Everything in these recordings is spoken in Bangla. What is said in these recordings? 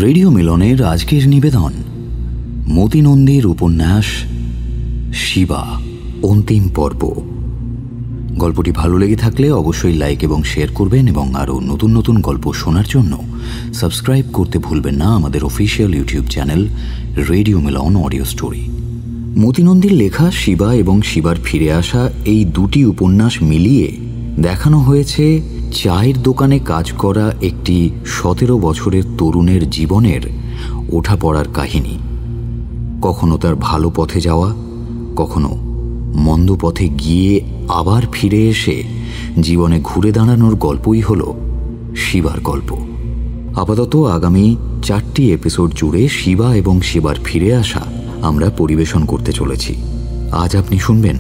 রেডিও মিলনের আজকের নিবেদন মতি নন্দীর উপন্যাস শিবা অন্তিম পর্ব। গল্পটি ভালো লেগে থাকলে অবশ্যই লাইক এবং শেয়ার করবেন এবং আরও নতুন নতুন গল্প শোনার জন্য সাবস্ক্রাইব করতে ভুলবেন না আমাদের official YouTube channel radio Milan audio story. মতি নন্দীর লেখা শিবা এবং শিবার ফিরে আসা এই দুটি উপন্যাস মিলিয়ে দেখানো হয়েছে চায়ের দোকানে কাজ করা একটি 17 বছরের তরুণের জীবনের ওঠা পড়ার কাহিনী। কখনো তার ভালো পথে যাওয়া, কখনো মন্দ পথে গিয়ে আবার ফিরে এসে জীবনে ঘুরে দাঁড়ানোর গল্পই হল শিবার গল্প। আপাতত আগামী 4টি এপিসোড জুড়ে শিবা এবং শিবার ফিরে আসা আমরা পরিবেশন করতে চলেছি। আজ আপনি শুনবেন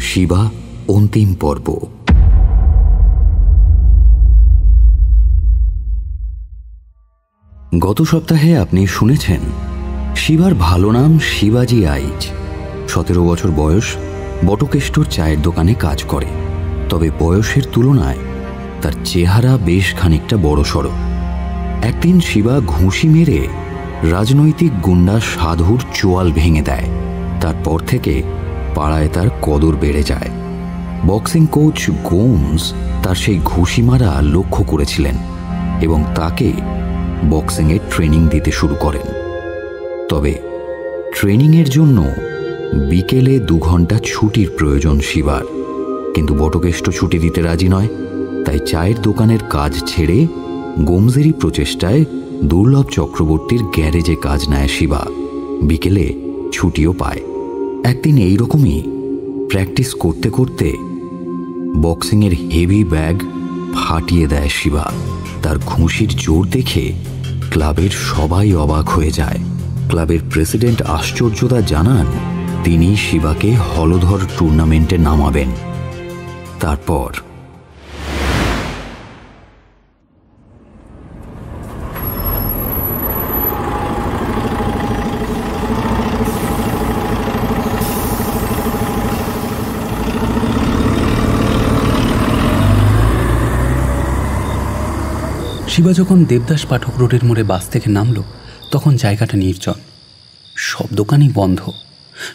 শিবা অন্তিম পর্ব। গত সপ্তাহে আপনি শুনেছেন শিবার ভালো নাম শিবাজি আইচ। 17 বছর বয়স, বটকেষ্টর চায়ের দোকানে কাজ করে। তবে বয়সের তুলনায় তার চেহারা বেশ খানিকটা বড়সড়। একদিন শিবা ঘুষি মেরে রাজনৈতিক গুন্ডা সাধুর চোয়াল ভেঙে দেয়। তারপর থেকে পাড়ায় তার কদর বেড়ে যায়। বক্সিং কোচ গোমস তার সেই ঘুষি মারা লক্ষ্য করেছিলেন এবং তাকে বক্সিংয়ের ট্রেনিং দিতে শুরু করেন। তবে ট্রেনিংয়ের জন্য বিকেলে 2 ঘন্টা ছুটির প্রয়োজন শিবার, কিন্তু বটকেষ্ট ছুটি দিতে রাজি নয়। তাই চায়ের দোকানের কাজ ছেড়ে গোমজেরই প্রচেষ্টায় দুর্লভ চক্রবর্তীর গ্যারেজে কাজ নেয় শিবা। বিকেলে ছুটিও পায়। একদিন এইরকমই প্র্যাকটিস করতে করতে বক্সিংয়ের হেভি ব্যাগ ফাটিয়ে দেয় শিবা। তার ঘুষির জোর দেখে ক্লাবের সবাই অবাক হয়ে যায়। ক্লাবের প্রেসিডেন্ট আশ্চর্যতা জানান তিনি শিবাকে হলধর টুর্নামেন্টে নামাবেন। তারপর শিবা যখন দেবদাস পাঠক রোডের মোড়ে বাস থেকে নামল তখন জায়গাটা নির্জন। সব দোকানই বন্ধ,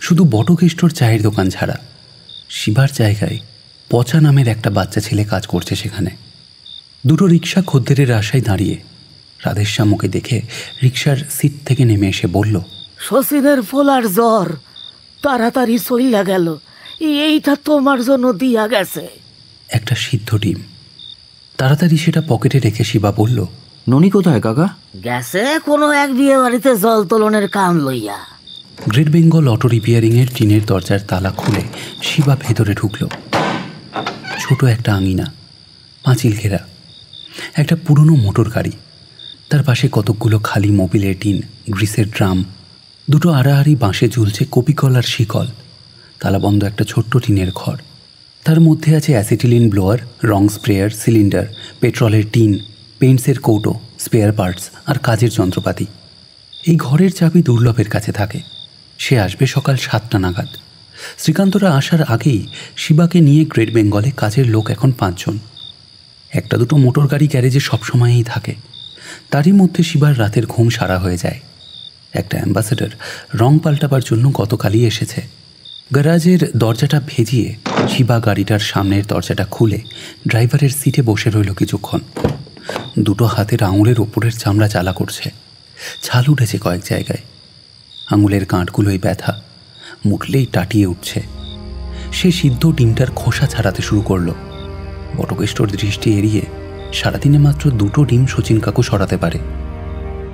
শুধু বটকেষ্টর চায়ের দোকান ছাড়া। শিবার জায়গায় পচা নামের একটা বাচ্চা ছেলে কাজ করছে সেখানে। 2টো রিক্সা খদ্দেরের আশায় দাঁড়িয়ে। রাধেশ্যাম ওকে দেখে রিক্সার সিট থেকে নেমে এসে বলল, শশীনের ফোলার জ্বর, তাড়াতাড়ি চইলা গেল, এইটা তোমার জন্য দিয়া গেছে। একটা সিদ্ধ ডিম। তাড়াতাড়ি সেটা পকেটে রেখে শিবা বলল, ননি কোথায় কাকা? গেছে কোনো এক বিয়ে বাড়িতে জল তোলনের কাম লইয়া। গ্রেট বেঙ্গল অটো রিপেয়ারিংয়ের টিনের দরজার তালা খুলে শিবা ভেতরে ঢুকল। ছোট একটা আঙিনা, পাঁচিল ঘেরা, একটা পুরনো মোটর গাড়ি, তার পাশে কতকগুলো খালি মোবিলের টিন, গ্রিসের ড্রাম, 2টো আড়াআড়ি বাঁশে ঝুলছে কপিকলার শিকল, তালাবন্ধ একটা ছোট্ট টিনের ঘর। তার মধ্যে আছে অ্যাসিটিলিন ব্লোয়ার, রং স্প্রেয়ার, সিলিন্ডার, পেট্রোলের টিন, পেইন্টসের কৌটো, স্পেয়ার পার্টস আর কাজের যন্ত্রপাতি। এই ঘরের চাবি দুর্লভের কাছে থাকে। সে আসবে সকাল 7টা নাগাদ। শ্রীকান্তরা আসার আগেই শিবাকে নিয়ে গ্রেট বেঙ্গলে কাজের লোক এখন 5 জন। 1-2টো মোটর গাড়ি গ্যারেজে সবসময়ই থাকে। তারই মধ্যে শিবার রাতের ঘুম সারা হয়ে যায়। একটা অ্যাম্বাসেডর রং পাল্টাবার জন্য গতকালই এসেছে। গ্যারাজের দরজাটা ভেজিয়ে শিবা গাড়িটার সামনের দরজাটা খুলে ড্রাইভারের সিটে বসে রইল কিছুক্ষণ। 2টো হাতের আঙুলের ওপরের চামড়া জ্বালা করছে, ছাল উঠেছে কয়েক জায়গায়। আঙুলের গাঁটগুলোই ব্যথা, মুটলেই টাটিয়ে উঠছে। সে সিদ্ধ ডিমটার খোসা ছাড়াতে শুরু করলো। বটকেষ্টর দৃষ্টি এড়িয়ে সারাদিনে মাত্র 2টো ডিম শচীন কাকু সরাতে পারে।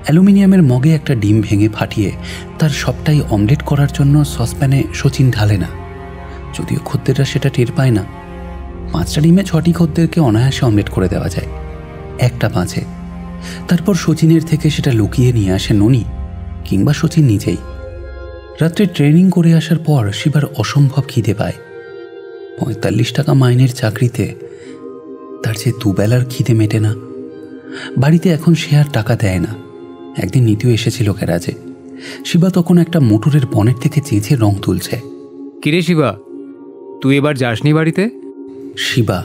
অ্যালুমিনিয়ামের মগে একটা ডিম ভেঙে ফাটিয়ে তার সবটাই অমলেট করার জন্য সসপ্যানে শচীন ঢালে না, যদিও খদ্দেররা সেটা টের পায় না। 5টা ডিমে 6টি খদ্দেরকে অনায়াসে অমলেট করে দেওয়া যায়, একটা বাঁচে। তারপর শচীনের থেকে সেটা লুকিয়ে নিয়ে আসে ননি কিংবা শচীন নিজেই। রাত্রে ট্রেনিং করে আসার পর শিবার অসম্ভব খিদে পায়। 45 টাকা মাইনের চাকরিতে তার যে 2 বেলার খিদে মেটে না। বাড়িতে এখন সে আর টাকা দেয় না। একদিন নীতিও এসেছিল গ্যারাজে। শিবা তখন একটা মোটরের বনেট থেকে চেঁচে রং তুলছে। কিরে শিবা, তুই এবার যাসনি বাড়িতে? শিবা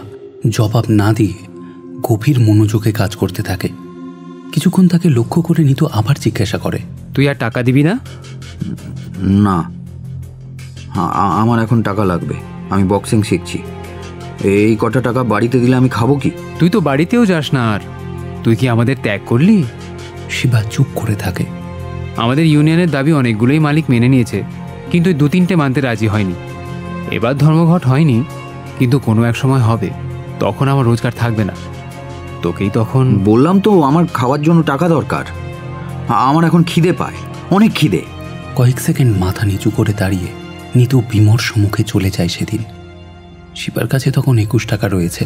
জবাব না দিয়ে গভীর মনোযোগে কাজ করতে থাকে। কিছুক্ষণ তাকে লক্ষ্য করে নিতু আবার জিজ্ঞাসা করে, তুই আর টাকা দিবি না? না, আমার এখন টাকা লাগবে, আমি বক্সিং শিখছি। এই কটা টাকা বাড়িতে দিলে আমি খাবো কি? তুই তো বাড়িতেও যাস না, আর তুই কি আমাদের ত্যাগ করলি? শিবা চুপ করে থাকে। আমাদের ইউনিয়নের দাবি অনেকগুলোই মালিক মেনে নিয়েছে, কিন্তু 2-3টে মানতে রাজি হয়নি। এবার ধর্মঘট হয়নি, কিন্তু কোনো এক সময় হবে, তখন আমার রোজগার থাকবে না। তোকেই তখন বললাম তো আমার খাওয়ার জন্য টাকা দরকার। আমার এখন খিদে পায়, অনেক খিদে। কয়েক সেকেন্ড মাথা নিচু করে দাঁড়িয়ে নিতু বিমর্ষ মুখে চলে যায় সেদিন। শিবার কাছে তখন 21 টাকা রয়েছে।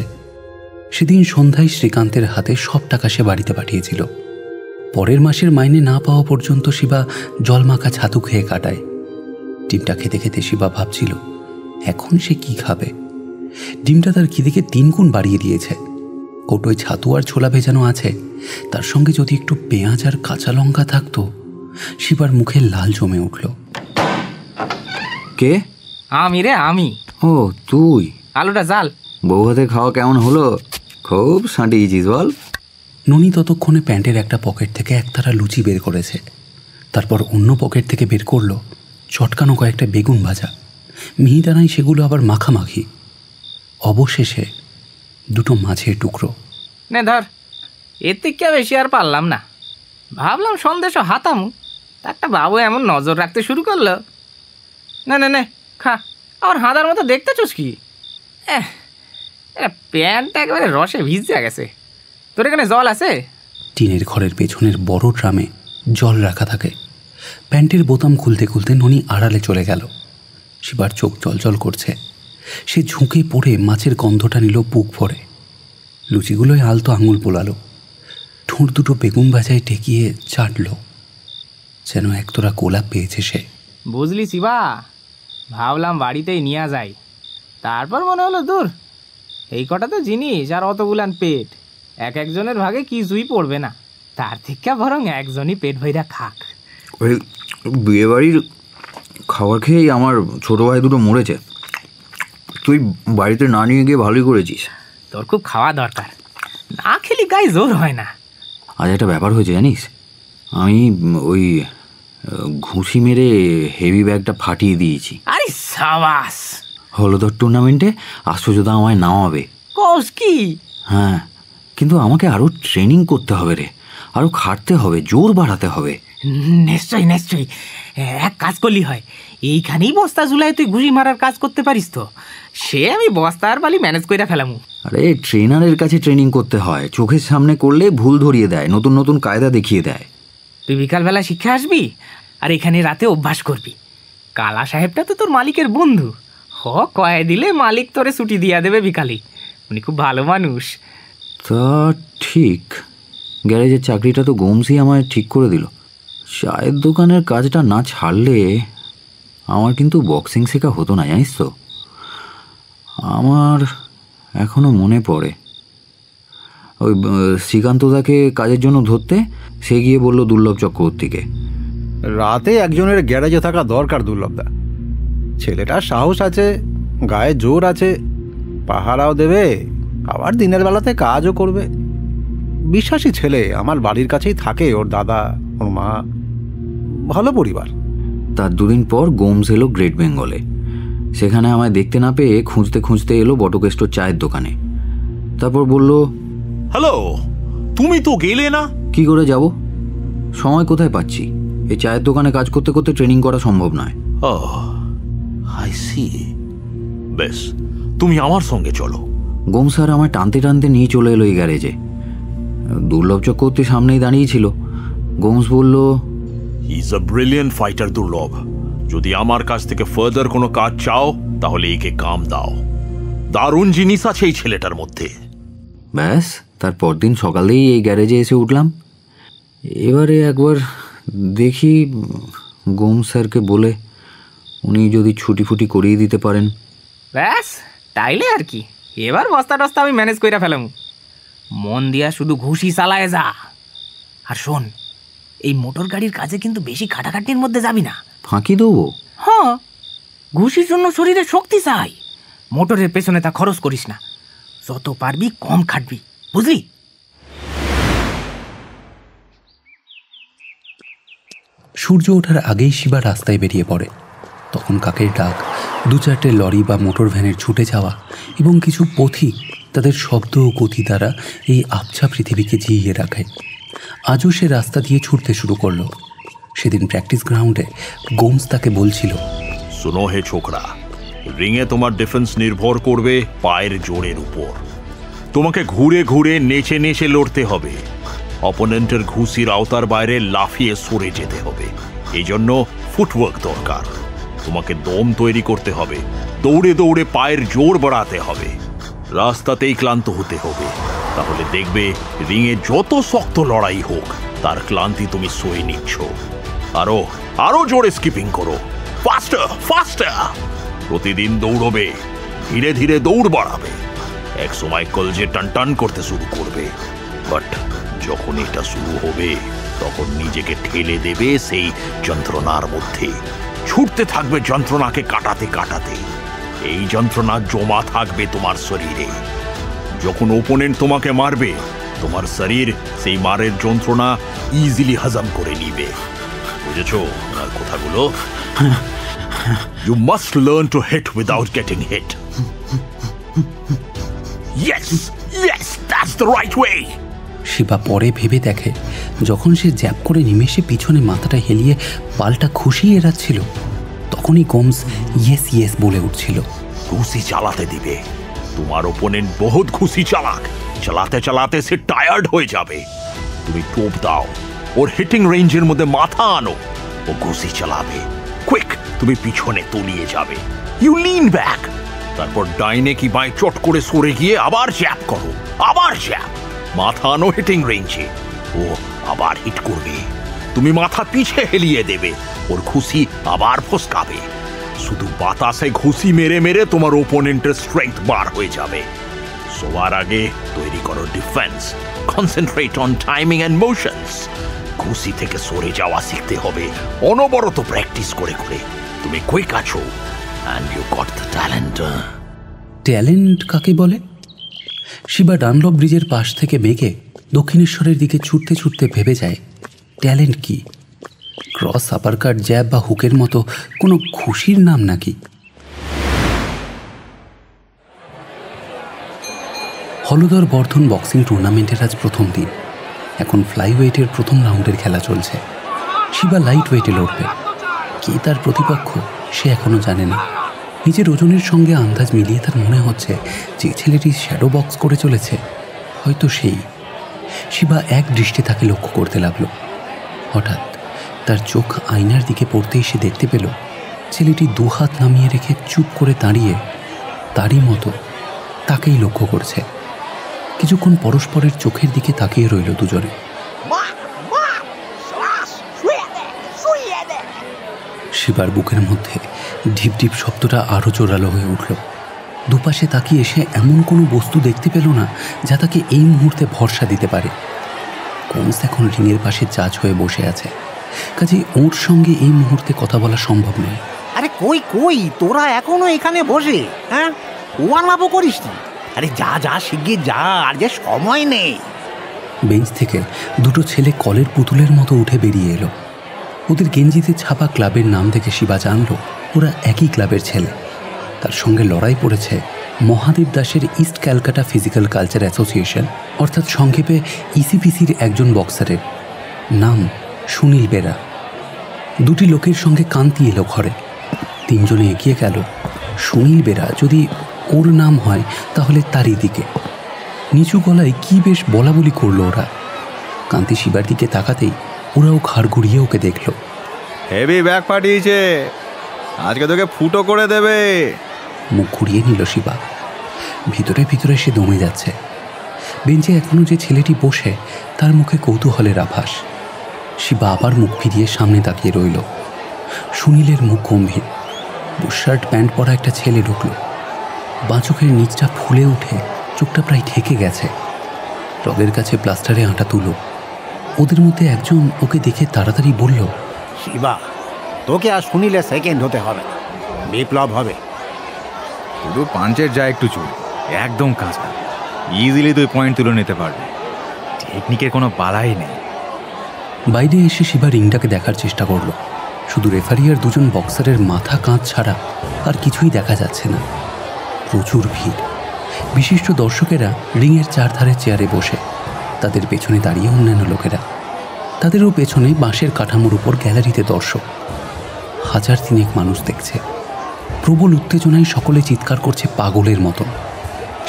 সেদিন সন্ধ্যায় শ্রীকান্তের হাতে সব টাকা সে বাড়িতে পাঠিয়েছিল। পরের মাসের মাইনে না পাওয়া পর্যন্ত শিবা জলমাখা ছাতু খেয়ে কাটায়। ডিমটা খেতে খেতে শিবা ভাবছিল এখন সে কি খাবে। ডিমটা তার খিদেকে 3 গুণ বাড়িয়ে দিয়েছে। কৌটোয় ছাতু আর ছোলা ভেজানো আছে, তার সঙ্গে যদি একটু পেঁয়াজ আর কাঁচা লঙ্কা থাকতো। শিবার মুখে লাল জমে উঠল। কে? আমি রে, আমি। ও তুই? আলুটা জাল। বউ হাতে খাওয়া কেমন হলো? খুব সাঁটিয়েছিস বল। ননি ততক্ষণে প্যান্টের একটা পকেট থেকে একতারা লুচি বের করেছে। তারপর অন্য পকেট থেকে বের করলো চটকানো কয়েকটা বেগুন ভাজা। মিহিদানায় সেগুলো আবার মাখামাখি। অবশেষে 2টো মাছের টুকরো। নে ধর, এর থেকে বেশি আর পারলাম না। ভাবলাম সন্দেশও হাতামু, একটা বাবু এমন নজর রাখতে শুরু করলো। না না নে খা, আমার হাঁদার মতো দেখতেছোস কি? প্যান্টটা একেবারে রসে ভিজে গেছে। তোর এখানে জল আছে? টিনের ঘরের পেছনের বড় ড্রামে জল রাখা থাকে। প্যান্টের বোতাম খুলতে খুলতে ননি আড়ালে চলে গেল। শিবার চোখ জলজল করছে। সে ঝুঁকে পড়ে মাছের গন্ধটা নিল বুক ভরে। লুচিগুলোয় আলতো আঙুল পোলালো। ঠোঁট 2টো বেগুন ভাজায় ঠেকিয়ে চাটল, যেন একতরা গোলাপ পেয়েছে সে। বুঝলি শিবা, ভাবলাম বাড়িতেই নিয়ে যাই, তারপর মনে হলো দূর, এই কটা তো জিনিস আর অতগুলান পেট, একজনের ভাগে কিছুই পড়বে না, তার থেকে বরং একজনই পেট ভইরা খাক। ওই বিয়ে বাড়ির খাবার খেয়েই আমার ছোট ভাই 2টো মরেছে। তুই বাড়িতে না নিয়ে গিয়ে ভালোই করেছিস। তোর খুব খাওয়া দরকার, না খেলি গায়ে জোর হয় না। আজ একটা ব্যাপার হয়েছে জানিস, আমি ওই ঘুষি মেরে হেভি ব্যাগটা ফাটিয়ে দিয়েছি। আরে সাবাস! হলদর টুর্নামেন্টে আশ্চর্যতা আমায় নামাবে। কোস কি? হ্যাঁ, কিন্তু আমাকে আরও ট্রেনিং করতে হবে রে, আরও খাটতে হবে, জোর বাড়াতে হবে। নিশ্চয়ই নিশ্চয়ই, এক কাজ করলি হয়, এইখানেই বস্তা ঝুলাই তুই ঘুষি মারার কাজ করতে পারিস তো। সে আমি বস্তা আর বালি ম্যানেজ করে ফেলামু। আরে ট্রেনারের কাছে ট্রেনিং করতে হয়, চোখের সামনে করলে ভুল ধরিয়ে দেয়, নতুন নতুন কায়দা দেখিয়ে দেয়। তুই বিকালবেলা শিক্ষা আসবি আর এখানে রাতে অভ্যাস করবি। কালা সাহেবটা তো তোর মালিকের বন্ধু, কয়ে দিলে মালিক তোরে ছুটি দিয়া দেবে বিকালে। উনি খুব ভালো মানুষ। তা ঠিক, গ্যারেজের চাকরিটা তো গোমসি আমায় ঠিক করে দিল। চায়ের দোকানের কাজটা না ছাড়লে আমার কিন্তু বক্সিং শেখা হতো না, জানিস তো। আমার এখনো মনে পড়ে ওই শ্রীকান্তদাকে কাজের জন্য ধরতে, সে গিয়ে বলল দুর্লভ চক্রবর্তীকে। রাতে একজনের গ্যারেজে থাকা দরকার দুর্লভদা। ছেলেটার সাহস আছে, গায়ে জোর আছে, পাহারাও দেবে, আবার দিনের বেলাতে কাজও করবে। বিশ্বাসী ছেলে, আমার বাড়ির কাছেই থাকে ওর দাদা, ওর মা, ভালো পরিবার। তার 2 দিন পর গোমস এলো গ্রেট বেঙ্গলে। সেখানে আমায় দেখতে না পেয়ে খুঁজতে খুঁজতে এলো বটকেস্টোর চায়ের দোকানে। তারপর বলল, হ্যালো, তুমি তো গেলে না। কি করে যাব, সময় কোথায় পাচ্ছি। এই চায়ের দোকানে কাজ করতে করতে ট্রেনিং করা সম্ভব নয়। ও আই সি, বেশ, তুমি আমার সঙ্গে চলো। গোমস স্যার আমায় টানতে টানতে নিয়ে চলে এলো এই গ্যারেজে। দুর্লভ চক্রবর্তী সামনেই দাঁড়িয়েছিল। গোমস বলল, he is a brilliant fighter দুর্লভ। যদি আমার কাছ থেকে ফার্দার কোনো কাজ চাও তাহলে একে কাম দাও। দারুণ জিনিস আছে এই ছেলেটার মধ্যে। ব্যাস, তার পরদিন সকালেই এই গ্যারেজে এসে উঠলাম। এবারে একবার দেখি গোমস স্যারকে বলে উনি যদি ছুটি ফুটি করিয়ে দিতে পারেন। ব্যাস তাইলে আর কি, এবার বস্তা টস্তা আমি ম্যানেজ করে ফেলাম। মন দিয়া শুধু ঘুষি চালায় যা। আর শোন, এই মোটর গাড়ির কাজে কিন্তু বেশি খাটাখাটির মধ্যে যাবি না। ফাঁকি দেবো? হ্যাঁ, ঘুষির জন্য শরীরে শক্তি চাই। মোটরের পেছনে তা খরচ করিস না, যত পারবি কম খাটবি, বুঝলি? সূর্য ওঠার আগেই শিবা রাস্তায় বেরিয়ে পড়ে। তখন কাকের ডাক, 2-4টে লরি বা মোটর ভ্যানের ছুটে যাওয়া এবং কিছু পথিক তাদের শব্দ ও গতি দ্বারা এই আবছা পৃথিবীকে জিইয়ে রাখে। আজও সে রাস্তা দিয়ে ছুটতে শুরু করলো। সেদিন প্র্যাকটিস গ্রাউন্ডে গোমস তাকে বলছিল, শোনো হে ছোকরা, রিংয়ে তোমার ডিফেন্স নির্ভর করবে পায়ের জোরের উপর। তোমাকে ঘুরে ঘুরে নেচে নেচে লড়তে হবে। অপোনেন্টের ঘুষির আওতার বাইরে লাফিয়ে সরে যেতে হবে। এই জন্য ফুটওয়ার্ক দরকার। তোমাকে দম তৈরি করতে হবে, দৌড়ে দৌড়ে পায়ের জোর বাড়াতে হবে, রাস্তাতেই ক্লান্ত হতে হবে। তাহলে দেখবে রিংয়ে যত শক্ত লড়াই হোক তার ক্লান্তি তুমি সয়ে নিচ্ছ। আরো আরো জোরে স্কিপিং করো, ফাস্টার ফাস্টার। প্রতিদিন দৌড়বে, ধীরে ধীরে দৌড় বাড়াবে। এক সময় কলজে টান টান করতে শুরু করবে, বাট যখন এটা শুরু হবে তখন নিজেকে ঠেলে দেবে সেই যন্ত্রণার মধ্যে। ছুটতে থাকবে যন্ত্রণাকে কাটাতে কাটাতে। এই যন্ত্রণা জমা থাকবে তোমার শরীরে। যখন ওপোনেন্ট তোমাকে মারবে, তোমার শরীর সেই মারের যন্ত্রণা ইজিলি হজম করে নিবে। বুঝেছো ওনার কথাগুলো? You must learn to hit without getting hit. Yes, yes, that's the right way. Shiba পরে ভেবে দেখে, যখন সে জ্যাপ করে নিমেষে পিছনে মাথাটা হেলিয়ে পালটা খুশি এড়াচ্ছিল, তখনই গোমস ইয়েস ইয়েস বলে উঠছিল। ঘুষি চালাতে দিবে। তোমার ওপোনেন্ট বহুত ঘুষি চালাক, চালাতে চালাতে সে টায়ার্ড হয়ে যাবে। তুমি টোপ দাও, ওর হিটিং রেঞ্জের মধ্যে মাথা আনো, ও ঘুষি চালাবে। কুইক, তুমি পিছনে তলিয়ে যাবে। ইউ লিন ব্যাক, তারপর ডাইনে কি বাঁয়ে চট করে সরে গিয়ে আবার জ্যাপ করো, আবার জ্যাপ। মাথা আনো হিটিং রেঞ্জে, ও আবার হিট করবে। তুমি মাথা পিছে হেলিয়ে দেবে, ওর ঘুষি আবার ফসকাবে। শুধু বাতাসে ঘুষি মেরে মেরে তোমার ওপোনেন্টের স্ট্রেংথ বার হয়ে যাবে। সবার আগে তৈরি করো defence. Concentrate on timing and motions. ঘুষি থেকে সরে যাওয়া শিখতে হবে অনবরত প্র্যাকটিস করে করে। তুমি কুইক আছো, and you got the talent. Talent কাকে বলে? শিবা ডানলপ ব্রিজের পাশ থেকে বেগে দক্ষিণেশ্বরের দিকে ছুটতে ছুটতে ভেবে যায়, ট্যালেন্ট কি? ক্রস, আপারকাট, জ্যাব বা হুকের মতো কোনো খুশির নাম নাকি? হলদর বর্ধন বক্সিং টুর্নামেন্টের আজ প্রথম দিন। এখন ফ্লাইওয়েটের প্রথম রাউন্ডের খেলা চলছে। শিবা লাইট ওয়েটে লড়বে। কে তার প্রতিপক্ষ সে এখনো জানে না। নিজের ওজনের সঙ্গে আন্দাজ মিলিয়ে তার মনে হচ্ছে যে ছেলেটি শ্যাডো বক্স করে চলেছে হয়তো সেই। শিবা এক দৃষ্টি তাকে লক্ষ্য করতে লাগলো। হঠাৎ তার চোখ আয়নার দিকে পড়তেই সে দেখতে পেল ছেলেটি 2 হাত নামিয়ে রেখে চুপ করে দাঁড়িয়ে তারই মতো তাকেই লক্ষ্য করছে। কিছুক্ষণ পরস্পরের চোখের দিকে তাকিয়ে রইল দুজনে। শিবার বুকের মধ্যে ঢিপ ঢিপ শব্দটা আরো জোরালো হয়ে উঠল। দুপাশে তাকিয়ে সে এমন কোনো বস্তু দেখতে পেল না যা তাকে এই মুহূর্তে ভরসা দিতে পারে। গোমস এখন রিংয়ের পাশে জাজ হয়ে বসে আছে, কাজেই ওর সঙ্গে এই মুহূর্তে কথা বলা সম্ভব নয়। আরে কই কই তোরা এখনো এখানে বসে? হ্যাঁ, ওয়ার্ম আপও করিস নি? আরে যা যা শিগগির যা, আর যে সময় নেই। বেঞ্চ থেকে 2টো ছেলে কলের পুতুলের মতো উঠে বেরিয়ে এলো। ওদের গেঞ্জিতে ছাপা ক্লাবের নাম দেখে শিবা জানল ওরা একই ক্লাবের ছেলে। তার সঙ্গে লড়াই পড়েছে মহাদেব দাসের east Calcutta physical culture association, অর্থাৎ সংক্ষেপে ইসিপিসির একজন বক্সারের নাম সুনীল বেরা। 2টি লোকের সঙ্গে কান্তি এলো ঘরে। 3 জনে এগিয়ে গেল। সুনীল বেরা যদি ওর নাম হয় তাহলে তারই দিকে। নিচু গলায় কি বেশ বলা বলি করলো ওরা। কান্তি শিবার দিকে তাকাতেই ওরাও ঘাড় ঘুরিয়ে ওকে দেখল। হেভি ব্যাগ পাঠিয়েছে, আজকে তোকে ফুটো করে দেবে। মুখ ঘুরিয়ে নিল শিবা। ভিতরে ভিতরে সে দমে যাচ্ছে। বেঞ্চে এখনো যে ছেলেটি বসে তার মুখে কৌতূহলের আভাস। শিবা আবার মুখ ফিরিয়ে সামনে তাকিয়ে রইল। সুনীলের মুখ গম্ভীর। বুশশার্ট প্যান্ট পরা একটা ছেলে ঢুকল। বাঁ চোখের নিচটা ফুলে উঠে চোখটা প্রায় ঢেকে গেছে। রগের কাছে প্লাস্টারে আঁটা তুলো। ওদের মধ্যে একজন ওকে দেখে তাড়াতাড়ি বলল, শিবা, তোকে আর সুনীলে সেকেন্ড হতে হবে না, বিপ্লব হবে। শুধু পাঞ্চের যা একটু চুল, একদম কাঁচা, ইজিলি তুই পয়েন্ট তুলে নিতে পারবি। টেকনিকের কোনো বালাই নেই। বাইরে এসে শিবা রিংটাকে দেখার চেষ্টা করলো। শুধু রেফারি আর দুজন বক্সারের মাথা কাঁধ ছাড়া আর কিছুই দেখা যাচ্ছে না। প্রচুর ভিড়। বিশিষ্ট দর্শকেরা রিংয়ের চারধারে চেয়ারে বসে, তাদের পেছনে দাঁড়িয়ে অন্যান্য লোকেরা, তাদেরও পেছনে বাঁশের কাঠামোর উপর গ্যালারিতে দর্শক। 1000 মানুষ দেখছে। প্রবল উত্তেজনায় সকলে চিৎকার করছে পাগলের মতন।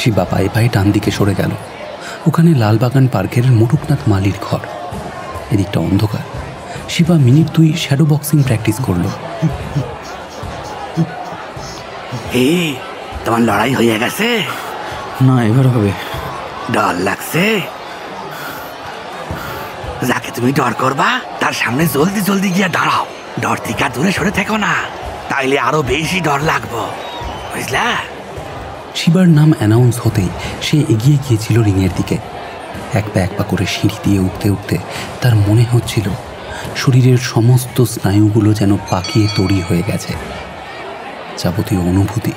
শিবা পায়ে পায়ে ডান দিকে সরে গেল। ওখানে লালবাগান পার্কের মোটুকনাথ মালির ঘর। এদিকটা অন্ধকার। Shiba minute 2 shadow boxing practice করলো। তোমার লড়াই হয়ে গেছে? না, এবার হবে। ডর লাগছে? যাকে তুমি ডর করবা তার সামনে জলদি জলদি গিয়ে দাঁড়াও। ডর থেকে দূরে সরে থেকো না, তাইলে আরো বেশি ডর লাগবো, বুঝলা? শিবার নাম অ্যানাউন্স হতেই সে এগিয়ে গিয়েছিল রিংয়ের দিকে। এক পা করে সিঁড়ি দিয়ে উঠতে উঠতে তার মনে হচ্ছিল শরীরের সমস্ত স্নায়ুগুলো যেন পাকিয়ে তৈরি হয়ে গেছে। যাবতীয় অনুভূতি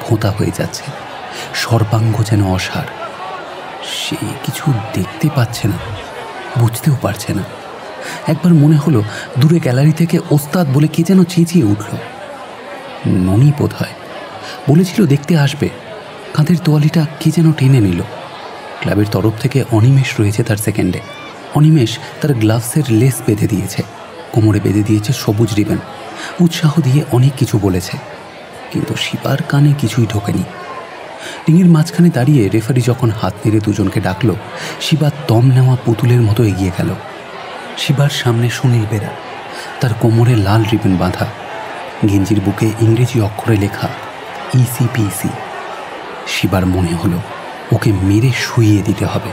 ভোঁতা হয়ে যাচ্ছে। সর্বাঙ্গ যেন অসাড়। সে কিছু দেখতে পাচ্ছে না, বুঝতেও পারছে না। একবার মনে হলো দূরে গ্যালারি থেকে ওস্তাদ বলে কে যেন চেঁচিয়ে উঠল। ননি বোধ হয় বলেছিল দেখতে আসবে। কাঁধের তোয়ালিটা কে যেন টেনে নিল। ক্লাবের তরফ থেকে অনিমেষ রয়েছে তার সেকেন্ডে। অনিমেষ তার গ্লাভসের লেস বেঁধে দিয়েছে, কোমরে বেঁধে দিয়েছে সবুজ রিবন। উৎসাহ দিয়ে অনেক কিছু বলেছে, কিন্তু শিবার কানে কিছুই ঢোকেনি। রিংয়ের মাঝখানে দাঁড়িয়ে রেফারি যখন হাত নেড়ে দুজনকে ডাকলো, শিবার দম নেওয়া পুতুলের মতো এগিয়ে গেল। শিবার সামনে সুনীল বেরা, তার কোমরে লাল রিবন বাঁধা, গেঞ্জির বুকে ইংরেজি অক্ষরে লেখা ECPC। শিবার মনে হলো ওকে মেরে শুইয়ে দিতে হবে।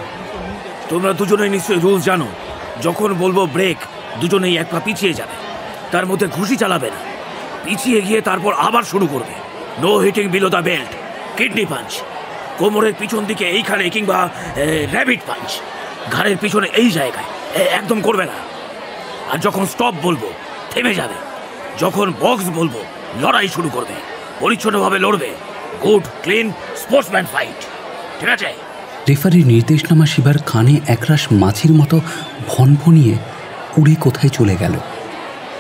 তোমরা দুজনেই নিশ্চয়ই রুলস জানো। যখন বলবো ব্রেক, দুজনেই এক পা পিছিয়ে যাবে, তার মধ্যে ঘুষি চালাবে না। পিছিয়ে গিয়ে তারপর আবার শুরু করবে। No hitting below the belt, kidney punch, কোমরের পিছন দিকে এইখানে, কিংবা র্যাবিট পাঞ্চ, ঘাড়ের পিছনে এই জায়গায় একদম করবে না। আর যখন স্টপ বলবো থেমে যাবে। যখন বক্স বলবো লড়াই শুরু করবে, পরিচ্ছন্নভাবে লড়বে। গুড ক্লিন স্পোর্টসম্যান ফাইট, ঠিক আছে? রেফারির নির্দেশনামা শিবার কানে একরাশ মাছির মতো ভনভনিয়ে উড়ে কোথায় চলে গেল।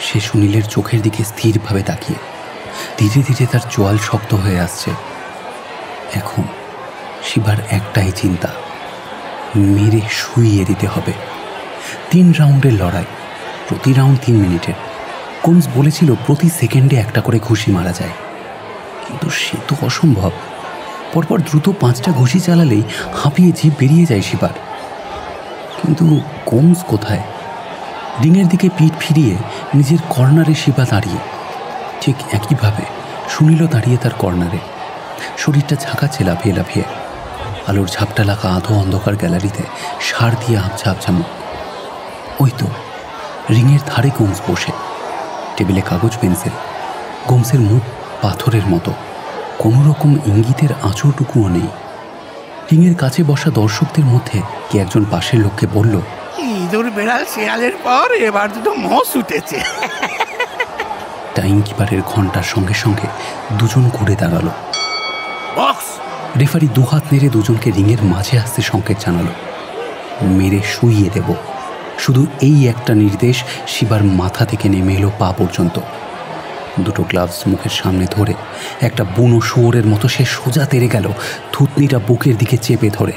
সে সুনীলের চোখের দিকে স্থিরভাবে তাকিয়ে ধীরে ধীরে তার চোয়াল শক্ত হয়ে আসছে। এখন শিবার একটাই চিন্তা, মেরে শুইয়ে দিতে হবে। 3 রাউন্ডের লড়াই, প্রতি রাউন্ড 3 মিনিটের। কোমস বলেছিল প্রতি সেকেন্ডে একটা করে ঘুষি মারা যায়, কিন্তু সে তো অসম্ভব। পরপর দ্রুত 5টা ঘুষি চালালেই হাঁপিয়ে জিভ বেরিয়ে যায় শিবার। কিন্তু কোমস কোথায়? রিংয়ের দিকে পিঠ ফিরিয়ে নিজের কর্নারে শিবা দাঁড়িয়ে। ঠিক একইভাবে সুনীলও দাঁড়িয়ে তার কর্নারে, শরীরটা ঝাঁকাচ্ছে লাফিয়ে লাফিয়ে। আলোর ঝাপটা লাগা আধো অন্ধকার গ্যালারিতে সার দিয়ে আবছা আবছা মুখ। ওই তো রিংয়ের ধারে গোমস বসে, টেবিলে কাগজ পেন্সিল। গোমসের মুখ পাথরের মতো, কোনো রকম ইঙ্গিতের আঁচড়টুকুও নেই। রিংয়ের কাছে বসা দর্শকদের মধ্যে কে একজন পাশের লোককে বলল, ইঁদুর বেড়াল শেয়ালের পর এবার দুটো মোষ উঠেছে। টাইম কিপারের ঘন্টার সঙ্গে সঙ্গে দুজন ঘুরে দাঁড়ালো। বক্স! রেফারি দুহাত নেড়ে দুজনকে রিংয়ের মাঝে আসতে সংকেত জানালো। মেরে শুইয়ে দেব, শুধু এই একটা নির্দেশ শিবার মাথা থেকে নেমে এলো পা পর্যন্ত। দুটো গ্লাভস মুখের সামনে ধরে একটা বুনো শুয়োরের মতো সে সোজা তেড়ে গেল, থুতনিটা বুকের দিকে চেপে ধরে।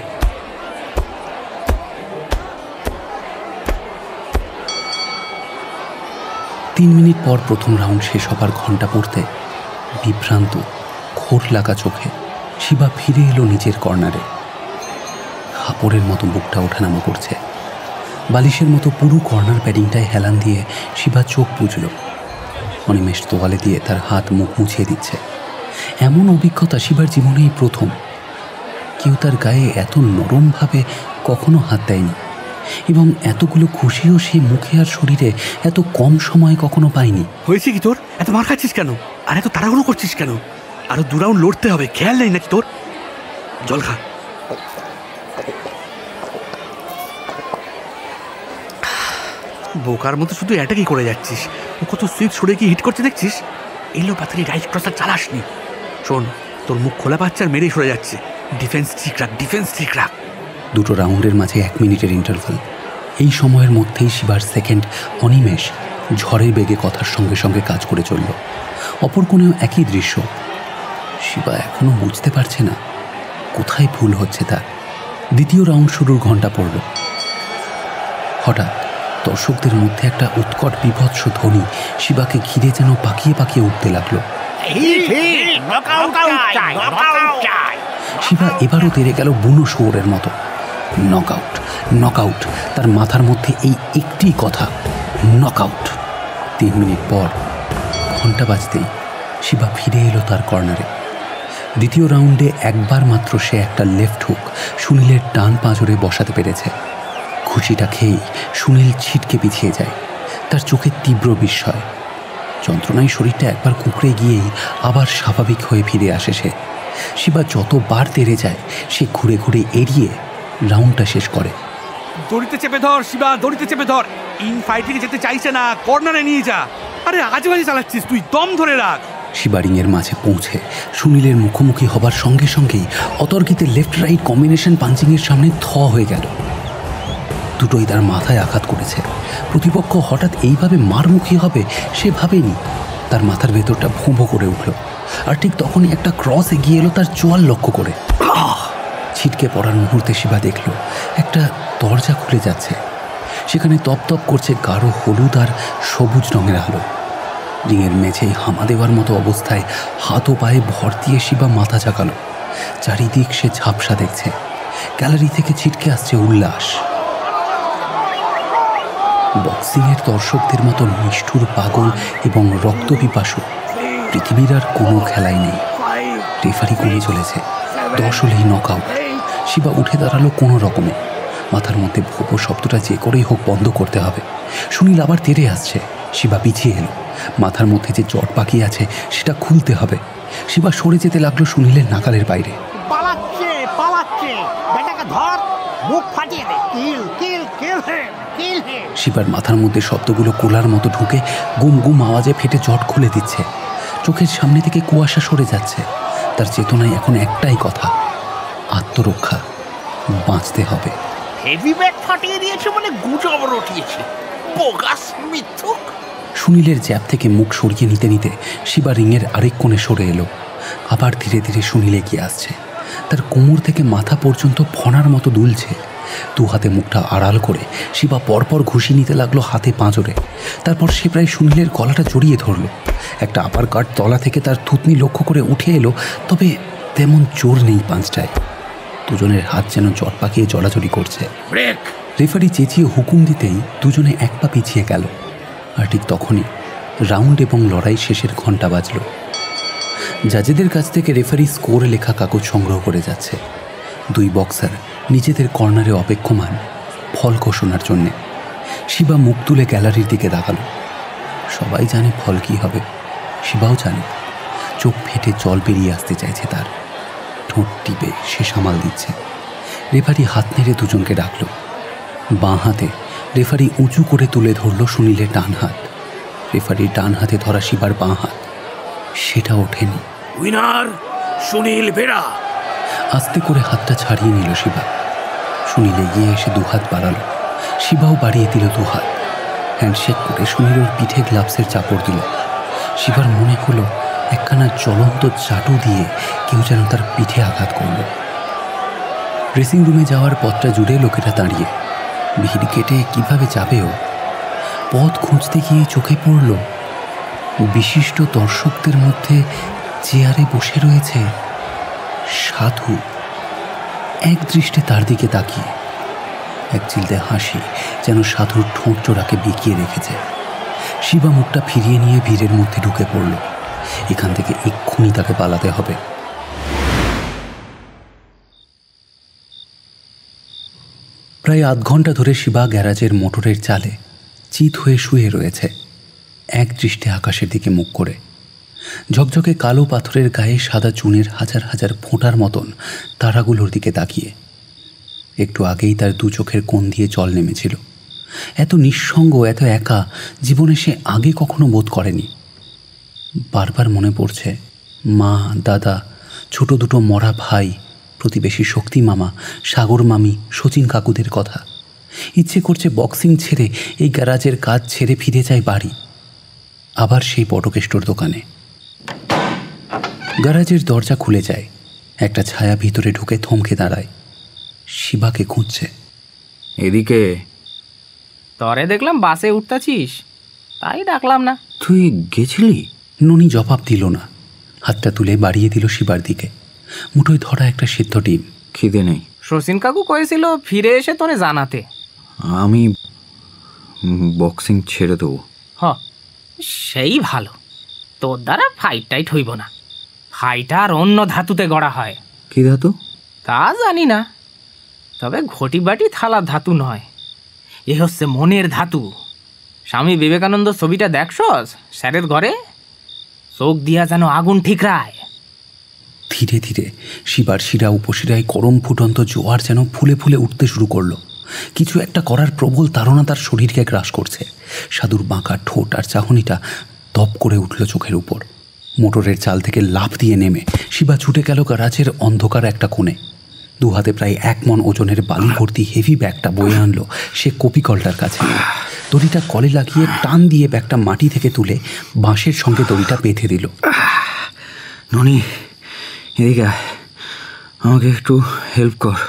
তিন মিনিট পর প্রথম রাউন্ড শেষ হবার ঘন্টা পড়তে বিভ্রান্ত খোট লাগা চোখে শিবা ফিরে এলো নিজের কর্নারে। হাপড়ের মতো বুকটা ওঠানামা করছে। বালিশের মতো পুরো কর্নার প্যাডিংটায় হেলান দিয়ে শিবা চোখ বুঝল। অনিমেষ তোয়ালে দিয়ে তার হাত মুখ মুছিয়ে দিচ্ছে। এমন অভিজ্ঞতা শিবার জীবনেই প্রথম। কেউ তার গায়ে এত নরমভাবে কখনো হাত দেয়নি, এবং এতগুলো খুশিও সে মুখে আর শরীরে এত কম সময়ে কখনো পায়নি। হয়েছে কি তোর? এত মার খাচ্ছিস কেন? আর এত তাড়াহুড়ো করছিস কেন? আরো 2 রাউন্ড লড়তে হবে, খেয়াল নেই নাকি তোর? জল খা। বোকার মতো শুধু অ্যাটাকই করে যাচ্ছিস। ও কত সুইপ সরে গিয়ে হিট করতে দেখছিস? এলো পাতারি রাইট ক্রসার চালাসনি। শোন, তোর মুখ খোলা পাচ্ছে আর মেরেই সরে যাচ্ছে। ডিফেন্স ঠিক রাখ, ডিফেন্স ঠিক রাখ। 2 রাউন্ডের মাঝে 1 মিনিটের ইন্টারভাল। এই সময়ের মধ্যেই শিবার সেকেন্ড অনিমেষ ঝড়ের বেগে কথার সঙ্গে সঙ্গে কাজ করে চলল। অপর কোণেও একই দৃশ্য। শিবা এখনো বুঝতে পারছে না কোথায় ভুল হচ্ছে তার। দ্বিতীয় রাউন্ড শুরুর ঘণ্টা পড়ল। হঠাৎ দর্শকদের মধ্যে একটা উৎকট বিভৎস ধ্বনি শিবাকে ঘিরে যেন পাকিয়ে পাকিয়ে উঠতে লাগলো। শিবা এবারও তেড়ে গেল বুনো শুয়োরের মতো। Knockout, knockout. তার মাথার মধ্যে এই একটি কথা, নকআউট। 3 মিনিট পর ঘণ্টা বাজতেই শিবা ফিরে এলো তার কর্নারে। দ্বিতীয় রাউন্ডে একবার মাত্র সে একটা লেফট হুক সুনীলের ডান পাঁজরে বসাতে পেরেছে। খুশিটা খেয়েই সুনীল ছিটকে পিছিয়ে যায়। তার চোখে তীব্র বিস্ময়। যন্ত্রণায় শরীরটা একবার কুঁকড়ে গিয়েই আবার স্বাভাবিক হয়ে ফিরে আসে সে। শিবা যতবার তেড়ে যায় সে ঘুরে ঘুরে এড়িয়ে রাউন্ডটা শেষ করে। দড়িতে চেপে ধর শিবা, দড়িতে চেপে ধর। ইন ফাইটিংয়ে যেতে চাইছে না, কর্নারে নিয়ে যা। আরে আজেবাজে চালাচ্ছিস তুই, দম ধরে রাখ। শিবা রিংয়ের মাঝে পৌঁছে সুনীলের মুখোমুখি হবার সঙ্গে সঙ্গেই অতর্কিতে লেফট রাইট কম্বিনেশন পাঞ্চিংয়ের সামনে থ হয়ে গেল। দুটোই তার মাথায় আঘাত করেছে। প্রতিপক্ষ হঠাৎ এইভাবে মারমুখী হবে সে ভাবেনি। তার মাথার ভেতরটা ভোঁ করে উঠল। আর ঠিক তখনই একটা ক্রস এগিয়ে এলো তার চোয়াল লক্ষ্য করে। ছিটকে পড়ার মুহূর্তে শিবা দেখল একটা দরজা খুলে যাচ্ছে। সেখানে তপ করছে গাঢ় হলুদ আর সবুজ রঙের আলো। রিংয়ের মেঝেই হামা দেওয়ার মতো অবস্থায় হাত ও পায়ে ভর দিয়ে শিবা মাথা ঝাঁকালো। চারিদিক সে ঝাপসা দেখছে। গ্যালারি থেকে ছিটকে আসছে উল্লাস। বক্সিংয়ের দর্শকদের মতো নিষ্ঠুর, পাগল এবং রক্তপিপাসু পৃথিবীর আর কোনো খেলাই নেই। রেফারি কমে চলেছে। 10 হলেই নকআউট। শিবা উঠে দাঁড়ালো কোনো রকমে। মাথার মধ্যে ভোপো শব্দটা যে করেই হোক বন্ধ করতে হবে। সুনীল আবার তেড়ে আসছে। শিবা পিছিয়ে এলো। মাথার মধ্যে যে জট পাকিয়ে আছে সেটা খুলতে হবে। শিবা সরে যেতে লাগলো সুনীলের নাগালের বাইরে। পালাচ্ছে পালাচ্ছে, বেটাকে ধর, মুখ ফাটিয়ে দে। কিল কিল কিল হিম, কিল হিম। শিবার মাথার মধ্যে শব্দগুলো কোলার মতো ঢুকে গুম গুম আওয়াজে ফেটে জট খুলে দিচ্ছে। চোখের সামনে থেকে কুয়াশা সরে যাচ্ছে। তার চেতনায় এখন একটাই কথা, আত্মরক্ষা, বাঁচতে হবে। হেভি ব্যাগ ফাটিয়ে দিয়েছে বলে গুজব রটিয়েছে, বোগাস মিথ্যুক। সুনীলের জ্যাব থেকে মুখ সরিয়ে নিতে নিতে শিবা রিংয়ের আরেক কোণে সরে এলো। আবার ধীরে ধীরে সুনীল এগিয়ে আসছে। তার কোমর থেকে মাথা পর্যন্ত ফনার মতো দুলছে। 2 হাতে মুখটা আড়াল করে শিবা পরপর ঘুষি নিতে লাগলো হাতে পাঁজরে। তারপর সে প্রায় সুনীলের গলাটা জড়িয়ে ধরল। একটা আপার কাট তলা থেকে তার থুতনি লক্ষ্য করে উঠে এলো, তবে তেমন জোর নেই পাঁচটায়। দুজনের হাত যেন জট পাকিয়ে জড়াজড়ি করছে। রেফারি চেঁচিয়ে হুকুম দিতেই দুজনে এক পা পিছিয়ে গেল। আর ঠিক তখনই রাউন্ড এবং লড়াই শেষের ঘণ্টা বাজল। জাজেদের কাছ থেকে রেফারি স্কোর লেখা কাগজ সংগ্রহ করে যাচ্ছে। 2 বক্সার নিজেদের কর্নারে অপেক্ষমান ফল ঘোষণার জন্যে। শিবা মুখ তুলে গ্যালারির দিকে তাকালো। সবাই জানে ফল কী হবে, শিবাও জানে। চোখ ফেটে জল বেরিয়ে আসতে চাইছে তার। ঠোঁট টিপে সে সামাল দিচ্ছে। রেফারি হাত নেড়ে দুজনকে ডাকল। বাঁ হাতে রেফারি উঁচু করে তুলে ধরল সুনীলের ডান হাত। রেফারির ডান হাতে ধরা শিবার বাঁ হাত, সেটা ওঠেনি। উইনার সুনীল বেরা। আস্তে করে হাতটা ছাড়িয়ে নিল শিবা। সুনীল এগিয়ে এসে 2 হাত বাড়ালো। শিবাও বাড়িয়ে দিল 2 হাত। হ্যান্ডশেক করে সুনীল ওর পিঠে গ্লাভসের চাপড় দিল। শিবার মনে হলো একখানা জ্বলন্ত চাটু দিয়ে কেউ যেন তার পিঠে আঘাত করল। ড্রেসিং রুমে যাওয়ার পথটা জুড়ে লোকেরা দাঁড়িয়ে। ভিড় কেটে কীভাবে যাবেও পথ খুঁজতে গিয়ে চোখে পড়ল বিশিষ্ট দর্শকদের মধ্যে চেয়ারে বসে রয়েছে সাধু। এক দৃষ্টে তার দিকে তাকিয়ে এক চিলতে হাসি যেন সাধুর ঠোঁট জোড়াকে বেঁকিয়ে রেখেছে। শিবা মুখটা ফিরিয়ে নিয়ে ভিড়ের মধ্যে ঢুকে পড়ল। এখান থেকে এক্ষুনি তাকে পালাতে হবে। প্রায় আধ ঘন্টা ধরে শিবা গ্যারাজের মোটরের চালে চিত হয়ে শুয়ে রয়েছে, এক দৃষ্টে আকাশের দিকে মুখ করে। ঝকঝকে কালো পাথরের গায়ে সাদা চুনের হাজার হাজার ফোঁটার মতন তারাগুলোর দিকে তাকিয়ে। একটু আগেই তার 2 চোখের কোণ দিয়ে জল নেমেছিল। এত নিঃসঙ্গ, এত একা জীবনে সে আগে কখনো বোধ করেনি। বারবার মনে পড়ছে মা, দাদা, ছোট 2 মরা ভাই, প্রতিবেশী শক্তি মামা, সাগর মামি, শচীন কাকুদের কথা। ইচ্ছে করছে বক্সিং ছেড়ে এই গ্যারাজের কাজ ছেড়ে ফিরে যায় বাড়ি, আবার সেই বটকেষ্টর দোকানে। গ্যারাজের দরজা খুলে যায়, একটা ছায়া ভিতরে ঢুকে থমকে দাঁড়ায়। শিবাকে খুঁজছে। এদিকে। তরে দেখলাম বাসে উঠতাছিস, তাই ডাকলাম না। তুই গেছিলি? ননি জবাব দিল না, হাতটা তুলে বাড়িয়ে দিল শিবার দিকে। মুঠোয় ধরা একটা সিদ্ধ ডিম। খিদে নেই। শচীন কাকু কয়েছিল ফিরে এসে তোরে জানাতে। আমি বক্সিং ছেড়ে দেবো। সেই ভালো, তোর দ্বারা ফাইট টাইট হইব না। ফাইটার অন্য ধাতুতে গড়া হয়। কি ধাতু? তা জানি না, তবে ঘটি বাটি থালার ধাতু নয়, এ হচ্ছে মনের ধাতু। স্বামী বিবেকানন্দ ছবিটা দেখছস স্যারের ঘরে? চোখ দিয়া যেন আগুন ঠিকরায়। ধীরে ধীরে শিবার শিরা উপশিরায় গরম ফুটন্ত জোয়ার যেন ফুলে ফুলে উঠতে শুরু করলো। কিছু একটা করার প্রবল তাড়না তার শরীরকে গ্রাস করছে। সাধুর বাঁকা ঠোঁট আর চাহনিটা দপ করে উঠল চোখের উপর। মোটরের চাল থেকে লাফ দিয়ে নেমে শিবা ছুটে গেল গ্যারাজের অন্ধকার একটা কোণে। দু হাতে প্রায় 1 মণ ওজনের বালি ভর্তি হেভি ব্যাগটা বয়ে আনলো সে কপিকলটার কাছে। দড়িটা কলে লাগিয়ে টান দিয়ে ব্যাগটা মাটি থেকে তুলে বাঁশের সঙ্গে দড়িটা বেঁধে দিল। ননি, এদিকে আমাকে একটু হেল্প কর,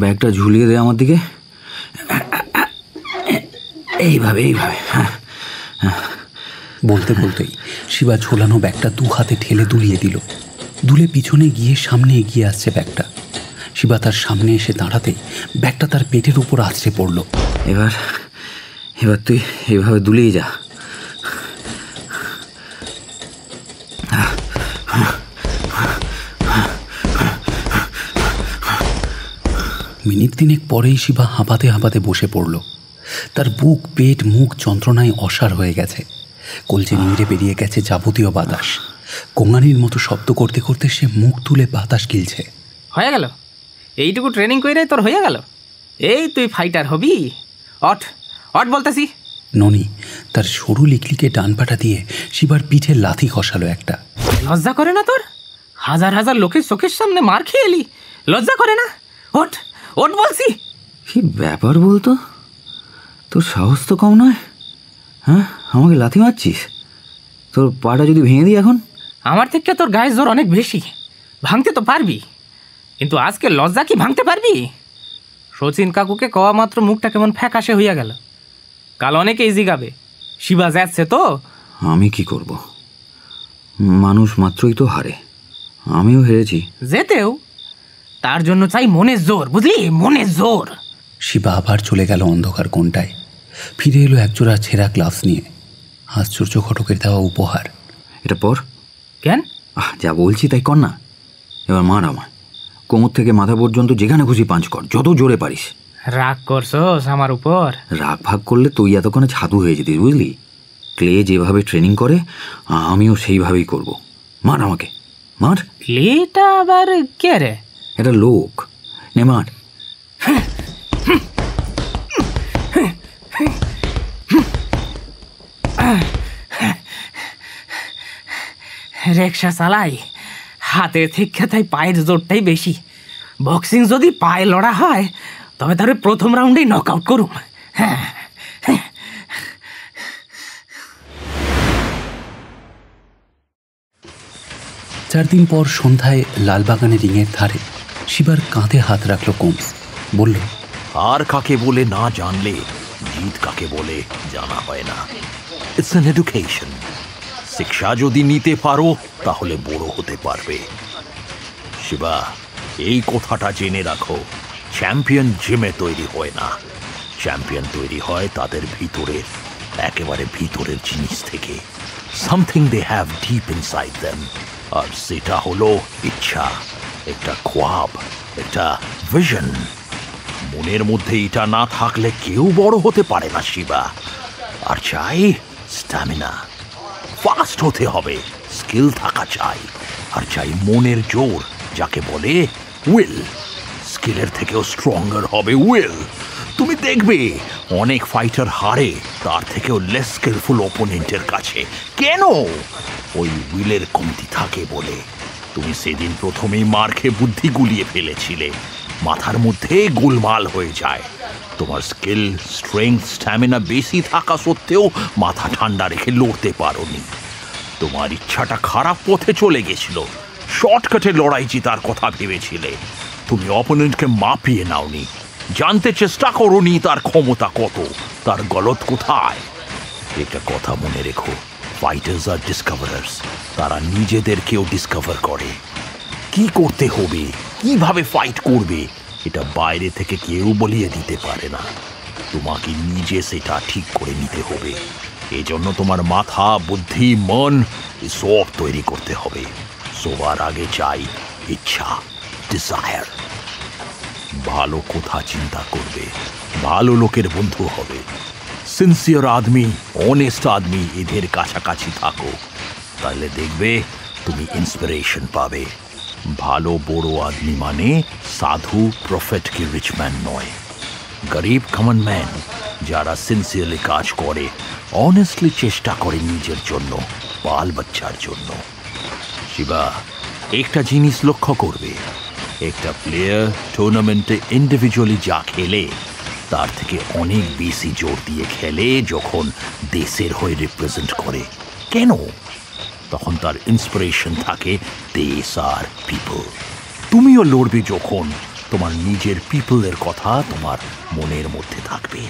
ব্যাগটা ঝুলিয়ে দে আমার দিকে। এইভাবে এইভাবে। বলতে বলতেই শিবা ঝোলানো ব্যাগটা 2 হাতে ঠেলে দুলিয়ে দিল। দুলে পিছনে গিয়ে সামনে এগিয়ে আসছে ব্যাগটা। শিবা তার সামনে এসে দাঁড়াতেই ব্যাগটা তার পেটের উপর আছড়ে পড়ল। এবার তুই এইভাবে দুলিয়ে যা। মিনিট 3 পরেই শিবা হাঁপাতে হাঁপাতে বসে পড়ল। তার বুক, পেট, মুখ যন্ত্রণায় অসাড় হয়ে গেছে। কলচে নিংড়ে বেরিয়ে গেছে যাবতীয় বাতাস। কোঙানির মতো শব্দ করতে করতে সে মুখ তুলে বাতাস গিলছে। হয়ে গেল, এইটুকু ট্রেনিং করে তোর হয়ে গেল। এই তুই ফাইটার হবি। অট অট বলতেছি। ননি তার সরু লিকলিকে ডান পাটা দিয়ে শিবার পিঠে লাথি খসালো একটা। লজ্জা করে না তোর? হাজার হাজার লোকের চোখের সামনে মার খেয়ে এলি, লজ্জা করে না? ওঠ ওঠ বলছি। কি ব্যাপার বলতো, তোর সাহস তো কম নয়। হ্যাঁ, আমাকে লাথি মারছিস? তোর পাটা যদি ভেঙে দিই এখন? আমার থেকে তোর গায়ের জোর অনেক বেশি, ভাঙতে তো পারবি, কিন্তু আজকে লজ্জা কি ভাঙতে পারবি? শচীন কাকুকে কওয়া মাত্র মুখটা কেমন ফ্যাকাশে হইয়া গেল। কাল অনেকেই জিগাবে শিবা যাচ্ছে তো। আমি কি করব, মানুষ মাত্রই তো হারে, আমিও হেরেছি। যেতেও তার জন্য চাই মনের জোর, বুঝলি, মনের জোর। শিবা আবার চলে গেল অন্ধকার কোণটায়। ফিরে এলো একজোড়া ছেঁড়া গ্লাভস নিয়ে। আশ্চর্য ঘটকের দেওয়া উপহার। এটা পর। কেন? যা বলছি তাই কর না। এবার মার আমায়, কোমর থেকে মাথা পর্যন্ত যেখানে খুশি পাঞ্চ কর, যত জোরে পারিস। রাগ করছস আমার উপর? রাগ ভাগ করলে তুই এতক্ষণে ছাদু হয়ে যেতিস, বুঝলি। ক্লে যেভাবে ট্রেনিং করে আমিও সেইভাবেই করব। মার আমাকে, মার। ক্লেটা আবার কে রে? এটা লোক, নে মার। রিক্সা চালাই হাতে থেকে, তাই পায়ের জোরটাই বেশি। বক্সিং যদি পায়ে লড়া হয় তবে তাহলে প্রথম রাউন্ডেই নক আউট করুম। 4 দিন পর সন্ধ্যায় লালবাগানে রিংয়ের ধারে শিবার কাঁধে হাত রাখলো কোমস। বলল, আর কাকে বলে না জানলে জিত কাকে বলে জানা হয় না। It's an education. শিক্ষা যদি নিতে পারো তাহলে বড় হতে পারবে। শিবা, এই কথাটা জেনে রাখো, চ্যাম্পিয়ন জিমে তৈরি হয় না, চ্যাম্পিয়ন তৈরি হয় তাদের ভিতরের, একেবারে ভিতরের জিনিস থেকে। Something they have deep inside them, আর সেটা হলো ইচ্ছা, একটা খ্বাব, একটা ভিশন। মনের মধ্যে এটা না থাকলে কেউ বড় হতে পারে না শিবা। আর চাই স্ট্যামিনা, ফাস্ট হতে হবে, স্কিল থাকা চাই। আর চাই মনের জোর, যাকে বলে উইল। স্কিলের থেকেও স্ট্রঙ্গার হবে উইল। তুমি দেখবে অনেক ফাইটার হারে তার থেকেও লেস স্কিলফুল অপোনেন্টের কাছে। কেন? ওই উইলের কমতি থাকে বলে। তুমি সেদিন প্রথমেই মার খেয়ে বুদ্ধি গুলিয়ে ফেলেছিলে। মাথার মধ্যে গোলমাল হয়ে যায়। তোমার স্কিল, স্ট্রেংথ, স্ট্যামিনা বেশি থাকা সত্ত্বেও মাথা ঠান্ডা রেখে লড়তে পারোনি। তোমার ইচ্ছাটা খারাপ পথে চলে গেছিল। শর্টকাটে লড়াই জেতার কথা ভেবেছিলে। তুমি অপোনেন্টকে মাপিয়ে নাওনি, জানতে চেষ্টা করোনি তার ক্ষমতা কত, তার গলত কোথায়। একটা কথা মনে রেখো, ফাইটার্স আর ডিসকভারার্স। তারা নিজেদেরকেও ডিসকভার করে। কি করতে হবে, কিভাবে ফাইট করবে, এটা বাইরে থেকে কেউ বলিয়ে দিতে পারে না। তোমাকে নিজে সেটা ঠিক করে নিতে হবে। এজন্য তোমার মাথা, বুদ্ধি, মন সব তৈরি করতে হবে। সবার আগে চাই ইচ্ছা, ডিজায়ার। ভালো কথা চিন্তা করবে, ভালো লোকের বন্ধু হবে, সিনসিয়ার আদমি, অনেস্ট আদমি, এদের কাছাকাছি থাকো। তাহলে দেখবে তুমি ইন্সপিরেশন পাবে। ভালো বড় আদমি মানে সাধু, প্রফেট কি রিচম্যান নয়। গরিব কমন ম্যান, যারা সিনসিয়ারলি কাজ করে, অনেস্টলি চেষ্টা করে নিজের জন্য, বাল বাচ্চার জন্য। শিবা, একটা জিনিস লক্ষ্য করবে, একটা প্লেয়ার টুর্নামেন্টে ইন্ডিভিজুয়ালি যা খেলে তার থেকে অনেক বেশি জোর দিয়ে খেলে যখন দেশের হয়ে রিপ্রেজেন্ট করে। কেন? তখন তার ইন্সপিরেশন থাকে দেশ আর পিপল। তুমিও লড়বে যখন তোমার নিজের পিপলের কথা তোমার মনের মধ্যে থাকবে।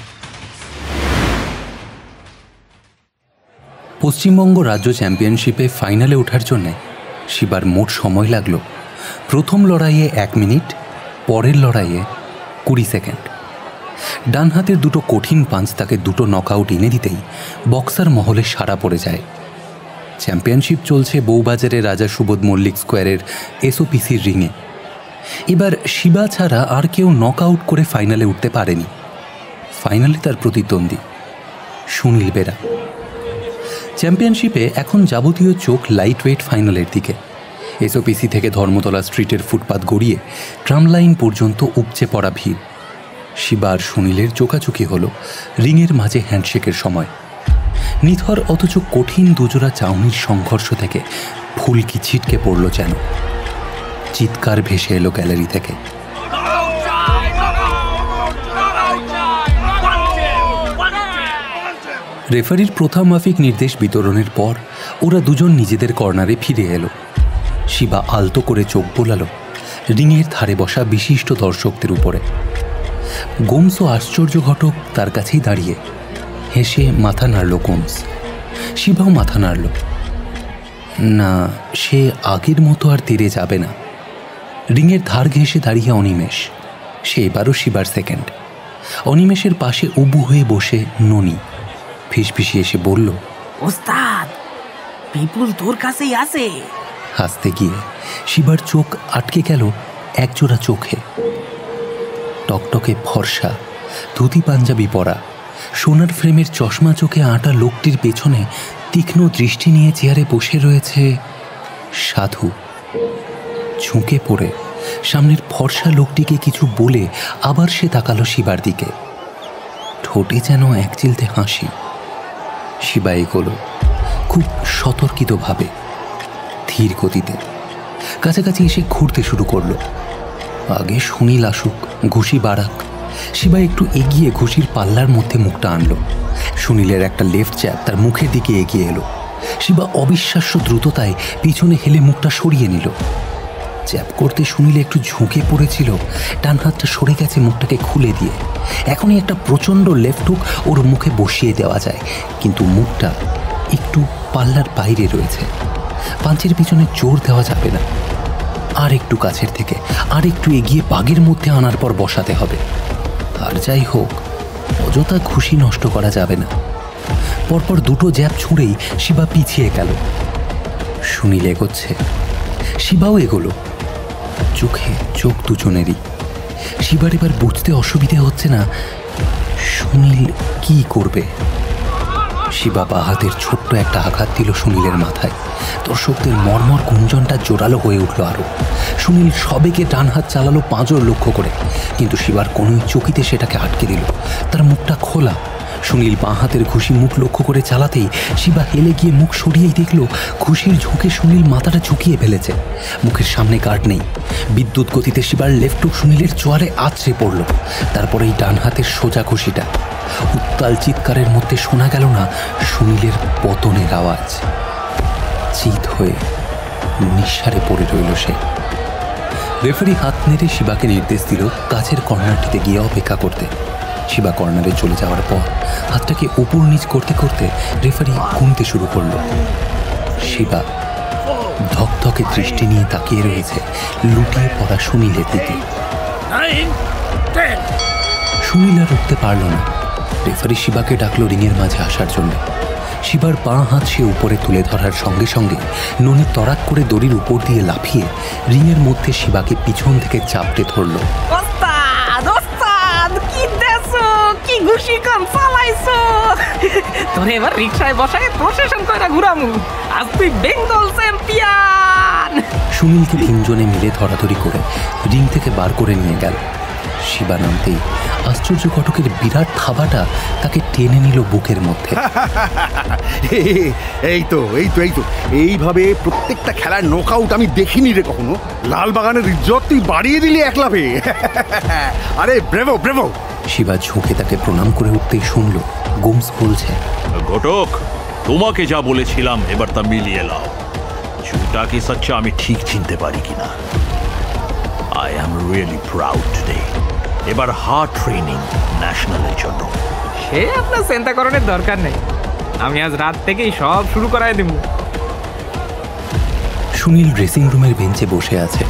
পশ্চিমবঙ্গ রাজ্য চ্যাম্পিয়নশিপে ফাইনালে ওঠার জন্য শিবার মোট সময় লাগলো প্রথম লড়াইয়ে 1 মিনিট, পরের লড়াইয়ে 20 সেকেন্ড। ডান হাতের দুটো কঠিন পাঞ্চ তাকে দুটো নকআউট এনে দিতেই বক্সার মহলে সাড়া পড়ে যায়। চ্যাম্পিয়নশিপ চলছে বউবাজারে রাজা সুবোধ মল্লিক স্কোয়ারের এসওপিসির রিংয়ে। এবার শিবা ছাড়া আর কেউ নকআউট করে ফাইনালে উঠতে পারেনি। ফাইনালে তার প্রতিদ্বন্দ্বী সুনীল বেরা। চ্যাম্পিয়নশিপে এখন যাবতীয় চোখ লাইট ওয়েট ফাইনালের দিকে। এসওপিসি থেকে ধর্মতলা স্ট্রিটের ফুটপাত গড়িয়ে ট্রাম লাইন পর্যন্ত উপচে পড়া ভিড়। শিবা আর সুনীলের চোকাচুকি হলো রিংয়ের মাঝে হ্যান্ডশেকের সময়। নিথর অথচ কঠিন দুজোড়া চাউনির সংঘর্ষ থেকে ফুলকি ছিটকে পড়ল যেন। চিৎকার ভেসে এলো গ্যালারি থেকে। রেফারির প্রথা মাফিক নির্দেশ বিতরণের পর ওরা দুজন নিজেদের কর্নারে ফিরে এলো। শিবা আলতো করে চোখ বোলালো রিংয়ের ধারে বসা বিশিষ্ট দর্শকদের উপরে। গোমস ও আশ্চর্য ঘটক তার কাছেই দাঁড়িয়ে হেসে মাথা নাড়ল গোমস। শিবাও মাথা নাড়ল। না, সে আগের মতো আর তীরে যাবে না। রিংয়ের ধার ঘেঁষে দাঁড়িয়ে অনিমেষ। সে এবারও শিবার সেকেন্ড। অনিমেষের পাশে উবু হয়ে বসে ননি ফিসফিসি এসে বলল, ওস্তাদ, পিপুল তোর কাছেই আছে। হাসতে গিয়ে শিবার চোখ আটকে গেল একজোড়া চোখে। টকটকে ফর্সা, ধুতি পাঞ্জাবি পরা, সোনার ফ্রেমের চশমা চোখে আঁটা লোকটির পেছনে তীক্ষ্ণ দৃষ্টি নিয়ে চেয়ারে বসে রয়েছে সাধু। ঝুঁকে পড়ে সামনের ফর্সা লোকটিকে কিছু বলে আবার সে তাকালো শিবার দিকে। ঠোঁটে যেন এক চিলতে হাসি। শিবা এগোলো খুব সতর্কিতভাবে, ধীর গতিতে। কাছাকাছি এসে ঘুরতে শুরু করলো। আগে সুনীল আসুক, ঘুষি বাড়াক। শিবা একটু এগিয়ে ঘুষির পাল্লার মধ্যে মুখটা আনলো। সুনীলের একটা লেফট চ্যাপ তার মুখের দিকে এগিয়ে এলো। শিবা অবিশ্বাস্য দ্রুততায় পিছনে হেলে মুখটা সরিয়ে নিল। চ্যাপ করতে সুনীল একটু ঝুঁকে পড়েছিল, ডান হাতটা সরে গেছে মুখটাকে খুলে দিয়ে। এখনই একটা প্রচণ্ড লেফট হুক ওর মুখে বসিয়ে দেওয়া যায়, কিন্তু মুখটা একটু পাল্লার বাইরে রয়েছে। পাঞ্চের পিছনে জোর দেওয়া যাবে না। আর একটু কাছের থেকে আর একটু এগিয়ে বাগের মধ্যে আনার পর বসাতে হবে। আর যাই হোক, অযথা খুশি নষ্ট করা যাবে না। পরপর দুটো জ্যাব ছুঁড়েই শিবা পিছিয়ে গেল। সুনীল এগোচ্ছে, শিবাও এগোলো। চোখে চোখ দুজনেরই। শিবার এবার বুঝতে অসুবিধে হচ্ছে না সুনীল কি করবে। শিবা বা হাতের ছোট্ট একটা আঘাত দিল সুনীলের মাথায়। দর্শকদের মর্মর গুঞ্জনটা জোরালো হয়ে উঠল আরো। সুনীল সবেগে ডান হাত চালালো পাঁজর লক্ষ্য করে, কিন্তু শিবার কোনোই চকিতে সেটাকে আটকে দিল। তার মুখটা খোলা, সুনীল বাঁ হাতের ঘুষি মুখ লক্ষ্য করে চালাতেই শিবা হেলে গিয়ে মুখ সরিয়েই দেখল ঘুষির ঝোঁকে সুনীল মাথাটা ঝুঁকিয়ে ফেলেছে। মুখের সামনে গার্ড নেই। বিদ্যুৎ গতিতে শিবার লেফট হুক সুনীলের চোয়ারে আছড়ে পড়ল। তারপরেই ডান হাতের সোজা ঘুষিটা। উত্তাল চিৎকারের মধ্যে শোনা গেল না সুনীলের পতনের আওয়াজ। চিত হয়ে নিঃসারে পড়ে রইল সে। রেফারি হাত নেড়ে শিবাকে নির্দেশ দিল কাছের কর্নারটিতে গিয়ে অপেক্ষা করতে। শিবা কর্নারে চলে যাওয়ার পর হাতটাকে উপর নিচ করতে করতে রেফারি গুনতে শুরু করল। শিবা ধকধকে দৃষ্টি নিয়ে তাকিয়ে রয়েছে লুটিয়ে পড়া সুনীলের দিকে। সুনীল আর উঠতে পারল না। রেফারি শিবাকে ডাকলো রিংয়ের মাঝে আসার জন্য। শিবার বাঁ হাত সে উপরে তুলে ধরার সঙ্গে সঙ্গে ননি তড়াক করে দড়ির উপর দিয়ে লাফিয়ে রিংয়ের মধ্যে শিবাকে পিছন থেকে চাপটে ধরল। কি ঘুষি কাম চালাইছো তোরে এবার রিকশায় বসায় প্রসেশন কইরা ঘুরামু। আজ তুই বেঙ্গল চ্যাম্পিয়ন। সুনীলকে তিনজনে মিলে ধরাধরি করে রিং থেকে বার করে নিয়ে গেল। শিবা নামতেই আশ্চর্য ঘটকের বিরাট থাবাটা তাকে টেনে নিল বুকের মধ্যে। এই তো এইভাবে প্রত্যেকটা খেলার নকআউট আমি দেখিনি রে কখনো। লালবাগানের ইজ্জত তুই বাড়িয়ে দিলি এক লাফে। আরে ব্রেভো ব্রেভো। শিবা ঝুঁকে তাকে প্রণাম করে উঠতেই শুনল গোমস বলছে, ঘটক তোমাকে যা বলেছিলাম এবার তা মিলিয়ে লাও। ঝুটা কি সচ্চা আমি ঠিক চিনতে পারি কিনা। I am really proud today. এবার হার্ড ট্রেনিং ন্যাশনালের জন্য। সে আপনার চিন্তা করার দরকার নেই, আমি আজ রাত থেকেই সব শুরু করাই দেব। সুনীল ড্রেসিং রুমের বেঞ্চে বসে আছে।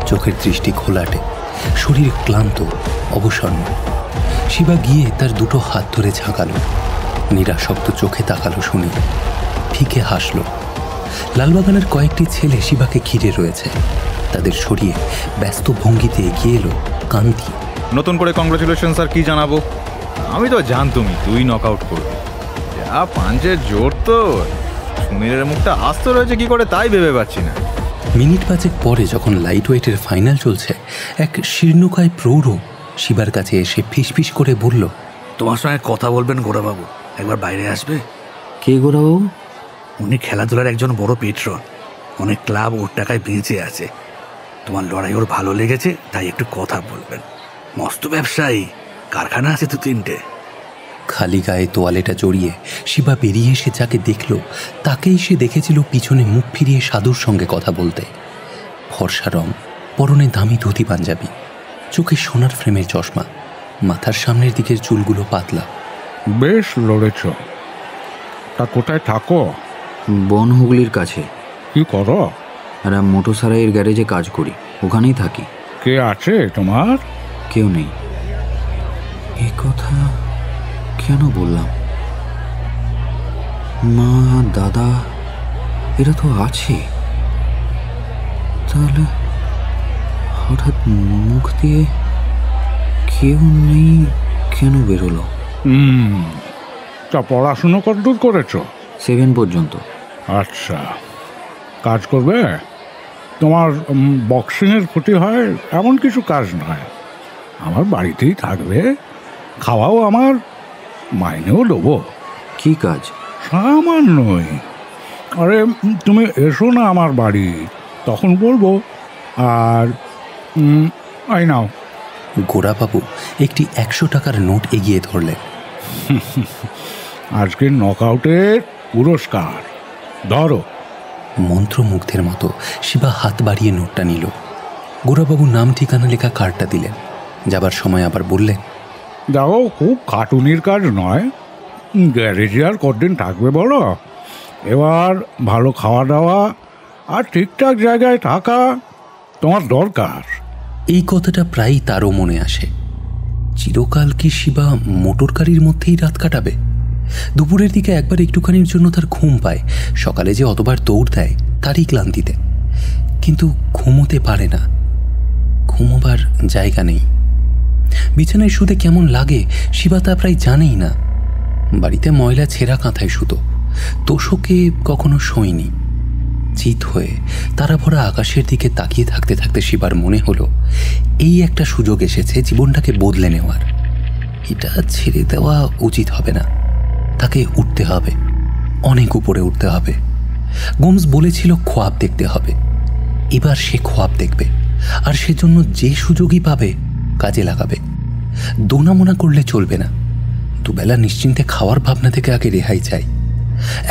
চোখের দৃষ্টি ঘোলাটে, শরীর ক্লান্ত, অবসন্ন। শিবা গিয়ে তার দুটো হাত ধরে ঝাঁকালো। নিরাসক্ত চোখে তাকালো সুনীল, ফিকে হাসল। লালবাগানের কয়েকটি ছেলে শিবাকে ঘিরে রয়েছে। তাদের সরিয়ে ব্যস্ত ভঙ্গিতে এগিয়ে এলো কান্তি। নতুন করে কংগ্রেচুলেশন স্যার, কি জানাবো? আমি তো জানতুমই তুই নক আউট করবি। যা পাঞ্চের জোর তো, সুনীলের মুখটা আস্ত রয়েছে কি করে তাই ভেবে পাচ্ছি না। মিনিট পাঁচেক পরে যখন লাইট ওয়েটের ফাইনাল চলছে, এক শীর্ণকায় প্রৌঢ় শিবার কাছে এসে ফিসফিস করে বলল, তোমার সঙ্গে কথা বলবেন গোরাবাবু, একবার বাইরে আসবে? কে গোরাবাবু? উনি খেলাধুলার একজন বড় পেট্রন। অনেক ক্লাব ওর টাকায় বেঁচে আছে। তোমার লড়াই ওর ভালো লেগেছে, তাই একটু কথা বলবেন। মস্ত ব্যবসায়ী, কারখানা আছে 2-3টে। খালি গায়ে তোয়ালেটা জড়িয়ে শিবা বেরিয়ে এসে যাকে দেখল তাকেই সে দেখেছিল পিছনে মুখ ফিরিয়ে সাধুর সঙ্গে কথা বলতে। ফর্সা রং, পরনে দামি ধুতি পাঞ্জাবি, চোখে সোনার ফ্রেমের চশমা, মাথার সামনের দিকের চুলগুলো পাতলা। বেশ লড়েছ। তা কোথায় থাকো? বন হুগলির কাছে। কি করো? আর মোটর সারাইয়ের গ্যারেজে কাজ করি, ওখানেই থাকি। কে আছে তোমার? কেউ নেই। এ কথা কেন বললাম? মা, দাদা এরা তো আছে, তাহলে হঠাৎ মুখ দিয়ে কেউ নেই কেন বেরোলো? তা পড়াশুনো কতদূর করেছো? 7 পর্যন্ত। আচ্ছা, কাজ করবে? তোমার বক্সিংয়ের ক্ষতি হয় এমন কিছু কাজ নয়। আমার বাড়িতেই থাকবে, খাওয়াও আমার, মাইনেও দেবো। কি কাজ? সামান্যই। আরে তুমি এসো না আমার বাড়ি, তখন বলবো। আর আই নাও। গোরাবাবু একটি 100 টাকার নোট এগিয়ে ধরলেন। আজকের নকআউটের পুরস্কার ধরো। মন্ত্রমুগ্ধের মতো শিবা হাত বাড়িয়ে নোটটা নিল। গোরাবাবু নাম ঠিকানা লেখা কার্ডটা দিলেন। যাবার সময় আবার বললেন, দেখো, খুব খাটুনির কাজ নয়। গ্যারেজে আর কতদিন থাকবে বলো? এবার ভালো খাওয়া দাওয়া আর ঠিকঠাক জায়গায় থাকা তোমার দরকার। এই কথাটা প্রায়ই তারও মনে আসে। চিরকাল কি শিবা মোটর গাড়ির মধ্যেই রাত কাটাবে? দুপুরের দিকে একবার একটুখানির জন্য তার ঘুম পায়। সকালে যে অতবার দৌড় দেয় তারই ক্লান্তিতে। কিন্তু ঘুমোতে পারে না, ঘুমোবার জায়গা নেই। বিছানায় শুতে কেমন লাগে শিবা তা প্রায় জানেই না। বাড়িতে ময়লা ছেঁড়া কাঁথায় শুতো, তোষকে কখনো শোয়নি। চিত হয়ে তারা ভরা আকাশের দিকে তাকিয়ে থাকতে থাকতে শিবার মনে হলো এই একটা সুযোগ এসেছে জীবনটাকে বদলে নেওয়ার। এটা ছেড়ে দেওয়া উচিত হবে না, তাকে উঠতে হবে, অনেক উপরে উঠতে হবে। গোমস বলেছিল খোয়াব দেখতে হবে। এবার সে খোয়াব দেখবে, আর সেজন্য যে সুযোগই পাবে কাজে লাগাবে। দোনামোনা করলে চলবে না। দুবেলা নিশ্চিন্তে খাওয়ার ভাবনা থেকে আগে রেহাই চাই।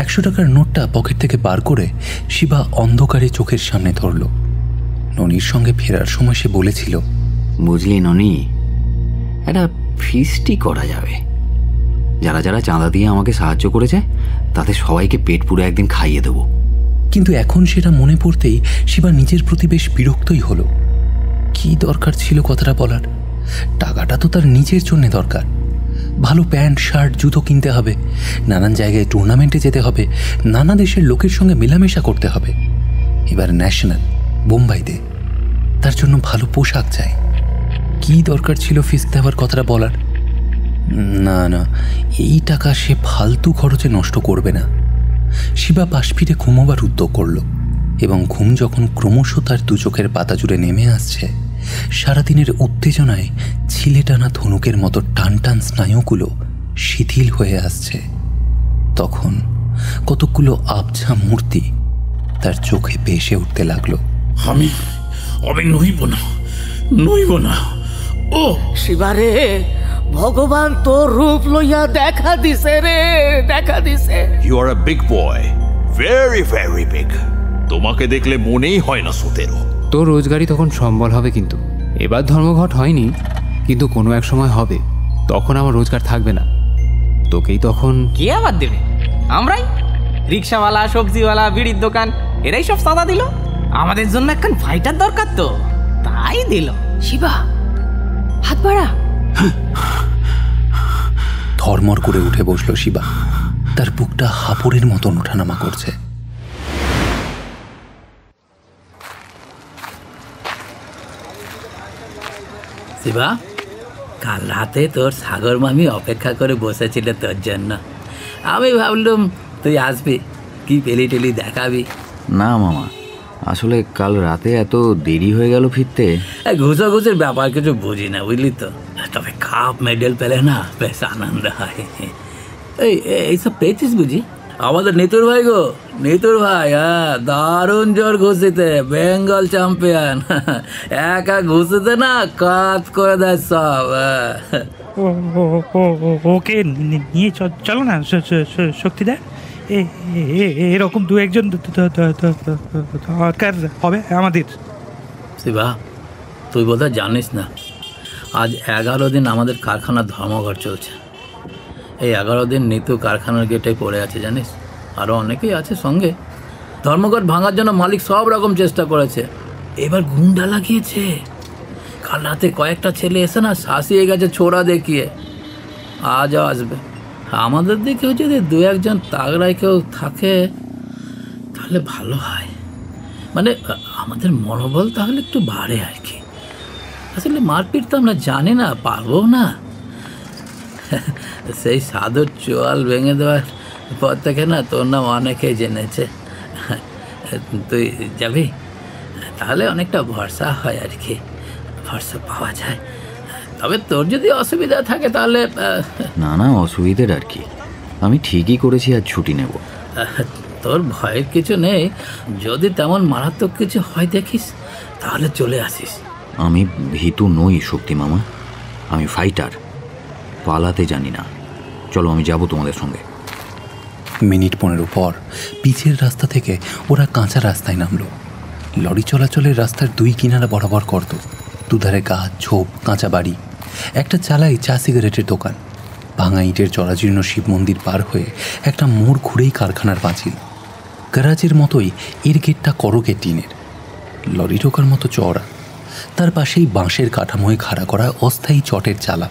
100 টাকার নোটটা পকেট থেকে বার করে শিবা অন্ধকারে চোখের সামনে ধরল। ননির সঙ্গে ফেরার সময় সে বলেছিল, বুঝলি ননি, একটা ফিস্টি করা যাবে। যারা যারা চাঁদা দিয়ে আমাকে সাহায্য করেছে তাদের সবাইকে পেট পুরো একদিন খাইয়ে দেব। কিন্তু এখন সেটা মনে পড়তেই শিবা নিজের প্রতি বেশ বিরক্তই হলো। কি দরকার ছিল কথাটা বলার? টাকাটা তো তার নিজের জন্য দরকার। ভালো প্যান্ট, শার্ট, জুতো কিনতে হবে, নানান জায়গায় টুর্নামেন্টে যেতে হবে, নানা দেশের লোকের সঙ্গে মেলামেশা করতে হবে। এবার ন্যাশনাল বোম্বাইতে, তার জন্য ভালো পোশাক চাই। কি দরকার ছিল ফিস দেওয়ার কথাটা বলার? না না, এই টাকা সে ফালতু খরচে নষ্ট করবে না। শিবা পাশ ফিরে ঘুমোবার উদ্যোগ করল, এবং ঘুম যখন ক্রমশ তার দু চোখের পাতা জুড়ে নেমে আসছে, সারাদিনের উত্তেজনায় ছিলে টানা ধনুকের মতো টান টান স্নায়ুগুলো শিথিল হয়ে আসছে, তখন কতকগুলো আবছা মূর্তি তার চোখে ভেসে উঠতে লাগলো। আমি নইব না। ও শিবারে, ভগবান তোর রূপ লইয়া দেখা দিছে রে, দেখা দিছে। You are a big boy, very very big. তোমাকে দেখলে মনেই হয় না 17। তোর রোজগারই তখন সম্বল হবে, কিন্তু এবার ধর্মঘট হয়নি, কিন্তু কোনো এক সময় হবে। তখন আমার রোজগার থাকবে না, তোকেই তখন কে আবার দেবে? আমরাই। রিক্সাওয়ালা, সবজিওয়ালা, বিড়ির দোকান, এরাই সব সাদা দিল। আমাদের জন্য একখান ফাইটার দরকার, তো তাই দিল। শিবা, হাত বাড়া। ধর্মর করে উঠে বসলো শিবা। তার বুকটা হাঁপুড়ের মতন ওঠানামা করছে। শিবা, কাল রাতে তোর সাগর মামি অপেক্ষা করে বসেছিল তোর জন্য। আমি ভাবলুম তুই আসবি, কি পেলি টেলি দেখাবি। না মামা, আসলে কাল রাতে এত দেরি হয়ে গেল ফিরতে। ঘুষাঘুষির ব্যাপার কিছু বুঝি না, বুঝলি তো। তবে কাপ মেডেল পেলে না বেশ আনন্দ হয়। এইসব পেয়েছিস বুঝি? আমাদের নিতুর ভাই গো, নিতুর ভাই, হ্যাঁ, দারুণ জোর ঘুষিতে, বেঙ্গল চ্যাম্পিয়ন। একা ঘুষিতে না কাজ করে দেয় সব। ওকে নিয়ে চলো না শক্তিদা, এরকম দু একজন দরকার হবে আমাদের। শিবা, তুই বোধহয় জানিস না, আজ 11 দিন আমাদের কারখানার ধর্মঘট চলছে। এই 11 দিন নিতু কারখানার গেটে পড়ে আছে, জানিস? আরও অনেকেই আছে সঙ্গে। ধর্মঘট ভাঙার জন্য মালিক সব রকম চেষ্টা করেছে, এবার গুন্ডা লাগিয়েছে। কাল রাতে কয়েকটা ছেলে এসে না শাসিয়ে গেছে ছোড়া দেখিয়ে। আজও আসবে। আমাদের দিকেও যদি দু একজন তাগড়ায় কেউ থাকে তাহলে ভালো হয়, মানে আমাদের মনোবল তাহলে একটু বাড়ে আর কি। আসলে মারপিট তো আমরা জানি না, পারবো না। সেই সাধুর চোয়াল ভেঙে দেওয়ার পর থেকে না তোর নাম অনেকেই জেনেছে। তুই যাবি? তাহলে অনেকটা ভরসা হয় আর কি, ভরসা পাওয়া যায়। তবে তোর যদি অসুবিধা থাকে তাহলে না না, অসুবিধের আর কি, আমি ঠিকই করেছি, আজ ছুটি নেব। তোর ভয়ের কিছু নেই, যদি তেমন মারাত্মক কিছু হয় দেখিস তাহলে চলে আসিস। আমি ভীতু নই শক্তি মামা, আমি ফাইটার, পালাতে জানি না। চলো, আমি যাব তোমাদের সঙ্গে। মিনিট 15 পর পিচের রাস্তা থেকে ওরা কাঁচা রাস্তায় নামলো। লরি চলাচলের রাস্তার দুই কিনারা বরাবর করত, দুধারে গাছ, ঝোপ, কাঁচা বাড়ি। একটা চালাই চা সিগারেটের দোকান। ভাঙা ইটের জরাজীর্ণ শিব মন্দির পার হয়ে একটা মোড় ঘুরেই কারখানার পাঁচিল। গ্যারাজের মতোই এর গেটটা করগের টিনের, লরি ঢোকার মতো চওড়া। তার পাশেই বাঁশের কাঠামোয় খাড়া করা অস্থায়ী চটের চালা,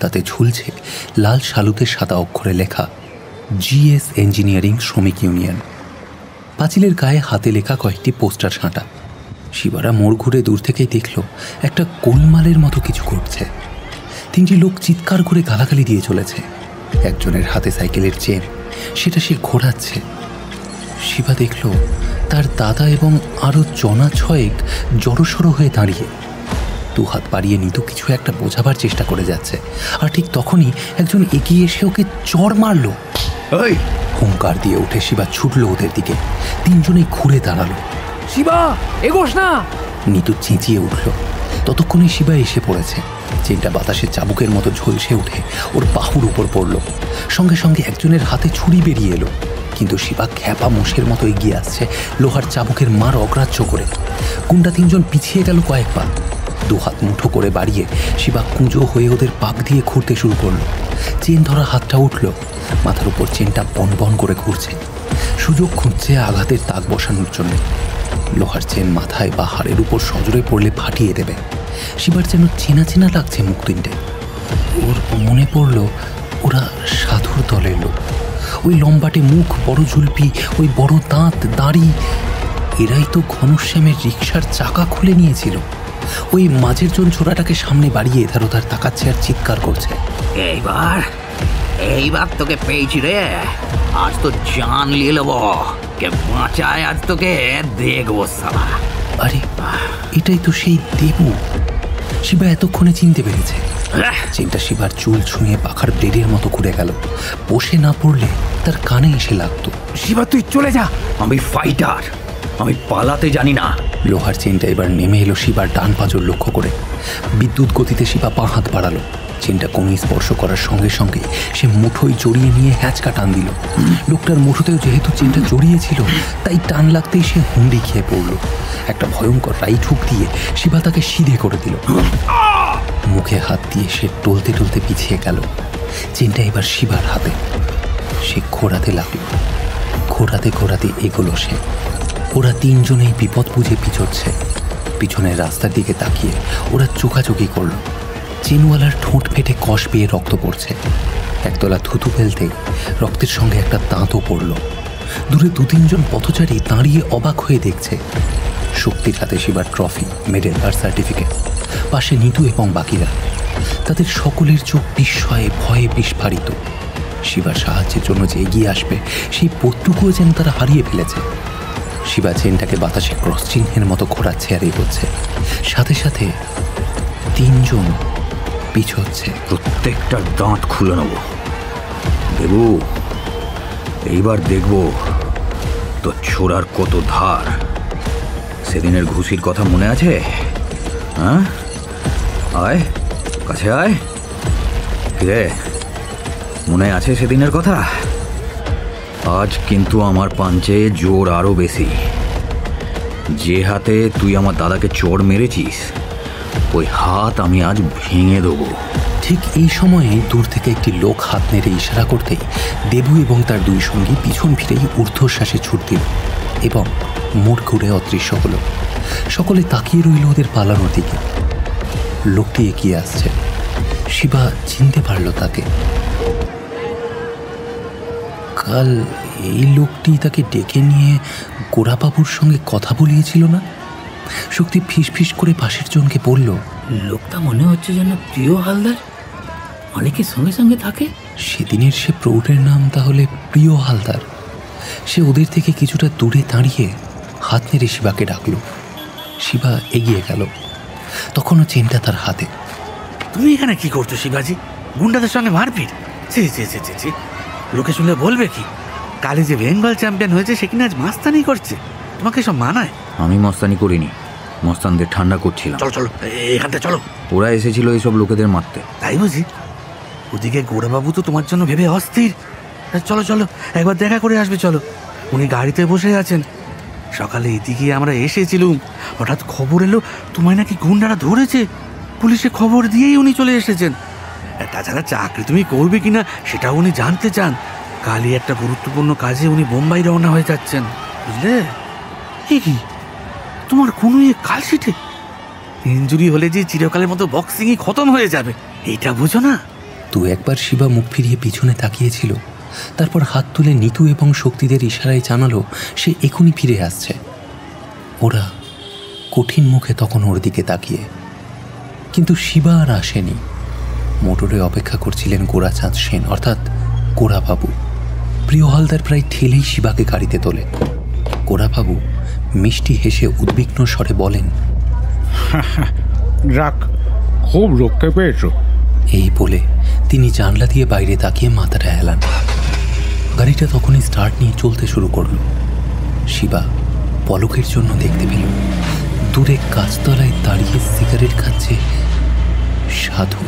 তাতে ঝুলছে লাল শালুতে সাদা অক্ষরে লেখা GS ইঞ্জিনিয়ারিং শ্রমিক ইউনিয়ন। পাঁচিলের গায়ে হাতে লেখা কয়েকটি পোস্টার সাঁটা। শিবারা মোড় ঘুরে দূর থেকেই দেখল একটা গোলমালের মতো কিছু ঘটছে। 3টি লোক চিৎকার করে গালাগালি দিয়ে চলেছে। একজনের হাতে সাইকেলের চেন, সেটা সে ঘোরাচ্ছে। শিবা দেখল তার দাদা এবং আরও জনা ছয়েক জড়সড়ো হয়ে দাঁড়িয়ে। দু হাত বাড়িয়ে নিতু কিছু একটা বোঝাবার চেষ্টা করে যাচ্ছে, আর ঠিক তখনই একজন এগিয়ে এসে ওকে চড় মারল। হুঙ্কার দিয়ে উঠে শিবা ছুটল ওদের দিকে। তিনজনেই ঘুরে দাঁড়ালো। শিবা, এগোস না! নিতু চেঁচিয়ে উঠল। ততক্ষণে শিবা এসে পড়েছে। চেনটা বাতাসে চাবুকের মতো ঝলসে উঠে ওর বাহুর উপর পড়ল। সঙ্গে সঙ্গে একজনের হাতে ছুরি বেরিয়ে এলো, কিন্তু শিবা খ্যাপা মোষের মতো এগিয়ে আসছে লোহার চাবুকের মার অগ্রাহ্য করে। গুন্ডা তিনজন পিছিয়ে গেল কয়েক পা। দু হাত মুঠো করে বাড়িয়ে শিবা কুঁজো হয়ে ওদের পাক দিয়ে ঘুরতে শুরু করলো। চেন ধরা হাতটা উঠল, মাথার উপর চেনটা বন বন করে ঘুরছে। সুযোগ খুঁজছে আঘাতের তাক বসানোর জন্য। লোহার চেন মাথায় বা হাড়ের উপর সজোরে পড়লে ফাটিয়ে দেবে। শিবার যেন চেনা চেনা লাগছে মুখ তিনটে। ওর মনে পড়ল ওরা সাধুর দলের লোক। ওই লম্বাটে মুখ, বড় ঝুলপি, ওই বড় দাঁত, দাড়ি। এরাই তো ঘনশ্যামের রিকশার চাকা খুলে নিয়েছিল। ওই মাঝের জন ছোড়াটাকে সামনে বাড়িয়ে এধার ওধার তাকাচ্ছে আর চিৎকার করছে। এইবার তোকে পেয়েছি রে, আজ তো জান নিয়ে নেব, কে বাঁচায় আজ তোকে দেখবো সালা। আরে এটাই তো সেই দেবু। শিবা এতক্ষণে চিনতে পেরেছে। চেনটা শিবার চুল ছুঁয়ে পাখার ব্লেডের মতো ঘুরে গেল। বসে না পড়লে তার কানে এসে লাগতো। শিবা তুই চলে যা, আমি ফাইটার, আমি পালাতে জানি না। লোহার চেনটা এবার নেমে এলো শিবার ডান পাঁজর লক্ষ্য করে। বিদ্যুৎ গতিতে শিবা পা হাত বাড়ালো। চেনটা কোণে স্পর্শ করার সঙ্গে সঙ্গে সে মুঠোয় জড়িয়ে নিয়ে হ্যাঁচকা টান দিল। লোকটার মুঠোতেও যেহেতু চেনটা জড়িয়েছিল, তাই টান লাগতেই সে হুন্ডি খেয়ে পড়ল। একটা ভয়ঙ্কর রাইট হুক দিয়ে শিবা তাকে সিধে করে দিল। মুখে হাত দিয়ে সে টলতে টলতে পিছিয়ে গেল। চেনটা এবার শিবার হাতে। সে ঘোরাতে লাগলো। ঘোরাতে ঘোরাতে এগোলো সে। ওরা তিনজনেই বিপদ বুঝে পিছোচ্ছে। পিছনের রাস্তার দিকে তাকিয়ে ওরা চোখাচোখি করল। চেনওয়ালার ঠোঁট ফেটে কষ পেয়ে রক্ত পড়ছে। একতলা থুতু ফেলতেই রক্তের সঙ্গে একটা দাঁতও পড়ল। দূরে দু তিনজন পথচারী দাঁড়িয়ে অবাক হয়ে দেখছে। শক্তির হাতে শিবার ট্রফি, মেডেল আর সার্টিফিকেট। পাশে নিতু এবং বাকিরা। তাদের সকলের চোখ বিস্ময়ে ভয়ে বিস্ফারিত। শিবার সাহায্যের জন্য যে এগিয়ে আসবে সেই পথটুকুও যেন তারা হারিয়ে ফেলেছে। শিবা চেনটাকে বাতাসে ক্রস চিহ্নের মতো ঘোরাচ্ছে আর এগোচ্ছে। সাথে সাথে তিনজন পিছোচ্ছে। প্রত্যেকটা দাঁত খুলে নেব দেবু, এইবার দেখব তো ছোড়ার কত ধার। সেদিনের ঘুষির কথা মনে আছে? হ্যাঁ, আয় কাছে আয়। রে, মনে আছে সেদিনের কথা? আজ কিন্তু আমার পাঞ্চে জোর আরো বেশি। যে হাতে তুই আমার দাদাকে চড় মেরেছিস, ওই হাত আমি আজ ভেঙে দেবো। ঠিক এই সময়ে দূর থেকে একটি লোক হাত নেড়ে ইশারা করতেই দেবু এবং তার দুই সঙ্গী পিছন ফিরেই ঊর্ধ্বশ্বাসে ছুট দিল এবং মোড় ঘুরে অদৃশ্য হল। সকলে তাকিয়ে রইল ওদের পালানোর দিকে। লোকটি এগিয়ে আসছে। শিবা চিনতে পারল তাকে। কাল এই লোকটি তাকে ডেকে নিয়ে গোড়াবাবুর সঙ্গে কথা বলিয়েছিল না? শক্তি ফিস ফিস করে পাশের জনকে বলল, লোকটা মনে হচ্ছে যেন প্রিয় হালদার, অনেকের সঙ্গে সঙ্গে থাকে। সেদিনের সে প্রৌঢ়ের নাম তাহলে প্রিয় হালদার। সে ওদের থেকে কিছুটা দূরে দাঁড়িয়ে হাত নেড়ে শিবাকে ডাকল। শিবা এগিয়ে গেল। তখনও চেনটা তার হাতে। তুমি এখানে কি করছো শিবাজি? গুন্ডাদের সঙ্গে মারপিট? ছি ছি ছি ছি ছি, লোকে শুনলে বলবে কি? কালে যে বেঙ্গল চ্যাম্পিয়ন হয়েছে সে কিনা আজ মাস্তানি করছে। তোমাকে সব মানায়? আমি মস্তানি করিনি, মস্তানদের ঠান্ডা করছিলাম। চলো চলো, এখান থেকে চলো। ওরা এসেছিল এইসব লোকেদের মারতে। তাই বুঝি? ওদিকে গোড়াবাবু তো তোমার জন্য ভেবে অস্থির। চলো চলো, একবার দেখা করে আসবে। চলো, উনি গাড়িতে বসে আছেন। সকালে এদিকে আমরা এসেছিলুম, হঠাৎ খবর এলো তোমায় নাকি গুন্ডারা ধরেছে। পুলিশে খবর দিয়েই উনি চলে এসেছেন। তাছাড়া চাকরি তুমি করবে কিনা সেটাও উনি জানতে চান। কালই একটা গুরুত্বপূর্ণ কাজে উনি বোম্বাই রওনা হয়ে যাচ্ছেন, বুঝলে? কি তোমার কোনো কালশিটে ইনজুরি হলে যে চিরকালের মতো বক্সিংই খতম হয়ে যাবে, এইটা বুঝো না? দু একবার শিবা মুখ ফিরিয়ে পিছনে তাকিয়েছিল। তারপর হাত তুলে নিতু এবং শক্তিদের ইশারায় জানালো সে এখনই ফিরে আসছে। ওরা কঠিন মুখে তখন ওর দিকে তাকিয়ে। কিন্তু শিবা আর আসেনি। মোটরে অপেক্ষা করছিলেন গোড়াচাঁদ সেন, অর্থাৎ গোড়াবাবু। প্রিয় হালদার প্রায় ঠেলেই শিবাকে গাড়িতে তোলে। গোড়াবাবু মিষ্টি হেসে উদ্বিগ্ন স্বরে বলেন, যাক, খুব রক্ষে পেয়েছো। এই বলে তিনি জানলা দিয়ে বাইরে তাকিয়ে মাথাটা হেলান। গাড়িটা তখনই স্টার্ট নিয়ে চলতে শুরু করলো। শিবা পলকের জন্য দেখতে পেল দূরে গাছতলায় দাঁড়িয়ে সিগারেট খাচ্ছে সাধু।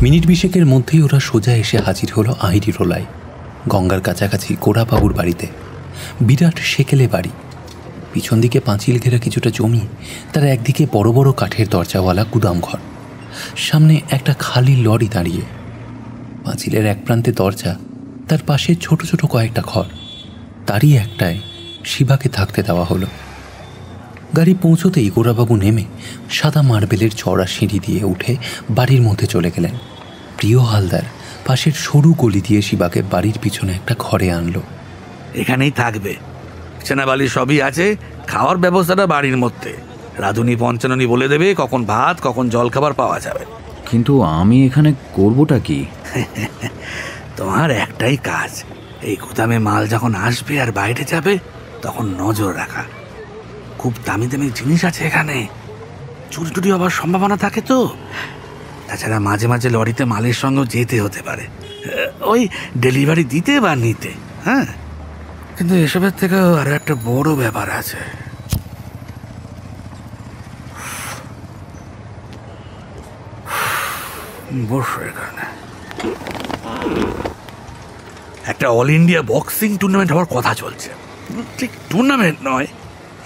মিনিট 20 মধ্যেই ওরা সোজা এসে হাজির হলো আহিরিটোলায়, গঙ্গার কাছাকাছি গোড়াবাবুর বাড়িতে। বিরাট সেকেলে বাড়ি, পিছন দিকে পাঁচিল ঘেরা কিছুটা জমি, তার একদিকে বড় বড় কাঠের দরজাওয়ালা গুদাম ঘর, সামনে একটা খালি লরি দাঁড়িয়ে। পাঁচিলের এক প্রান্তে দরজা, তার পাশে ছোট ছোট কয়েকটা ঘর, তারই একটায় শিবাকে থাকতে দেওয়া হলো। গাড়ি পৌঁছতেই গোড়াবাবু নেমে সাদা মার্বেলের চড়া সিঁড়ি দিয়ে উঠে বাড়ির মধ্যে চলে গেলেন। প্রিয় হালদার পাশের সরু গলি দিয়ে শিবাকে বাড়ির পিছনে একটা ঘরে আনলো। এখানেই থাকবে, সেনাবালি সবই আছে, খাওয়ার ব্যবস্থাটা বাড়ির মধ্যে। রাধুনি পঞ্চাননী বলে দেবে কখন ভাত কখন জলখাবার পাওয়া যাবে। কিন্তু আমি এখানে করবোটা কি? তোমার একটাই কাজ, এই গুদামে মাল যখন আসবে আর বাইরে যাবে তখন নজর রাখা। খুব দামি দামি জিনিস আছে এখানে, চুরি টুরি হবার সম্ভাবনা থাকে তো। তাছাড়া মাঝে মাঝে লরিতে মালের সঙ্গেও যেতে হতে পারে, ওই ডেলিভারি দিতে বা নিতে। হ্যাঁ, কিন্তু এসবের থেকেও আরো একটা বড় ব্যাপার আছে। বসো এখানে। একটা অল ইন্ডিয়া বক্সিং টুর্নামেন্ট হওয়ার কথা চলছে। ঠিক টুর্নামেন্ট নয়,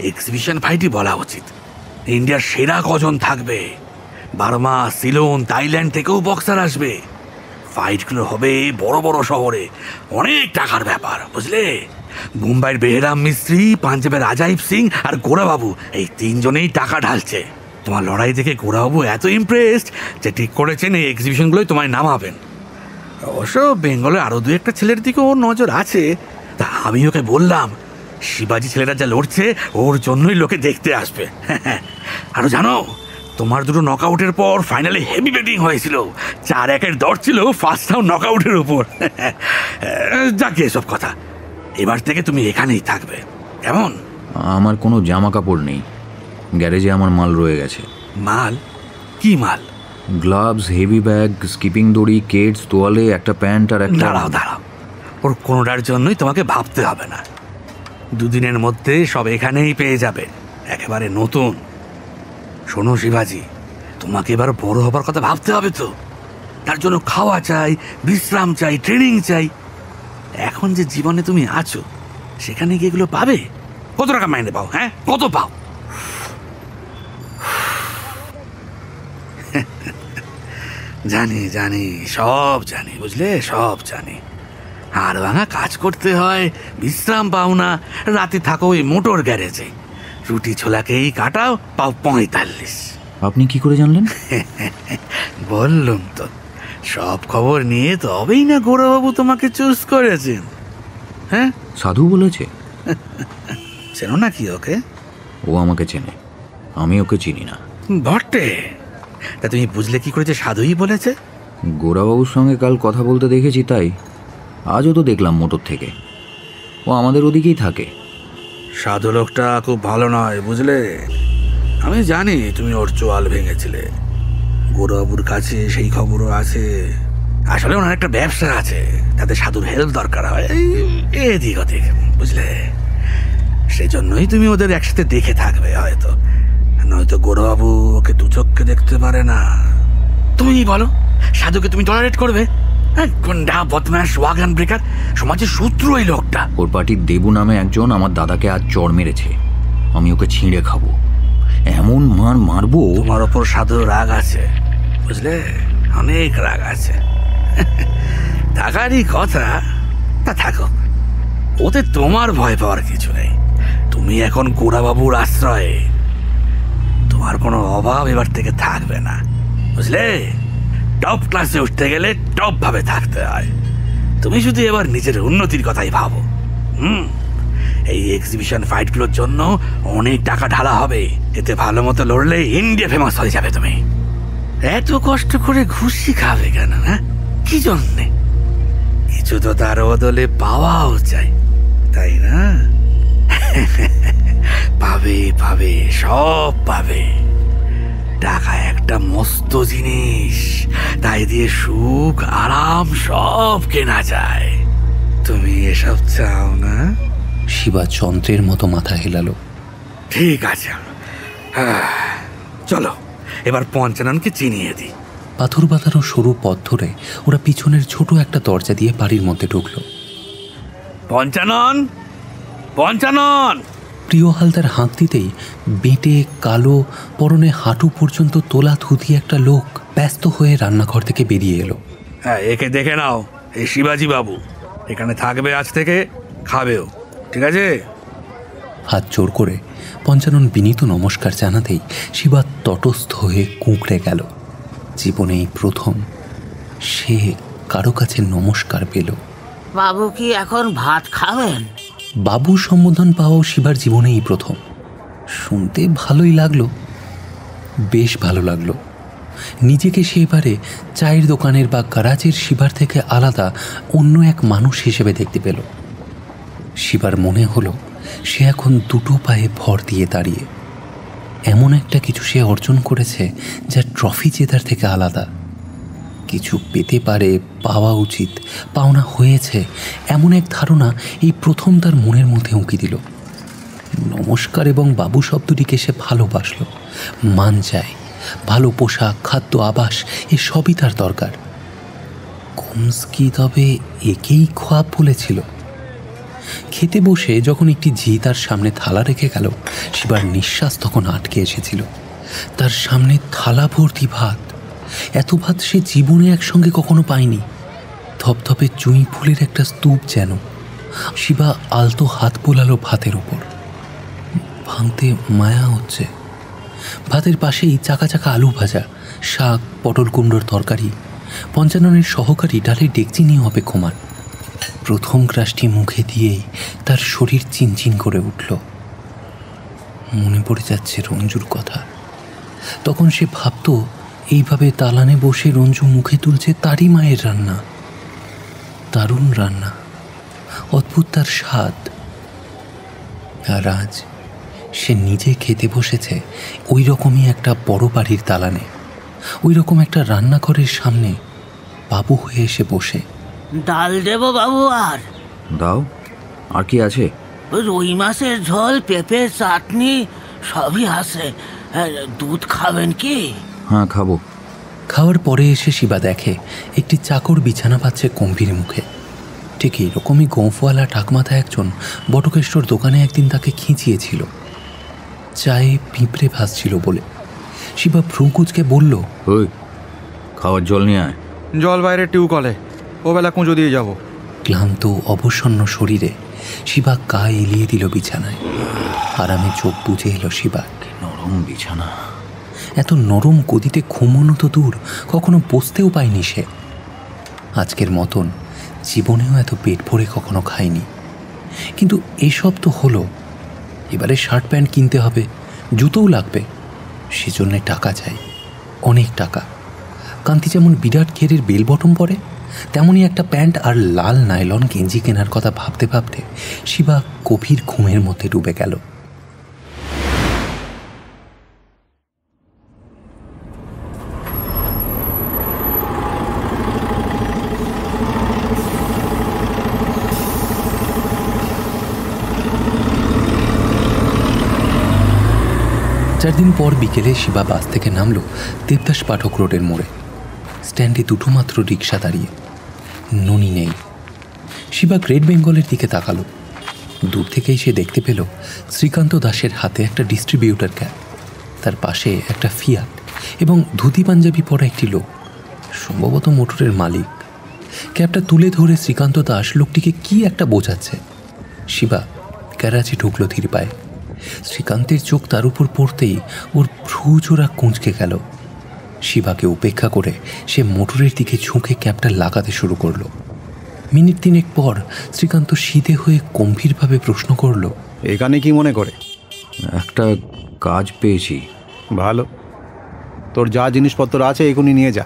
এক্সিবিশন ফাইটই বলা উচিত। ইন্ডিয়ার সেরা কজন থাকবে, বার্মা, সিলোন, থাইল্যান্ড থেকেও বক্সার আসবে। ফাইটগুলো হবে বড় বড় শহরে, অনেক টাকার ব্যাপার, বুঝলে। মুম্বাইয়ের বেহরাম মিস্ত্রি, পাঞ্জাবের আজাইব সিং আর গোড়াবাবু, এই তিনজনেই টাকা ঢালছে। তোমার লড়াই দেখে গোড়াবাবু এত ইমপ্রেসড যে ঠিক করেছেন এই এক্সিবিশনগুলোই তোমায় নামাবেন। অবশ্য বেঙ্গলের আরও দু একটা ছেলের দিকে ওর নজর আছে। তা আমি ওকে বললাম, শিবাজি ছেলেরা যা লড়ছে ওর জন্যই লোকে দেখতে আসবে। আরো জানো, তোমার দুটো নকআউটের পর ফাইনালে হেভি ব্যাটিং হয়েছিল, 4-1 দর ছিল ফার্স্ট রাউন্ড নকআউটের উপর। যাকে এসব কথা, এবার থেকে তুমি এখানেই থাকবে, কেমন? আমার কোনো জামা কাপড় নেই, গ্যারেজে আমার মাল রয়ে গেছে। মাল? কি মাল? গ্লাভস, হেভি ব্যাগ, স্কিপিং দড়ি, কেটস, তোয়ালে, একটা প্যান্ট আর একটা... দাঁড়াও, ওর কোনোটার জন্যই তোমাকে ভাবতে হবে না। 2 দিনের মধ্যে সব এখানেই পেয়ে যাবে, একেবারে নতুন। শোনো শিবাজি, তোমাকে এবার বড় হবার কথা ভাবতে হবে তো। তার জন্য খাওয়া চাই, বিশ্রাম চাই, ট্রেনিং চাই। এখন যে জীবনে তুমি আছো সেখানে কি এগুলো পাবে? কত টাকা মাইনে পাও? হ্যাঁ, কত পাও? জানি, সব জানি, বুঝলে, সব জানি। আর ভাঙা কাজ করতে হয়, বিশ্রাম পাও না, রাতে থাকো ওই মোটর গ্যারেজে, রুটি ছোলাকেই কাটাও, পাও 45। আপনি কি করে জানলেন? বললুম তো, সব খবর নিয়ে তবেই না গোড়াবাবু তোমাকে চুজ করেছেন। হ্যাঁ, সাধু বলেছে? চেনো না কি ওকে? ও আমাকে চেনে, আমি ওকে চিনি না। বটে, তা তুমি বুঝলে কি করে যে সাধুই বলেছে? গোড়াবাবুর সঙ্গে কাল কথা বলতে দেখেছি, তাই আজও তো দেখলাম মোটর থেকে। ও আমাদের ওদিকেই থাকে। সাধু লোকটা খুব ভালো নয়, বুঝলে। আমি জানি তুমি ওর চোয়াল ভেঙেছিলে, গোড়াবাবুর কাছে সেই খবরও আছে। আসলে ওনার একটা ব্যবসা আছে, তাতে সাধুর হেল্প দরকার হয় এদিক ওদিক, বুঝলে। সেই জন্যই তুমি ওদের একসাথে দেখে থাকবে হয়তো, নয়তো গোড়াবাবু ওকে দু চোখকে দেখতে পারে না। তুমি বলো, সাধুকে তুমি টলারেট করবে? গুন্ডা, বদমাশ, ওয়াগান ব্রেকার, সমাজের শত্রু এই লোকটা। ওর পার্টির দেবু নামে একজন আমার দাদাকে আজ চড় মেরেছে, আমি ওকে ছিঁড়ে খাবো, এমন মার মারবো। তোমার ওপর সাধুর রাগ আছে, বুঝলে, অনেক রাগ আছে। থাকারই কথা, তা থাকো, ওতে তোমার ভয় পাওয়ার কিছু নেই। তুমি এখন গোড়াবাবুর আশ্রয়ে, তোমার কোনো অভাব এবার থেকে থাকবে না, বুঝলে। টপ ক্লাসে উঠতে গেলে টপ ভাবে থাকতে হয়। তুমি শুধু এবার নিজের উন্নতির কথাই ভাবো। এই এক্সিবিশন ফাইটগুলোর জন্য অনেক টাকা ঢালা হবে, এতে ভালো মতো লড়লে ইন্ডিয়া ফেমাস হয়ে যাবে। তুমি এত কষ্ট করে ঘুষি খাবে কেন? হ্যাঁ, কি জন্যে? কিছু তো তার বদলে পাওয়াও চাই, তাই না? পাবে পাবে, সব পাবে। টাকা একটা মস্ত জিনিস, তাই দিয়ে সুখ আরাম সব কেনা যায়। তুমি এসব চাও না? শিবা যন্ত্রের মতো মাথা হেলালো। ঠিক আছে, চলো এবার পঞ্চাননকে চিনিয়ে দিই। পাথর বাঁধানো সরু পথ ধরে ওরা পিছনের ছোট একটা দরজা দিয়ে বাড়ির মধ্যে ঢুকলো। পঞ্চানন, পঞ্চানন! প্রিয় হালদার হাঁক দিতেই বেঁটে কালো, পরনে হাঁটু পর্যন্ত তোলা ধুতি একটা লোক ব্যস্ত হয়ে রান্নাঘর থেকে বেরিয়ে এলো। হ্যাঁ, একে দেখে নাও, এই শিবাজি বাবু এখানে থাকবে আজ থেকে, খাবেও, ঠিক আছে? হাত জোর করে পঞ্চানন বিনীত নমস্কার জানাতেই শিবা তটস্থ হয়ে কুঁকড়ে গেল। জীবনেই প্রথম সে কারো কাছে নমস্কার পেল। বাবু কি এখন ভাত খাবেন? বাবু সম্বোধন পাওয়াও শিবার জীবনেই প্রথম। শুনতে ভালোই লাগলো, বেশ ভালো লাগলো। নিজেকে সে এবারে চায়ের দোকানের বা গারাজের শিবার থেকে আলাদা অন্য এক মানুষ হিসেবে দেখতে পেল। শিবার মনে হলো সে এখন দুটো পায়ে ভর দিয়ে দাঁড়িয়ে। এমন একটা কিছু সে অর্জন করেছে যা ট্রফি জেতার থেকে আলাদা। কিছু পেতে পারে, পাওয়া উচিত, পাওনা হয়েছে, এমন এক ধারণা এই প্রথম তার মনের মধ্যে উঁকি দিল। নমস্কার এবং বাবু শব্দটিকে সে ভালোবাসল। মান চায়, ভালো পোশাক, খাদ্য, আবাস, এ সবই তার দরকার। কমস্কি তবে একেই খোয়াব বলেছিল। খেতে বসে যখন একটি ঝি তার সামনে থালা রেখে গেল, শিবার নিঃশ্বাস তখন আটকে এসেছিল। তার সামনে থালা ভর্তি ভাত। এত ভাত সে জীবনে একসঙ্গে কখনো পায়নি। ধপধপে চুঁই ফুলের একটা স্তূপ যেন। শিবা আলতো হাত বোলালো ভাতের ওপর। ভাঙতে মায়া হচ্ছে। ভাতের পাশেই চাকা চাকা আলু ভাজা, শাক, পটল কুমড়োর তরকারি। পঞ্চাননের সহকারী ডালের ডেকচি নিয়ে অপেক্ষমান। প্রথম গ্রাসটি মুখে দিয়েই তার শরীর চিনচিন করে উঠল। মনে পড়ে যাচ্ছে রঞ্জুর কথা। তখন সে ভাবত এইভাবে দালানে বসে রঞ্জু মুখে তুলছে তারই মায়ের রান্না। দারুণ রান্না, অদ্ভুত তার স্বাদ। আর আজ সে নিজে খেতে বসেছে ওই রকমই একটা বড় বাড়ির দালানে, ওই রকম একটা রান্নাঘরের সামনে বাবু হয়ে এসে বসে। ডাল দেব বাবু? আর দাও। আর কি আছে? রুই মাছের ঝোল, পেঁপের চাটনি সবই আছে। দুধ খাবেন কি? হ্যাঁ, খাবো। খাওয়ার পরে এসে শিবা দেখে একটি চাকর বিছানা পাচ্ছে গম্ভীর মুখে। ঠিক এইরকমই গোঁফওয়ালা ঠাকমাথা একজন বটকেশ্বর দোকানে একদিন তাকে খিঁচিয়েছিল চায়ে পিঁপড়ে ভাসছিল বলে। শিবা ভ্রুকুচকে বলল, ওই খাওয়ার জল নিয়ে আয়। জল বাইরে টিউকলে, ও বেলা কুঁজো দিয়ে যাব। ক্লান্ত অবসন্ন শরীরে শিবা গা এলিয়ে দিল বিছানায়। আরামে চোখ বুজে এলো শিবা। নরম বিছানা। এত নরম গদিতে ঘুমোনো তো দূর, কখনো বসতেও পায়নি সে। আজকের মতন জীবনেও এত পেট ভরে কখনো খায়নি। কিন্তু এসব তো হলো, এবারে শার্ট প্যান্ট কিনতে হবে, জুতোও লাগবে। সেজন্যে টাকা চাই, অনেক টাকা। কান্তি যেমন বিরাট ঘেরের বেল বটম পরে, তেমনই একটা প্যান্ট আর লাল নাইলন গেঞ্জি কেনার কথা ভাবতে ভাবতে শিবা গভীর ঘুমের মধ্যে ডুবে গেল। চার দিন পর বিকেলে শিবা বাস থেকে নামলো দেবদাস পাঠক রোডের মোড়ে। স্ট্যান্ডে দুটো মাত্র রিক্সা দাঁড়িয়ে, ননি নেই। শিবা গ্রেট বেঙ্গলের দিকে তাকালো। দূর থেকেই সে দেখতে পেল শ্রীকান্ত দাসের হাতে একটা ডিস্ট্রিবিউটার ক্যাব, তার পাশে একটা ফিয়াট এবং ধুতি পাঞ্জাবি পরা একটি লোক, সম্ভবত মোটরের মালিক। ক্যাবটা তুলে ধরে শ্রীকান্ত দাস লোকটিকে কি একটা বোঝাচ্ছে। শিবা গ্যারাজে ঢুকলো ধীর পায়ে। শ্রীকান্তের চোখ তার উপর পড়তেই ওর ভ্রুজোড়া কুঁচকে গেল। শিবাকে উপেক্ষা করে সে মোটরের দিকে ঝুঁকে ক্যাবটা লাগাতে শুরু করলো। মিনিট তিনেক পর শ্রীকান্ত সিধে হয়ে গম্ভীরভাবে প্রশ্ন করল, এখানে কি মনে করে? একটা কাজ পেয়েছি। ভালো, তোর যা জিনিসপত্র আছে এখনই নিয়ে যা।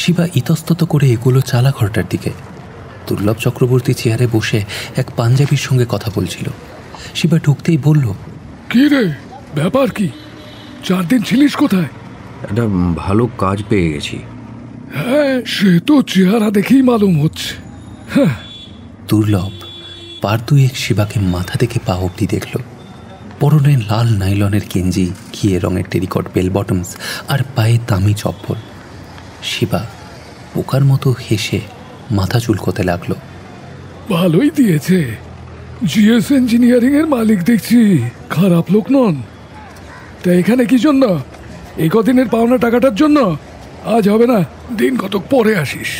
শিবা ইতস্তত করে এগুলো চালা ঘরটার দিকে। দুর্লভ চক্রবর্তী চেয়ারে বসে এক পাঞ্জাবির সঙ্গে কথা বলছিল। শিবা ঢুকতেই বলল, কি রে, ব্যাপার কি? 4 দিন ছিলিস কোথায়? একটা ভালো কাজ পেয়ে গেছি। হ্যাঁ, সে তো চেহারা দেখেই মালুম হচ্ছে। দুর্লভ পার দুয়েক শিবাকে মাথা থেকে পা অব্দি দেখল। পরনে লাল নাইলনের গেঞ্জি, ঘিয়ে রঙের টেরিকট বেল বটমস আর পায়ে দামি চপ্পল। শিবা পোকার মতো হেসে মাথা চুলকোতে লাগলো। ভালোই দিয়েছে। জিএস ইঞ্জিনিয়ারিং এর মালিক দেখছি, খারাপ লোক নন। তা এখানে কি জন্য? এই কদিনের পাওনা টাকাটার জন্য? আজ হবে না, দিন কতক পরে আসিস।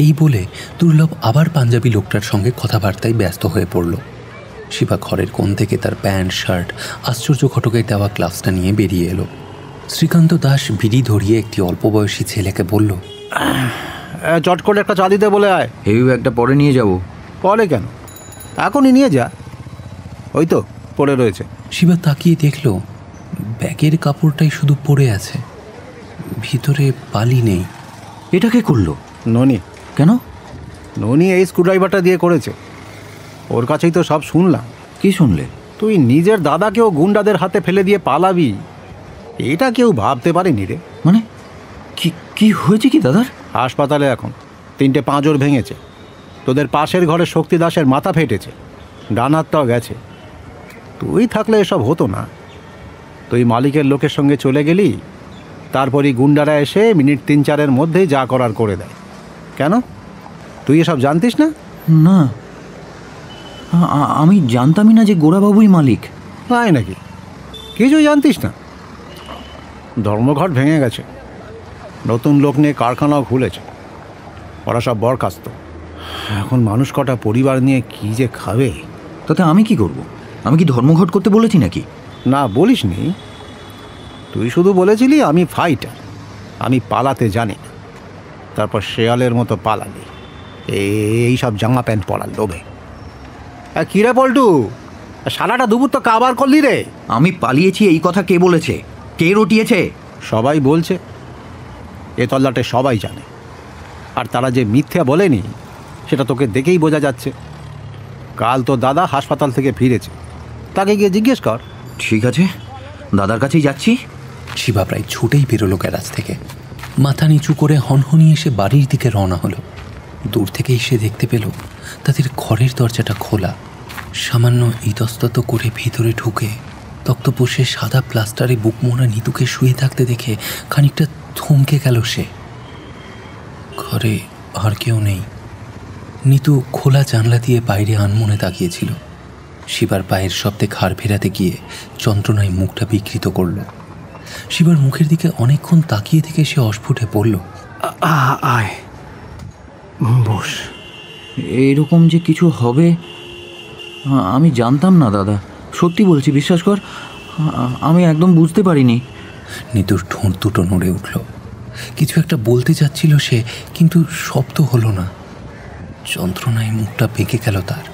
এই বলে দুর্লভ আবার পাঞ্জাবি লোকটার সঙ্গে কথাবার্তায় ব্যস্ত হয়ে পড়ল। শিবা ঘরের কোণ থেকে তার প্যান্ট শার্ট আশ্চর্য ঘটকের দেওয়া গ্লাভসটা নিয়ে বেরিয়ে এলো। শ্রীকান্ত দাস বিড়ি ধরিয়ে একটি অল্প বয়সী ছেলেকে বলল, চট করে একটা চা দিতে বলে আয়। হেভি ব্যাগটা পরে নিয়ে যাব। পরে কেন, এখনই নিয়ে যা, ওই তো পড়ে রয়েছে। শিবা তাকিয়ে দেখল ব্যাগের কাপড়টাই শুধু পড়ে আছে, ভিতরে বালি নেই। এটা কে করলো? ননি। কেন? ননি এই স্ক্রুড্রাইভারটা দিয়ে করেছে। ওর কাছেই তো সব শুনলাম। কি শুনলে? তুই নিজের দাদাকেও গুন্ডাদের হাতে ফেলে দিয়ে পালাবি, এটা কেউ ভাবতে পারেনি রে। মানে কি হয়েছে কি দাদার? হাসপাতালে এখন 3টে পাঁজর ভেঙেছে। তোদের পাশের ঘরে শক্তি দাসের মাথা ফেটেছে, ডান হাতটাও গেছে। তুই থাকলে এসব হতো না। তুই মালিকের লোকের সঙ্গে চলে গেলি, তারপরই গুন্ডারা এসে মিনিট 3-4-এর মধ্যেই যা করার করে দেয়। কেন, তুই এসব জানতিস না? না, আমি জানতামই না যে গোড়াবাবুই মালিক। তাই নাকি? কিছু জানতিস না? ধর্মঘট ভেঙে গেছে, নতুন লোক নিয়ে কারখানাও খুলেছে। ওরা সব বরখাস্ত। এখন মানুষ কটা পরিবার নিয়ে কি যে খাবে। তাতে আমি কি করব? আমি কি ধর্মঘট করতে বলেছি নাকি? না, বলিসনি। তুই শুধু বলেছিলি আমি ফাইটার, আমি পালাতে জানি না। তারপর শেয়ালের মতো পালালি এই সব জামা প্যান্ট পরার লোভে। কিরে পল্টু, সারাটা দুপুর তো কাবার করলি রে। আমি পালিয়েছি এই কথা কে বলেছে? কে রটিয়েছে? সবাই বলছে, এ তল্লাটে সবাই জানে। আর তারা যে মিথ্যা বলেনি সেটা তোকে দেখেই বোঝা যাচ্ছে। কাল তো দাদা হাসপাতাল থেকে ফিরেছে, তাকে গিয়ে জিজ্ঞেস কর। ঠিক আছে, দাদার কাছেই যাচ্ছি। শিবা প্রায় ছুটেই বেরোলো গ্যারাজ থেকে। মাথা নিচু করে হনহনিয়ে এসে বাড়ির দিকে রওনা হলো। দূর থেকে এসে দেখতে পেল তাদের ঘরের দরজাটা খোলা। সামান্য ইতস্তত করে ভিতরে ঢুকে তক্তপোষে সাদা প্লাস্টারে বুকমোড়া নিতুকে শুয়ে থাকতে দেখে খানিকটা থমকে গেল সে। ঘরে আর কেউ নেই। নিতু খোলা জানলা দিয়ে বাইরে আনমনে তাকিয়েছিল। শিবার পায়ের শব্দে ঘাড় ফেরাতে গিয়ে যন্ত্রণায় মুখটা বিকৃত করল। শিবার মুখের দিকে অনেকক্ষণ তাকিয়ে থেকে সে অস্ফুটে পড়ল, আয় বস। এরকম যে কিছু হবে আমি জানতাম না দাদা, সত্যি বলছি, বিশ্বাস কর, আমি একদম বুঝতে পারিনি। নিতুর ঠোঁট দুটো নড়ে উঠল। কিছু একটা বলতে যাচ্ছিল সে, কিন্তু শব্দ হলো না। যন্ত্রণায় মুখটা বেঁকে গেল তার।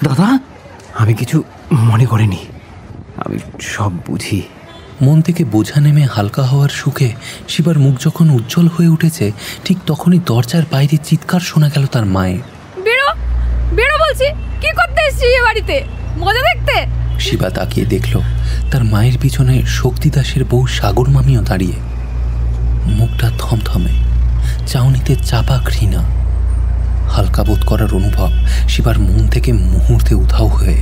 দাদা, আমি কিছু মনে করিনি, আমি সব বুঝি। মন থেকে বোঝা নেমে হালকা হওয়ার সুখে শিবার মুখ যখন উজ্জ্বল হয়ে উঠেছে, ঠিক তখনই দরজার বাইরে চিৎকার শোনা গেল তার মায়ের। বেরো বেরো বলছি, কি করতে এসেছিস এ বাড়িতে? মজা দেখতে? শিবা তাকিয়ে দেখল তার মায়ের পিছনে শক্তি দাসের বউ সাগর মামিও দাঁড়িয়ে। মুখটা থমথমে, চাউনিতে চাপা ঘৃণা। হালকা বোধ করার অনুভব শিবার মন থেকে মুহূর্তে উধাও হয়ে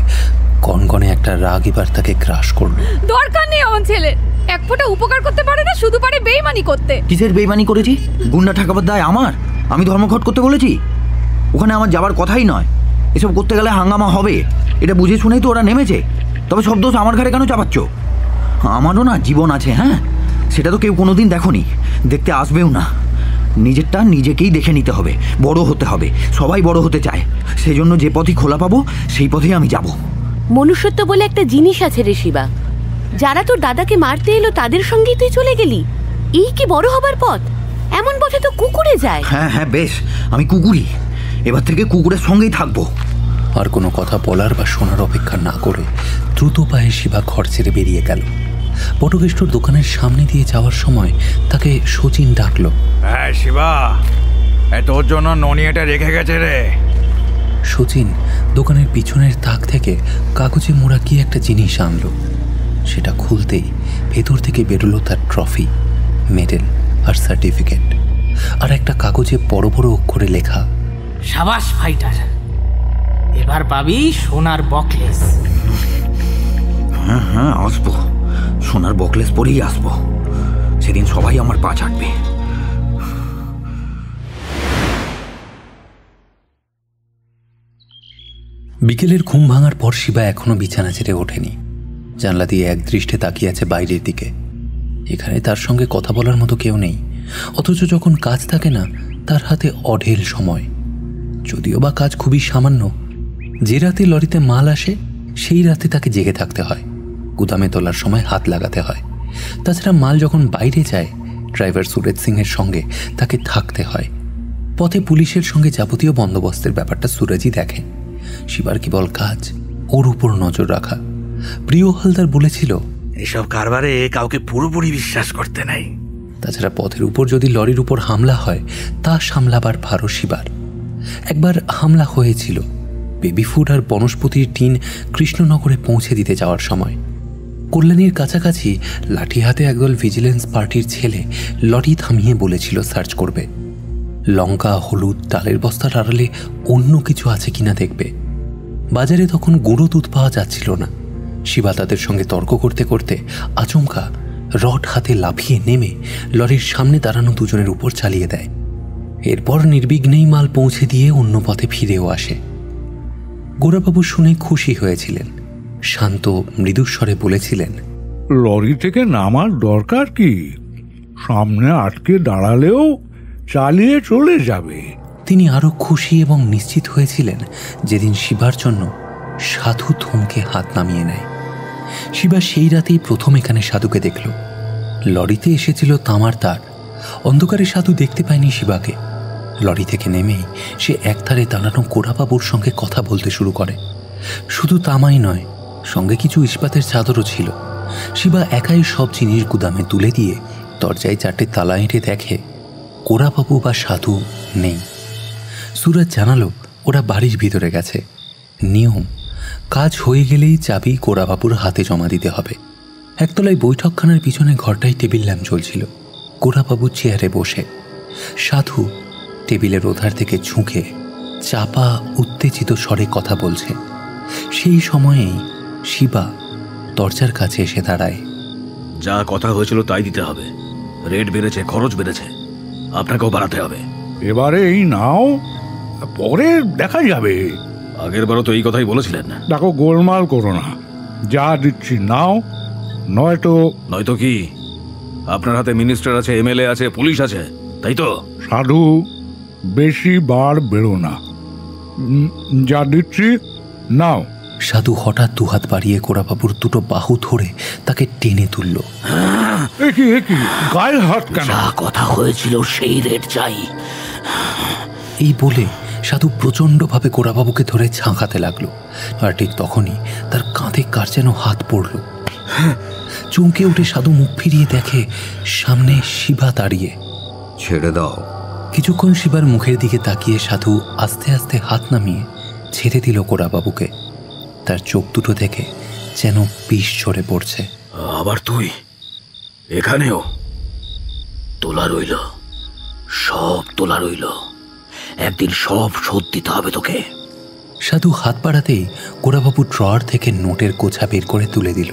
গনগনে একটা রাগ এবার তাকে গ্রাস করলো। দরকার নেই আমার ছেলে, এক ফোঁটা উপকার করতে পারে না, শুধু পারে বেইমানি করতে। কিসের বেইমানি করেছি? গুন্ডা ঠেকাবার দায় আমার? আমি ধর্মঘট করতে বলেছি? ওখানে আমার যাবার কথাই নয়। এসব করতে গেলে হাঙ্গামা হবে, এটা বুঝে শুনেই তো ওরা নেমেছে। তবে সব দোষ আমার ঘাড়ে কেন চাপাচ্ছ? আমারও না জীবন আছে, হ্যাঁ, সেটা তো কেউ কোনোদিন দেখোনি, দেখতে আসবেও না। নিজেরটা নিজেকেই দেখে নিতে হবে, বড় হতে হবে। সবাই বড় হতে চায়, সেজন্য যে পথই খোলা পাবো সেই পথেই আমি যাব। মনুষ্যত্ব বলে একটা জিনিস আছে রে শিবা। যারা তোর দাদাকে মারতে এলো তাদের সঙ্গেই তুই চলে গেলি। এই কি বড় হবার পথ? এমন পথে তো কুকুরে যায়। হ্যাঁ হ্যাঁ, বেশ, আমি কুকুরই। এবার থেকে কুকুরের সঙ্গেই থাকবো। আর কোনো কথা বলার বা শোনার অপেক্ষা না করে দ্রুত পায়ে শিবা ঘর ছেড়ে বেরিয়ে গেল। বটকেষ্টর দোকানের সামনে দিয়ে যাওয়ার সময় তাকে শচীন ডাকলো। হ্যাঁ শিবা, তোর জন্য ননি এটা রেখে গেছে রে। শচীন দোকানের পিছনের তাক থেকে কাগজে মোড়া কি একটা জিনিস আনলো। সেটা খুলতেই ভেতর থেকে বেরোলো তার ট্রফি, মেডেল আর সার্টিফিকেট, আর একটা কাগজে বড় বড় অক্ষরে লেখা, সাবাস ফাইটার, এবার পাবি সোনার বকলেস। হ্যাঁ হ্যাঁ, আসবো, সোনার বকলেস পরেই আসবো। সেদিন সবাই আমার পা চাটবে। বিকেলের ঘুম ভাঙার পর শিবা এখনো বিছানা ছেড়ে ওঠেনি। জানলা দিয়ে এক দৃষ্টে তাকিয়ে আছে বাইরের দিকে। এখানে তার সঙ্গে কথা বলার মতো কেউ নেই, অথচ যখন কাজ থাকে না তার হাতে অঢেল সময়। যদিও বা কাজ খুবই সামান্য, যে রাতে লরিতে মাল আসে সেই রাতে তাকে জেগে থাকতে হয়, গুদামে তোলার সময় হাত লাগাতে হয়। তাছাড়া মাল যখন বাইরে যায় ড্রাইভার সুরেজ সিংয়ের সঙ্গে তাকে থাকতে হয়। পথে পুলিশের সঙ্গে যাবতীয় বন্দোবস্তের ব্যাপারটা সুরজই দেখে। শিবার কেবল কাজ ওর উপর নজর রাখা। প্রিয় হালদার বলেছিল, এসব কারবারে কাউকে পুরোপুরি বিশ্বাস করতে নাই। তাছাড়া পথের উপর যদি লরির উপর হামলা হয় তা সামলাবার ভারও শিবার। একবার হামলা হয়েছিল বেবি ফুড আর বনস্পতির টিন কৃষ্ণনগরে পৌঁছে দিতে যাওয়ার সময়। কল্যাণীর কাছাকাছি লাঠি হাতে একদল ভিজিলেন্স পার্টির ছেলে লরি থামিয়ে বলেছিল সার্চ করবে। লঙ্কা, হলুদ, ডালের বস্তার আড়ালে অন্য কিছু আছে কিনা দেখবে। বাজারে তখন গুঁড়ো দুধ পাওয়া যাচ্ছিল না। শিবা তাদের সঙ্গে তর্ক করতে করতে আচমকা রড হাতে লাফিয়ে নেমে লরির সামনে দাঁড়ানো দুজনের উপর চালিয়ে দেয়। এরপর নির্বিঘ্নেই মাল পৌঁছে দিয়ে অন্য পথে ফিরেও আসে। গোরাবাবু শুনে খুশি হয়েছিলেন। শান্ত মৃদুস্বরে বলেছিলেন, লরি থেকে নামার দরকার কি, সামনে আটকে দাঁড়ালেও চালিয়ে চলে যাবে। তিনি আরো খুশি এবং নিশ্চিত হয়েছিলেন যেদিন শিবার জন্য সাধু থমকে হাত নামিয়ে নেয়। শিবা সেই রাতেই প্রথম এখানে সাধুকে দেখল। লরিতে এসেছিল তামার তার। অন্ধকারে সাধু দেখতে পায়নি শিবাকে। লরি থেকে নেমেই সে একধারে দাঁড়ানো গোরাবাবুর সঙ্গে কথা বলতে শুরু করে। শুধু তামাই নয়, সঙ্গে কিছু ইস্পাতের চাদরও ছিল। শিবা একাই সব জিনিস গুদামে তুলে দিয়ে দরজায় চারটে তালা এঁটে দেখে গোরাবাবু বা সাধু নেই। সুরজ জানালো ওরা বাড়ির ভিতরে গেছে। নিয়ম, কাজ হয়ে গেলেই চাবি গোরাবাবুর হাতে জমা দিতে হবে। একতলায় বৈঠকখানার পিছনে ঘরটায় টেবিল ল্যাম্প চলছিল। গোরাবাবু চেয়ারে বসে, সাধু টেবিলের ওধার থেকে ঝুঁকে চাপা উত্তেজিত স্বরে কথা বলছে। সেই সময়েই শিবা দরজার কাছে এসে দাঁড়ায়। যা কথা হয়েছিল তাই দিতে হবে। রেট বেড়েছে, খরচ বেড়েছে, আপনাকেও বাড়াতে হবে। এবারে এই নাও, পরে দেখা যাবে। আগের বারও তো এই কথাই বলেছিলেন। দেখো, গোলমাল করো না, যা দিচ্ছি নাও, নয়তো কি? আপনার হাতে মিনিস্টার আছে, এমএলএ আছে, পুলিশ আছে, তাই তো? সাধু, বেশি বার বেরো না, যা দিচ্ছি নাও। সাধু হঠাৎ দুহাত বাড়িয়ে গোরাবাবুর দুটো বাহু ধরে তাকে টেনে তুলল। গায়ে হাত কেন? যা কথা হয়েছিল সেই রেট চাই। এই বলে সাধু প্রচণ্ডভাবে গোরাবাবুকে ধরে ঝাঁকাতে লাগলো। আর ঠিক তখনই তার কাঁধে কার যেন হাত পড়ল। চমকে উঠে সাধু মুখ ফিরিয়ে দেখে সামনে শিবা দাঁড়িয়ে। ছেড়ে দাও। কিছুক্ষণ শিবার মুখের দিকে তাকিয়ে সাধু আস্তে আস্তে হাত নামিয়ে ছেড়ে দিল গোরাবাবুকে। তার চোখ দুটো থেকে যেন বিষ ঝরে পড়ছে। আবার তুই এখানেও? তোলা রইল, সব তোলা রইল। একদিন সব শোধ দিতে হবে তোকে। সাধু হাত বাড়াতেই গোরাবাবু ড্রয়ার থেকে নোটের গোছা বের করে তুলে দিল।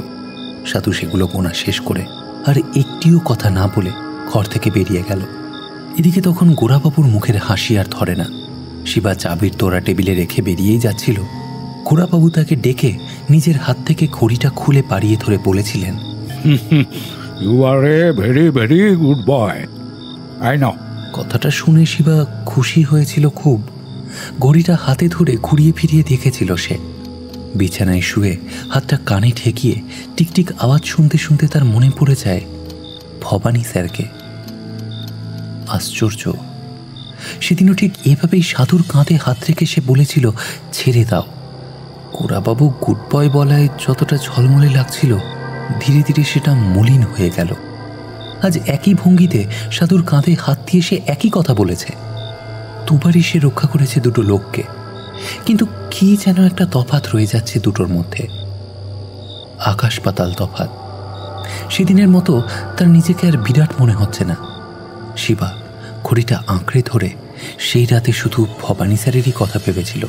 সাধু সেগুলো গোনা শেষ করে আর একটিও কথা না বলে ঘর থেকে বেরিয়ে গেল। এদিকে তখন গোরাবাবুর মুখের হাসি আর ধরে না। শিবা চাবির তোড়া টেবিলে রেখে বেরিয়েই যাচ্ছিল। গোরাবাবু তাকে ডেকে নিজের হাত থেকে ঘড়িটা খুলে পাড়িয়ে ধরে বলেছিলেন, you are a very very good boy. I now. কথাটা শুনে শিবা খুশি হয়েছিল খুব। ঘড়িটা হাতে ধরে ঘুরিয়ে ফিরিয়ে দেখেছিল সে। বিছানায় শুয়ে হাতটা কানে ঠেকিয়ে টিকটিক আওয়াজ শুনতে শুনতে তার মনে পড়ে যায় ভবানী স্যারকে। আশ্চর্য, সেদিনও ঠিক এভাবেই সাধুর কাঁধে হাত রেখে সে বলেছিল, ছেড়ে দাও। গোরাবাবু গুড বয় বলায় যতটা ঝলমলে লাগছিল, ধীরে ধীরে সেটা মলিন হয়ে গেল। আজ একই ভঙ্গিতে সাধুর কাঁধে হাত দিয়ে সে একই কথা বলেছে। দুবারই সে রক্ষা করেছে দুটো লোককে, কিন্তু কি যেন একটা তফাৎ রয়ে যাচ্ছে দুটোর মধ্যে, আকাশ পাতাল তফাৎ। সেদিনের মতো তার নিজেকে আর বিরাট মনে হচ্ছে না। শিবা ঘড়িটা আঁকড়ে ধরে সেই রাতে শুধু ভবানী স্যারেরই কথা ভেবেছিল।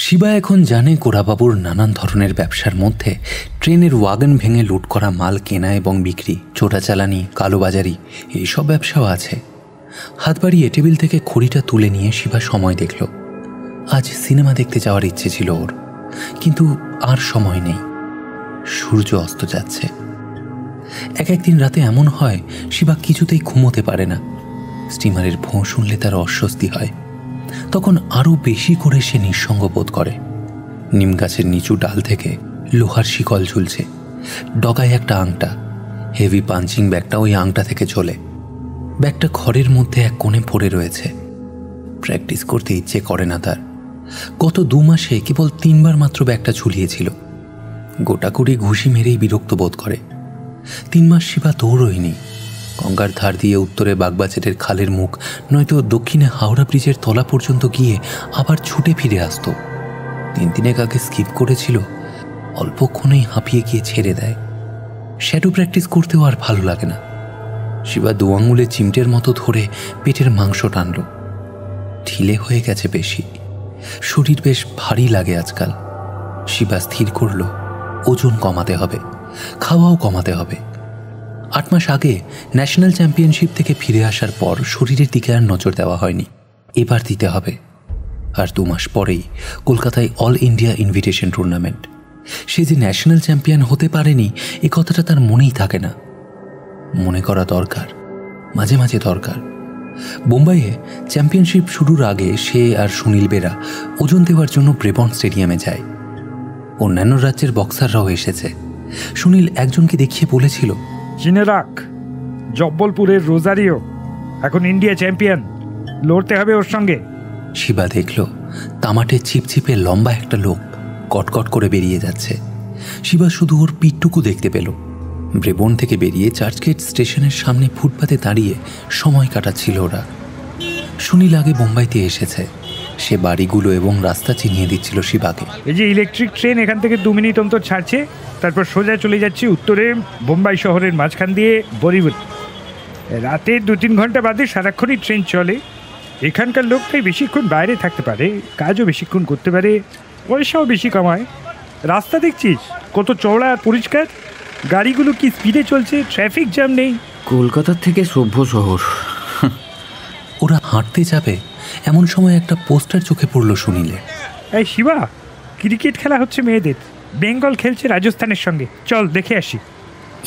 শিবা এখন জানে গোড়াবাবুর নানান ধরনের ব্যবসার মধ্যে ট্রেনের ওয়াগন ভেঙে লুট করা মাল কেনা এবং বিক্রি, চোরাচালানি, কালোবাজারি এইসব ব্যবসাও আছে। হাত বাড়িয়ে টেবিল থেকে খড়িটা তুলে নিয়ে শিবা সময় দেখল। আজ সিনেমা দেখতে যাওয়ার ইচ্ছে ছিল ওর, কিন্তু আর সময় নেই। সূর্য অস্ত যাচ্ছে। একদিন রাতে এমন হয় শিবা কিছুতেই ঘুমোতে পারে না। স্টিমারের ভোঁ শুনলে তার অস্বস্তি হয়। তখন আরও বেশি করে সে নিঃসঙ্গ বোধ করে। নিম গাছের নিচু ডাল থেকে লোহার শিকল ঝুলছে, ডগায় একটা আংটা। হেভি পাঞ্চিং ব্যাগটা ওই আংটা থেকে ঝোলে। ব্যাগটা ঘরের মধ্যে এক কোণে পড়ে রয়েছে। প্র্যাকটিস করতে ইচ্ছে করে না তার। গত 2 মাসে কেবল 3 বার মাত্র ব্যাগটা ঝুলিয়েছিল। গোটাকুড়ি ঘুষি মেরেই বিরক্ত বোধ করে। 3 মাস শিবা দৌড়ইনি। গঙ্গার ধার দিয়ে উত্তরে বাগবাজারের খালের মুখ, নয়তো দক্ষিণে হাওড়া ব্রিজের তলা পর্যন্ত গিয়ে আবার ছুটে ফিরে আসত। 3 দিনের আগে স্কিপ করেছিল, অল্পক্ষণেই হাঁপিয়ে গিয়ে ছেড়ে দেয়। শ্যাডো প্র্যাকটিস করতেও আর ভালো লাগে না। শিবা 2 আঙুলে চিমটের মতো ধরে পেটের মাংস টানল। ঢিলে হয়ে গেছে বেশি, শরীর বেশ ভারী লাগে আজকাল। শিবা স্থির করল ওজন কমাতে হবে, খাওয়াও কমাতে হবে। 8 মাস আগে ন্যাশনাল চ্যাম্পিয়নশিপ থেকে ফিরে আসার পর শরীরের দিকে আর নজর দেওয়া হয়নি। এবার দিতে হবে। আর 2 মাস পরেই কলকাতায় অল ইন্ডিয়া ইনভিটেশন টুর্নামেন্ট। সে যে ন্যাশনাল চ্যাম্পিয়ন হতে পারেনি এ কথাটা তার মনেই থাকে না। মনে করা দরকার, মাঝে মাঝে দরকার। বোম্বাইয়ে চ্যাম্পিয়নশিপ শুরুর আগে সে আর সুনীল বেরা ওজন দেওয়ার জন্য ব্রেবন স্টেডিয়ামে যায়। অন্যান্য রাজ্যের বক্সাররাও এসেছে। সুনীল একজনকে দেখিয়ে বলেছিল, চিনে রাখ, জব্বলপুরের রোজারিও এখন ইন্ডিয়া চ্যাম্পিয়ন, লড়তে হবে ওর সঙ্গে। শিবা দেখল তামাটে চিপচিপে লম্বা একটা লোক কটকট করে বেরিয়ে যাচ্ছে। শিবা শুধু ওর পিঠটুকু দেখতে পেল। ব্রেবন থেকে বেরিয়ে চার্চগেট স্টেশনের সামনে ফুটপাতে দাঁড়িয়ে সময় কাটাচ্ছিল ওরা। সুনীল আগে বোম্বাইতে এসেছে। সে বাড়িগুলো এবং রাস্তা চিনিয়ে দিচ্ছিল শিবাকে। এই যে ইলেকট্রিক ট্রেন এখান থেকে 2 মিনিট অন্তর ছাড়ছে, তারপর সোজা চলে যাচ্ছে উত্তরে বোম্বাই শহরের মাঝখান দিয়ে বরিউড। রাতে 2-3 ঘন্টা বাদে সারাক্ষণই ট্রেন চলে। এখানকার লোকটাই বেশিক্ষণ বাইরে থাকতে পারে, কাজও বেশিক্ষণ করতে পারে, পয়সাও বেশি কামায়। রাস্তা দেখছিস কত চওড়া আর পরিষ্কার, গাড়িগুলো কি স্পিডে চলছে, ট্রাফিক জ্যাম নেই। কলকাতার থেকে সভ্য শহর। ওরা হাঁটতে যাবে এমন সময় একটা পোস্টার চোখে পড়ল সুনীলে। এই শিবা, ক্রিকেট খেলা হচ্ছে মেয়েদের, বেঙ্গল খেলছে রাজস্থানের সঙ্গে, চল দেখে আসি।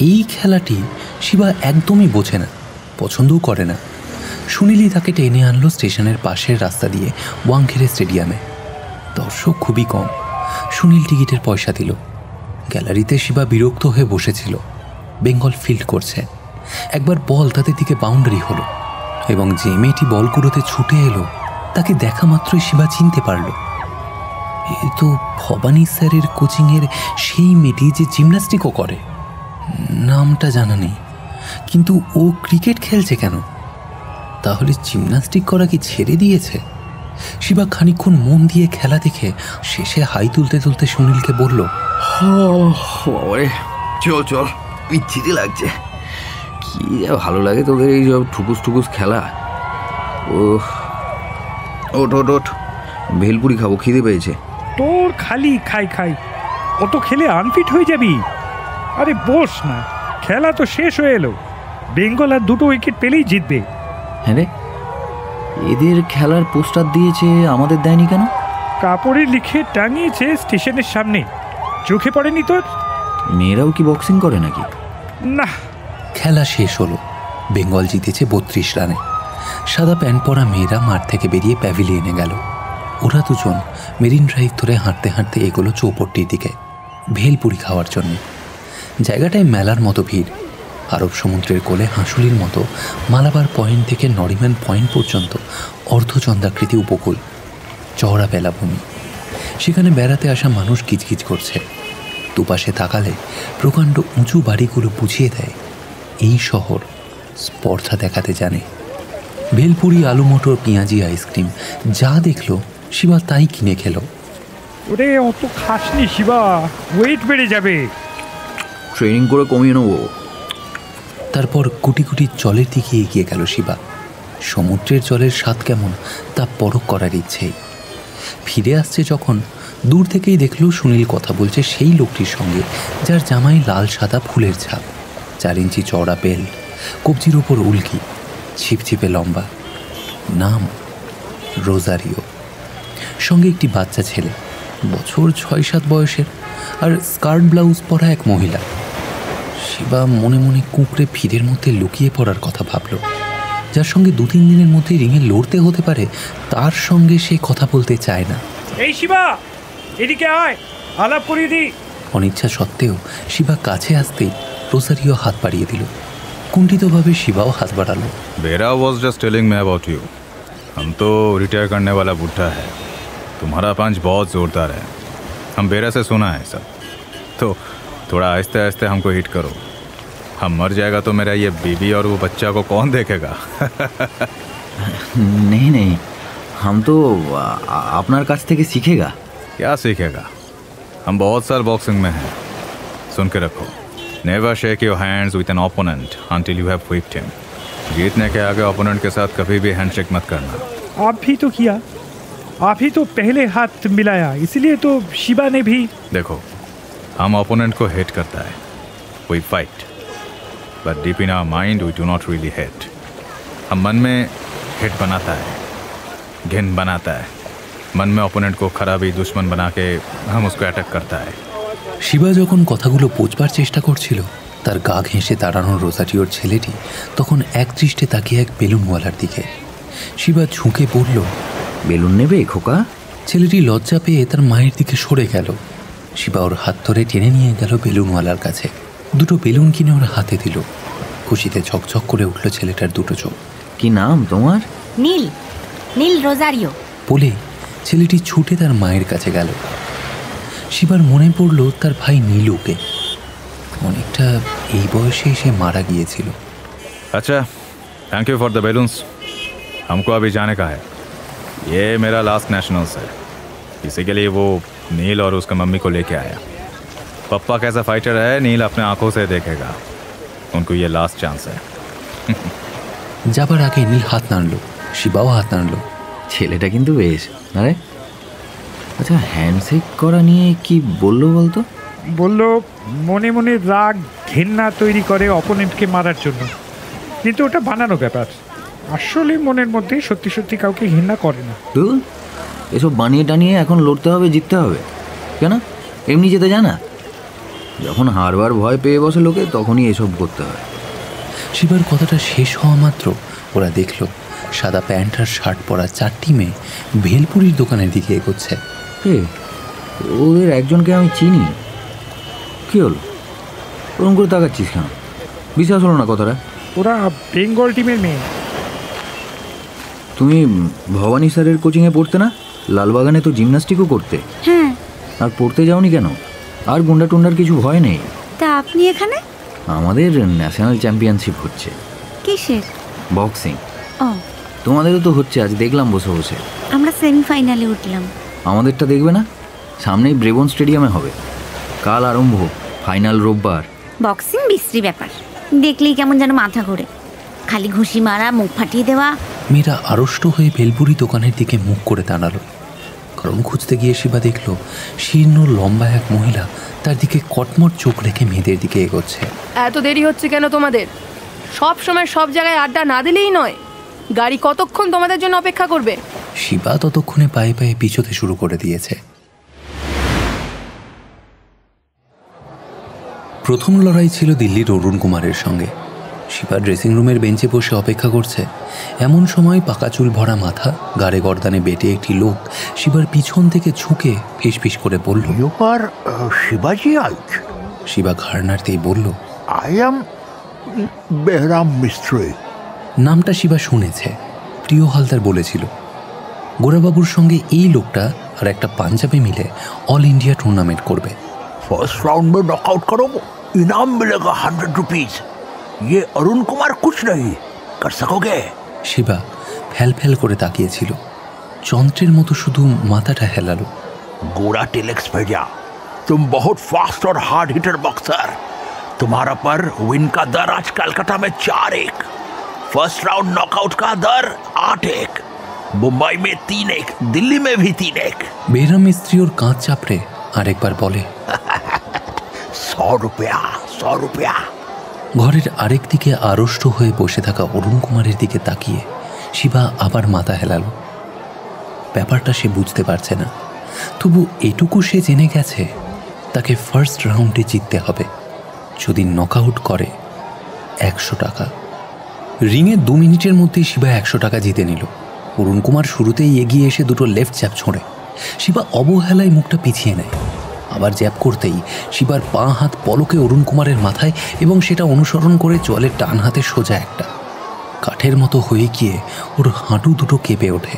এই খেলাটি শিবা একদমই বোঝে না, পছন্দও করে না। সুনীলই তাকে টেনে আনলো স্টেশনের পাশের রাস্তা দিয়ে ওয়াংখেড়ে স্টেডিয়ামে। দর্শক খুবই কম। সুনীল টিকিটের পয়সা দিল। গ্যালারিতে শিবা বিরক্ত হয়ে বসেছিল। বেঙ্গল ফিল্ড করছে। একবার বল তাদের দিকে বাউন্ডারি হলো এবং যে মেয়েটি বল কুড়োতে ছুটে এলো তাকে দেখা মাত্রই শিবা চিনতে পারল। এ তো ভবানী স্যারের কোচিংয়ের সেই মেয়েটি যে জিমন্যাস্টিকও করে। নামটা জানা নেই, কিন্তু ও ক্রিকেট খেলছে কেন? তাহলে জিমন্যাস্টিক করা কি ছেড়ে দিয়েছে? শিবা খানিকক্ষণ মন দিয়ে খেলা দেখে শেষে হাই তুলতে তুলতে সুনীলকে বলল, চল চল, পিচ্ছিতে লাগছে। কি ভালো লাগে তোদের এই সব ঠুকুস ঠুকুস খেলা। ওঠ ওঠ ওঠ, ভেলপুরি খাবো, খিদে পেয়েছে। তোর খালি খাই খাই, অত খেলে আনফিট হয়ে যাবি। আরে বস না, খেলা তো শেষ হয়ে এলো। বেঙ্গল আর 2টো উইকেট পেলেই জিতবে। হ্যাঁ রে, এদের খেলার পোস্টার দিয়েছে, আমাদের দেয়নি কেন? কাপড়ে লিখে টাঙিয়েছে স্টেশনের সামনে, চোখে পড়েনি তোর? মেয়েরাও কি বক্সিং করে নাকি? না। খেলা শেষ হলো। বেঙ্গল জিতেছে 32 রানে। সাদা প্যান্ট পরা মেয়েরা মাঠ থেকে বেরিয়ে প্যাভিলিয়নে গেল। ওরা দুজন মেরিন ড্রাইভ ধরে হাঁটতে হাঁটতে এগোলো চৌপট্টির দিকে ভেলপুরি খাওয়ার জন্য। জায়গাটায় মেলার মতো ভিড়। আরব সমুদ্রের কোলে হাঁসুলির মতো মালাবার পয়েন্ট থেকে নরিম্যান পয়েন্ট পর্যন্ত অর্ধচন্দ্রাকৃতি উপকূল, চওড়া বেলাভূমি। সেখানে বেড়াতে আসা মানুষ কিচকিচ করছে। দুপাশে তাকালে প্রকাণ্ড উঁচু বাড়িগুলো বুঝিয়ে দেয় এই শহর স্পর্ধা দেখাতে জানে। ভেলপুরি, আলু মটর, পেঁয়াজি, আইসক্রিম যা দেখলো শিবা তাই কিনে খেলো। ওরে অত খাসনি শিবা, ওয়েট বেড়ে যাবে। ট্রেনিং করে কমিয়ে নেবো। তারপর কুটি কুটি জলের দিকে এগিয়ে গেল শিবা। সমুদ্রের জলের স্বাদ কেমন তা পরখ করার ইচ্ছেই। ফিরে আসছে যখন দূর থেকেই দেখলো সুনীল কথা বলছে সেই লোকটির সঙ্গে যার জামায় লাল সাদা ফুলের ছাপ, 4 ইঞ্চি চওড়া বেল্ট, কবজির ওপর উল্কি, ছিপছিপে লম্বা। নাম রোজারিও। সঙ্গে একটি বাচ্চা ছেলে, বছর 6-7 বয়সের, আর স্কার্ট ব্লাউজ পরা এক মহিলা। শিবা মনে মনে কুঁকড়ে ভিড়ের মধ্যে লুকিয়ে পড়ার কথা ভাবল। যার সঙ্গে 2-3 দিনের মধ্যে রিঙে লড়তে হতে পারে তার সঙ্গে সে কথা বলতে চায় না। এই শিবা, এদিকে আয়, আলাপ করিয়ে দি। অনিচ্ছা সত্ত্বেও শিবা কাছে আসতেই রোজারিও হাত বাড়িয়ে দিল। কুণ্ঠিতভাবে শিবাও হাত বাড়ালো। बेरा was just telling me about you. हम तो रिटायर करने वाला बुढ़ा है, तुम्हारा पंच बहुत जोरदार है। हम बेरा से सुना है सब, तो थोड़ा आहिस्ते आहिस्ते हमको हिट करो। हम मर जाएगा तो मेरा ये बीबी और वो बच्चा को कौन देखेगा? नहीं नहीं, हम तो আপনার কাছ থেকে सीखेगा। क्या सीखेगा? हम बहुत साल बॉक्सिंग में हैं। सुन के रखो, never shake your hands with an opponent until you have whipped him. जीतने के आगे ओपोनेंट के साथ कभी भी हैंडशेक मत करना। आप भी तो किया, आप ही तो पहले हाथ मिलाया, इसलिए तो शिवा ने भी। देखो, हम ओपोनेंट को हेट करता है, we fight, but deep in our mind we do not really hate. हम मन में हेट बनाता है, घिन बनाता है, मन में ओपोनेंट को खराबी दुश्मन बना के हम उसको अटैक करता है। শিবা যখন কথাগুলো বোঝবার চেষ্টা করছিল, তার গা ঘেঁষে দাঁড়ানো রোজারিওর ছেলেটি তখন একদৃষ্টে তাকিয়ে এক বেলুনওয়ালার দিকে। শিবা ঝুঁকে পড়ল, বেলুন নেবে খোকা? ছেলেটি লজ্জা পেয়ে তার মায়ের দিকে সরে গেল। শিবা ওর হাত ধরে টেনে নিয়ে গেল বেলুনওয়ালার কাছে। 2টো বেলুন কিনে ওর হাতে দিল। খুশিতে ঝকঝক করে উঠল ছেলেটার 2টো চোখ। কি নাম তোমার? নীল, নীল রোজারিও বলে ছেলেটি ছুটে তার মায়ের কাছে গেল। শিবার মনে পড়ল তার ভাই নীলুকে। অনেকটা এই বয়সে এসে মারা গিয়েছিল। अच्छा, thank you for the balloons. हमको अभी जाने का है। ये मेरा लास्ट नेशनल्स है, इसी के लिए वो नील और उसका मम्मी को लेके आया। पप्पा कैसा फाइटर है नील अपने आंखों से देखेगा। उनको ये लास्ट चांस है। যাবার আগে নীল হাত নাড়ল, শিবাও হাত নাড়ল। ছেলেটা কিন্তু বেশ। আরে আচ্ছা, হ্যান্ডশেক করা নিয়ে কি বললো বলতো? বলল মনে মনে রাগ ঘেন্না তৈরি করে অপোনেন্টকে মারার জন্য, কিন্তু ওটা বানানো ব্যাপার। আসলে মনের মধ্যে সত্যি সত্যি কাউকে ঘেন্না করে না। ধুর, এসব বানিয়ে টানিয়ে এখন লড়তে হবে, জিততে হবে। কেন এমনি যেতে জানা? যখন হারবার ভয় পেয়ে বসে লোকে তখনই এসব করতে হয়। শিবার কথাটা শেষ হওয়া মাত্র ওরা দেখল সাদা প্যান্ট আর শার্ট পরা 4টি মেয়ে ভেলপুরির দোকানের দিকে এগোচ্ছে। ওদের একজনকে আমি চিনি। কি হলো, ওরকম করে তাকাচ্ছিস কেন? বিশ্বাস হলো না কথাটা? ওরা বেঙ্গল টিমের মেয়ে। তুমি ভবানী স্যারের কোচিংয়ে পড়তে না? লালবাগানে তো জিমনাস্টিকও করতে। হ্যাঁ। আর পড়তে যাওনি কেন? আর গুন্ডা টুন্ডার কিছু ভয় নেই? তা আপনি এখানে? আমাদের ন্যাশনাল চ্যাম্পিয়নশিপ হচ্ছে। কিসের? বক্সিং। ও, তোমাদেরও তো হচ্ছে, আজ দেখলাম বসে বসে। আমরা সেমিফাইনালে উঠলাম। আমাদেরটা দেখবে না? সামনেই ব্রেবন স্টেডিয়ামে হবে। কাল আরম্ভ, ফাইনাল রোববার। বক্সিং বিশ্রী ব্যাপার, দেখলেই কেমন যেন মাথা ঘোরে। খালি ঘুষি মারা, মুখ ফাটিয়ে দেওয়া। মেয়েরা আড়ষ্ট হয়ে ভেলপুরি দোকানের দিকে মুখ করে দাঁড়ালো। কারণ খুঁজতে গিয়ে শিবা দেখল শীর্ণ লম্বা এক মহিলা তার দিকে কটমট চোখ রেখে মেয়েদের দিকে এগোচ্ছে। এত দেরি হচ্ছে কেন তোমাদের? সব সময় সব জায়গায় আড্ডা না দিলেই নয়। গাড়ি কতক্ষণ তোমাদের জন্য অপেক্ষা করবে? শিবা ততক্ষণে পায়ে পায়ে পিছোতে শুরু করে দিয়েছে। প্রথম লড়াই ছিল দিল্লির অরুণ কুমারের সঙ্গে। শিবা ড্রেসিং রুমের বেঞ্চে বসে অপেক্ষা করছে। এমন সময় পাকা চুল ভরা মাথা, গাড়ে গর্দানে বেটে একটি লোক শিবার পিছন থেকে ঝুঁকে ফিসফিস করে বলল, শিবাজি আইচ। শিবা ঘাড় নাড়তেই বলল, আই এম বেহরাম মিস্ত্রি। নামটা শিবা শুনেছে, প্রিয় হালদার বলেছিল। গোরাবাবুর সঙ্গে এই লোকটা আর একটা পাঞ্জাবি মিলে অল ইন্ডিয়া টুর্নামেন্ট করবে। फर्स्ट राउंड में नॉकआउट करो, इनाम मिलेगा 100 रुपीज। ये अरुण कुमार कुछ नहीं कर सकोगे। শিবা ফ্যাল ফ্যাল করে তাকিয়েছিল। যন্ত্রের মতো শুধু মাথাটা হেলালো। गोरा टिलेक्स भैया, तुम बहुत फास्ट और हार्ड हिटर बॉक्सर। तुम्हारा पर विन का दर आज कलकत्ता में 4-1, फर्स्ट राउंड नॉकआउट का दर 8-1, मुंबई में 3-1, दिल्ली में भी 3-1। बेहराम मिस्त्री और कांच चापड़े আরেকবার বলে 100 रुपया 100 रुपया। ঘরের আরেক দিকে আড়ষ্ট হয়ে বসে থাকা অরুণ কুমারের দিকে তাকিয়ে শিবা আবার মাথা হেলালো। ব্যাপারটা সে বুঝতে পারছে না, তবু এটুকু সে জেনে গেছে তাকে ফার্স্ট রাউন্ডে জিততে হবে। যদি নকআউট করে 100 টাকা। রিংয়ে 2 মিনিটের মধ্যেই শিবা 100 টাকা জিতে নিল। অরুণ কুমার শুরুতেই এগিয়ে এসে দুটো লেফট জ্যাব ছোঁড়ে। শিবা অবহেলায় মুখটা পিছিয়ে নেয়। আবার জ্যাব করতেই শিবার পা হাত পলকে অরুণ কুমারের মাথায় এবং সেটা অনুসরণ করে চলে ডান হাতে সোজা একটা। কাঠের মতো হয়ে গিয়ে ওর হাঁটু দুটো কেঁপে ওঠে।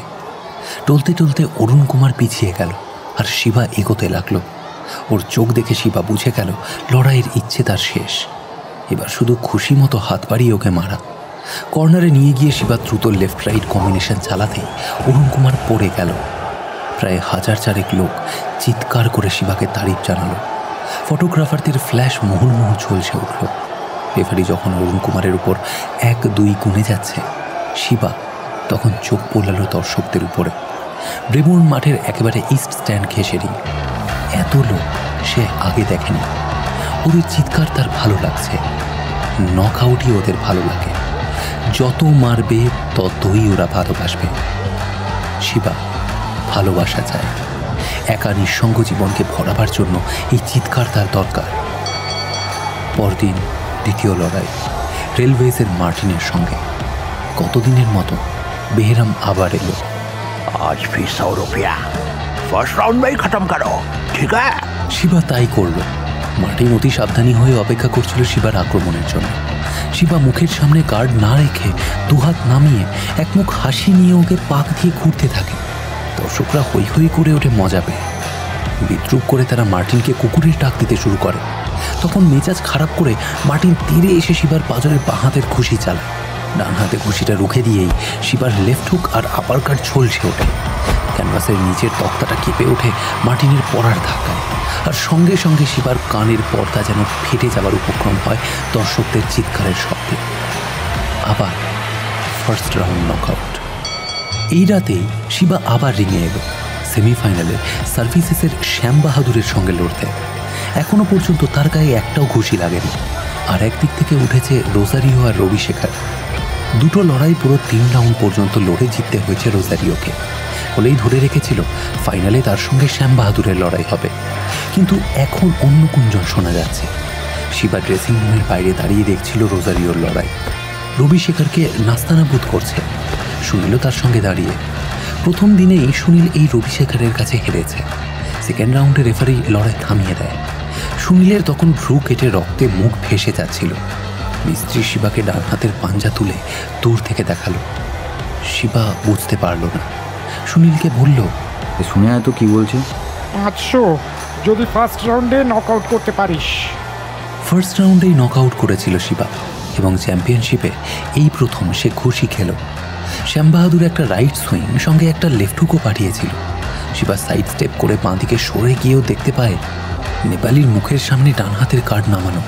টলতে টলতে অরুণ কুমার পিছিয়ে গেল আর শিবা এগোতে লাগলো। ওর চোখ দেখে শিবা বুঝে গেল লড়াইয়ের ইচ্ছে তার শেষ। এবার শুধু খুশি মতো হাত বাড়িয়ে ওকে মারা। কর্নারে নিয়ে গিয়ে শিবা দ্রুত left right combination চালাতেই Arun Kumar পড়ে গেল। প্রায় 1000 লোক চিৎকার করে শিবাকে তারিফ জানালো। ফটোগ্রাফারদের ফ্ল্যাশ মুহুর্মুহু ঝলসে উঠল। রেফারি যখন অরুণ কুমারের উপর 1-2 গুনে যাচ্ছে, শিবা তখন চোখ পোলালো দর্শকদের উপরে। ব্রেবোর্ন মাঠের একেবারে ইস্ট স্ট্যান্ড ঘেঁষেরই এত লোক সে আগে দেখেনি। ওদের চিৎকার তার ভালো লাগছে। নকআউটই ওদের ভালো লাগে। যত মারবে ততই ওরা ভালোবাসবে। শিবা ভালোবাসা চায়। একা নিঃসঙ্গ জীবনকে ভরাবার জন্য এই চিৎকার তার দরকার। পরদিন দ্বিতীয় লড়াই রেলওয়েজের মার্টিনের সঙ্গে। কতদিনের মতো বেহরাম আবার এলো। आज भी 100 रुपया, फर्स्ट राउंड में ही खत्म करो, ठीक है? শিবা তাই করল। মার্টিন অতি সাবধানী হয়ে অপেক্ষা করছিল শিবার আক্রমণের জন্য। শিবা মুখের সামনে গার্ড না রেখে দুহাত নামিয়ে এক মুখ হাসি নিয়ে ওকে পাক দিয়ে ঘুরতে থাকে। দর্শকরা হৈ হৈ করে ওঠে মজা পেয়ে। বিদ্রুপ করে তারা মার্টিনকে কুকুরের ডাক দিতে শুরু করে। তখন মেজাজ খারাপ করে মার্টিন তীরে এসে শিবার পাঁজরের বাঁ হাতের ঘুষি চালায়। ডান হাতে ঘুষিটা রুখে দিয়েই শিবার লেফট হুক আর আপার কাট ঝলসে ওঠে। ক্যানভাসের নিচের তক্তাটা কেঁপে ওঠে মার্টিনের পড়ার ধাক্কায়। আর সঙ্গে সঙ্গে শিবার কানের পর্দা যেন ফেটে যাবার উপক্রম হয় দর্শকদের চিৎকারের শব্দে। আবার ফার্স্ট রাউন্ড নকআউট। এই রাতেই শিবা আবার রিংয়ে এলো সেমিফাইনালে সার্ভিসেসের শ্যাম বাহাদুরের সঙ্গে লড়তে। এখনো পর্যন্ত তার গায়ে একটাও ঘুষি লাগেনি। আর একদিক থেকে উঠেছে রোজারিও আর রবি শেখার। দুটো লড়াই পুরো 3 রাউন্ড পর্যন্ত লড়ে জিততে হয়েছে রোজারিওকে। বলেই ধরে রেখেছিল ফাইনালে তার সঙ্গে শ্যাম বাহাদুরের লড়াই হবে। কিন্তু এখন অন্য গুঞ্জন শোনা যাচ্ছে। শিবা ড্রেসিং রুমের বাইরে দাঁড়িয়ে দেখছিল রোজারিওর লড়াই। রবি শেখারকে নাস্তানাবুদ করছে। সুনীলও তার সঙ্গে দাঁড়িয়ে। প্রথম দিনেই সুনীল এই রবি শেখারের কাছে হেরেছে। সেকেন্ড রাউন্ডে রেফারি লড়াই থামিয়ে দেয়। সুনীলের তখন ভ্রু কেটে রক্তে মুখ ভেসে যাচ্ছিল। মিস্ত্রি শিবাকে ডান হাতের পাঞ্জা তুলে দূর থেকে দেখালো। শিবা বুঝতে পারল না। সুনীলকে বলল, শুনে আয় তো কি বলছে। 500 যদি ফার্স্ট রাউন্ডে নকআউট করতে পারিস। ফার্স্ট রাউন্ডেই নকআউট করেছিল শিবা এবং চ্যাম্পিয়নশিপে এই প্রথম সে খুশি খেল। শ্যাম বাহাদুর একটা রাইট সুইং সঙ্গে একটা লেফট হুকও পাঠিয়েছিল। শিবা সাইড স্টেপ করে বাঁ দিকে সরে গিয়েও দেখতে পায় নেপালির মুখের সামনে ডান হাতের কার্ড নামানো।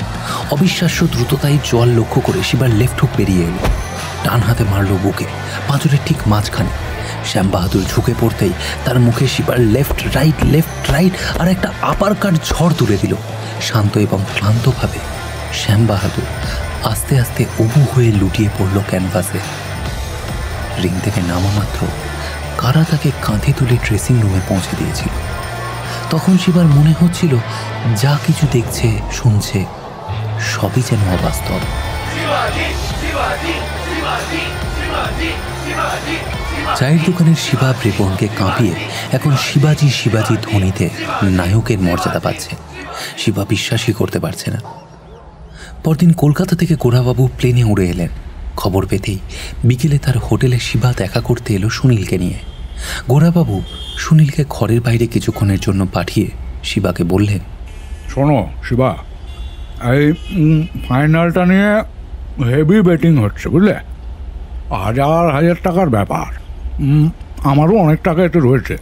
অবিশ্বাস্য দ্রুততায় জল লক্ষ্য করে শিবার লেফট হুক বেরিয়ে এলো। ডান হাতে মারল বুকে, পাঁজরের ঠিক মাঝখানে। শ্যাম বাহাদুর ঝুঁকে পড়তেই তার মুখে শিবার লেফট রাইট আর একটা আপার কাট ঝড় তুলে দিল। শান্ত এবং ক্লান্তভাবে শ্যাম বাহাদুর আস্তে আস্তে উবু হয়ে লুটিয়ে পড়ল ক্যানভাসে। রিং থেকে নামা মাত্র কারা তাকে কাঁধে তুলে ড্রেসিং রুমে পৌঁছে দিয়েছিল। তখন শিবার মনে হচ্ছিল যা কিছু দেখছে শুনছে সবই যেন অবাস্তব। চায়ের দোকানের শিবা ব্রেবোর্নকে কাঁপিয়ে এখন শিবাজি ধ্বনিতে নায়কের মর্যাদা পাচ্ছে। শিবা বিশ্বাসই করতে পারছে না। পরদিন কলকাতা থেকে গোরাবাবু প্লেনে উড়ে এলেন। খবর পেতেই বিকেলে তার হোটেলে শিবা দেখা করতে এলো সুনীলকে নিয়ে। গোরাবাবু সুনীলকে ঘরের বাইরে কিছুক্ষণের জন্য পাঠিয়ে শিবাকে বললেন, শোনো শিবা, এই ফাইনালটা নিয়ে হেভি ব্যাটিং হচ্ছে বুঝলে। হাজার হাজার টাকার ব্যাপার। আমারও অনেক টাকা এতে রয়েছে।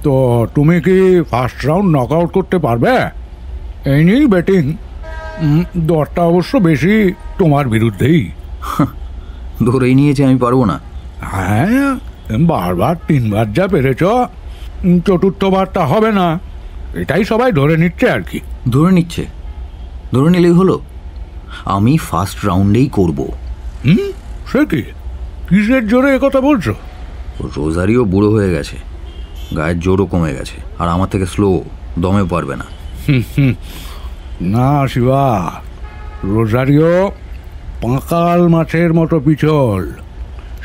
তো তুমি কি ফার্স্ট রাউন্ড নক আউট করতে পারবে? এই নিয়েই ব্যাটিং। দরটা অবশ্য বেশি তোমার বিরুদ্ধেই। ধরেই নিয়েছে আমি পারবো না। হ্যাঁ, বারবার 3বার যা পেরেছ, চতুর্থবারটা হবে না, এটাই সবাই ধরে নিচ্ছে আর কি। ধরে নিচ্ছে? ধরে নিলেই হলো? আমি ফার্স্ট রাউন্ডেই করব। সে কি, কিসের জোরে একথা বলছো? রোজারিও বুড়ো হয়ে গেছে, গায়ের জোরও কমে গেছে, আর আমার থেকে স্লো, দমে পারবে না। না শিবা, রোজারিও পাঁকাল মাছের মতো পিছল,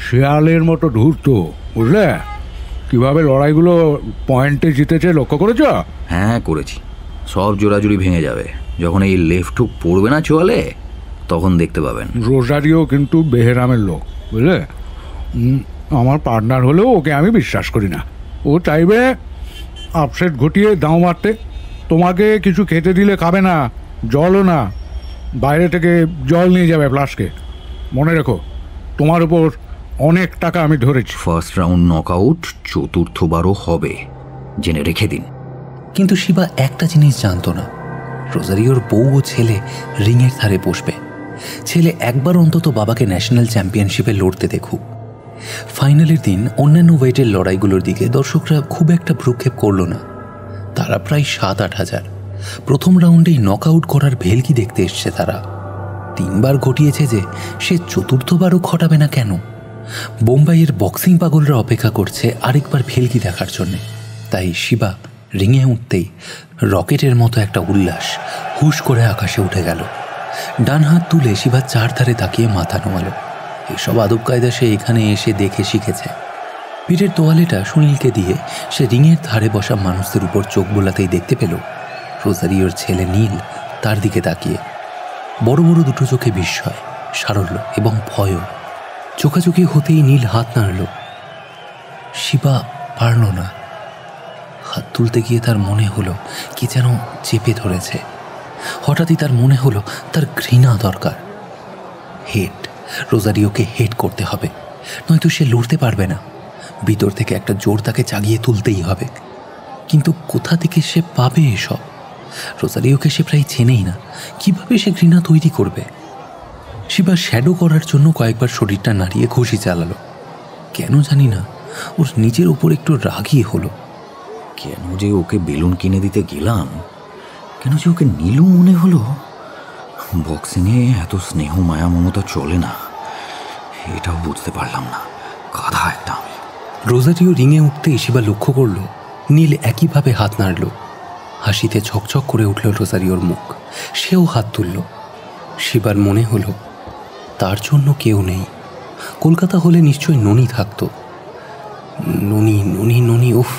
শেয়ালের মতো ধূর্ত, বুঝলে? কিভাবে লড়াইগুলো পয়েন্টে জিতেছে লক্ষ্য করেছ? হ্যাঁ করেছি। সব জোড়াজুড়ি ভেঙে যাবে যখন এই লেফট হুক পড়বে না চোয়ালে, তখন দেখতে পাবেন। রোজারিও কিন্তু বেহেরামের লোক, বুঝলে? আমার পার্টনার হলেও ওকে আমি বিশ্বাস করি না। ও চাইবে আপসেট ঘটিয়ে দাও মারতে। তোমাকে কিছু খেতে দিলে খাবে না, জলও না, বাইরে থেকে জল নিয়ে যাবে ফ্লাস্কে। মনে রেখো, তোমার উপর অনেক টাকা আমি ধরেছি। ফার্স্ট রাউন্ড নক আউট চতুর্থবারও হবে, জেনে রেখে দিন। কিন্তু শিবা একটা জিনিস জানতো না, রোজারিওর বউ ও ছেলে রিংয়ের ধারে বসবে। ছেলে একবার অন্তত বাবাকে ন্যাশনাল চ্যাম্পিয়নশিপে লড়তে দেখুক। ফাইনালের দিন অন্যান্য ওয়েটের লড়াইগুলোর দিকে দর্শকরা খুব একটা ভ্রুক্ষেপ করল না। তারা প্রায় 7-8 হাজার। প্রথম রাউন্ডেই নক আউট করার ভেলকি দেখতে এসছে তারা। 3বার ঘটিয়েছে যে, সে চতুর্থবারও ঘটাবে না কেন? বোম্বাইয়ের বক্সিং পাগলরা অপেক্ষা করছে আরেকবার ভেলকি দেখার জন্যে। তাই শিবা রিংয়ে উঠতেই রকেটের মতো একটা উল্লাস হুশ করে আকাশে উঠে গেল। ডান হাত তুলে শিবা চারধারে তাকিয়ে মাথা নোয়াল। এসব আদব কায়দা সে এখানে এসে দেখে শিখেছে। পিঠের তোয়ালেটা সুনীলকে দিয়ে সে রিংয়ের ধারে বসা মানুষদের উপর চোখ বোলাতেই দেখতে পেল রোজারিওর ছেলে নীল তার দিকে তাকিয়ে। বড় বড় দুটো চোখে বিস্ময়, সারল্য এবং ভয়ও। চোখাচোখি হতেই নীল হাত নাড়ল। শিবা পারল না। হাত তুলতে গিয়ে তার মনে হলো কি যেন চেপে ধরেছে। হঠাৎই তার মনে হলো তার ঘৃণা দরকার। হেড, রোজারিওকে হেড করতে হবে, নয়তো সে লড়তে পারবে না। ভিতর থেকে একটা জোর তাকে জাগিয়ে তুলতেই হবে। কিন্তু কোথা থেকে সে পাবে এসব? রোজারিওকে সে প্রায় চেনেই না, কিভাবে সে ঘৃণা তৈরি করবে? শিবা শ্যাডো করার জন্য কয়েকবার শরীরটা নাড়িয়ে ঘুষি চালালো। কেন জানি না, ওর নিজের ওপর একটু রাগই হলো। কেন যে ওকে বেলুন কিনে দিতে গেলাম, কেন যে ওকে নীলু মনে হলো। বক্সিংয়ে এত স্নেহ মায়া মমতা চলে না, এটাও বুঝতে পারলাম না। গাধা একটা আমি। রোজারিও রিংয়ে উঠতে শিবা লক্ষ্য করল নীল একইভাবে হাত নাড়ল। হাসিতে ছকছক করে উঠল রোজারিওর মুখ। সেও হাত তুলল। শিবার মনে হলো তার জন্য কেউ নেই। কলকাতা হলে নিশ্চয়ই ননি থাকতো। ননি ননি ননি, উফ!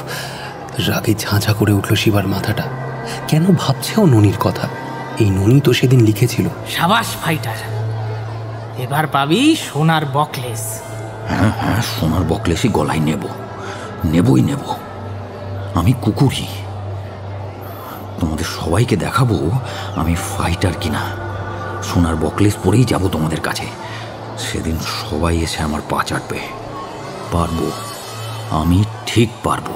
রাগে ঝাঁঝা করে উঠল শিবার মাথাটা। কেন ভাবছেও ননির কথা? এই ননি তো সেদিন লিখেছিল, সাবাস ফাইটার, এবার পাবি সোনার বকলেস। হ্যাঁ হ্যাঁ, সোনার বকলেসই গলায় নেবই নেব। আমি কুকুরই। তোমাদের সবাইকে দেখাবো আমি ফাইটার কিনা। সোনার বকলেস পরেই যাব তোমাদের কাছে। সেদিন সবাই এসে আমার পা চাটবে। পারবো, আমি ঠিক পারবো।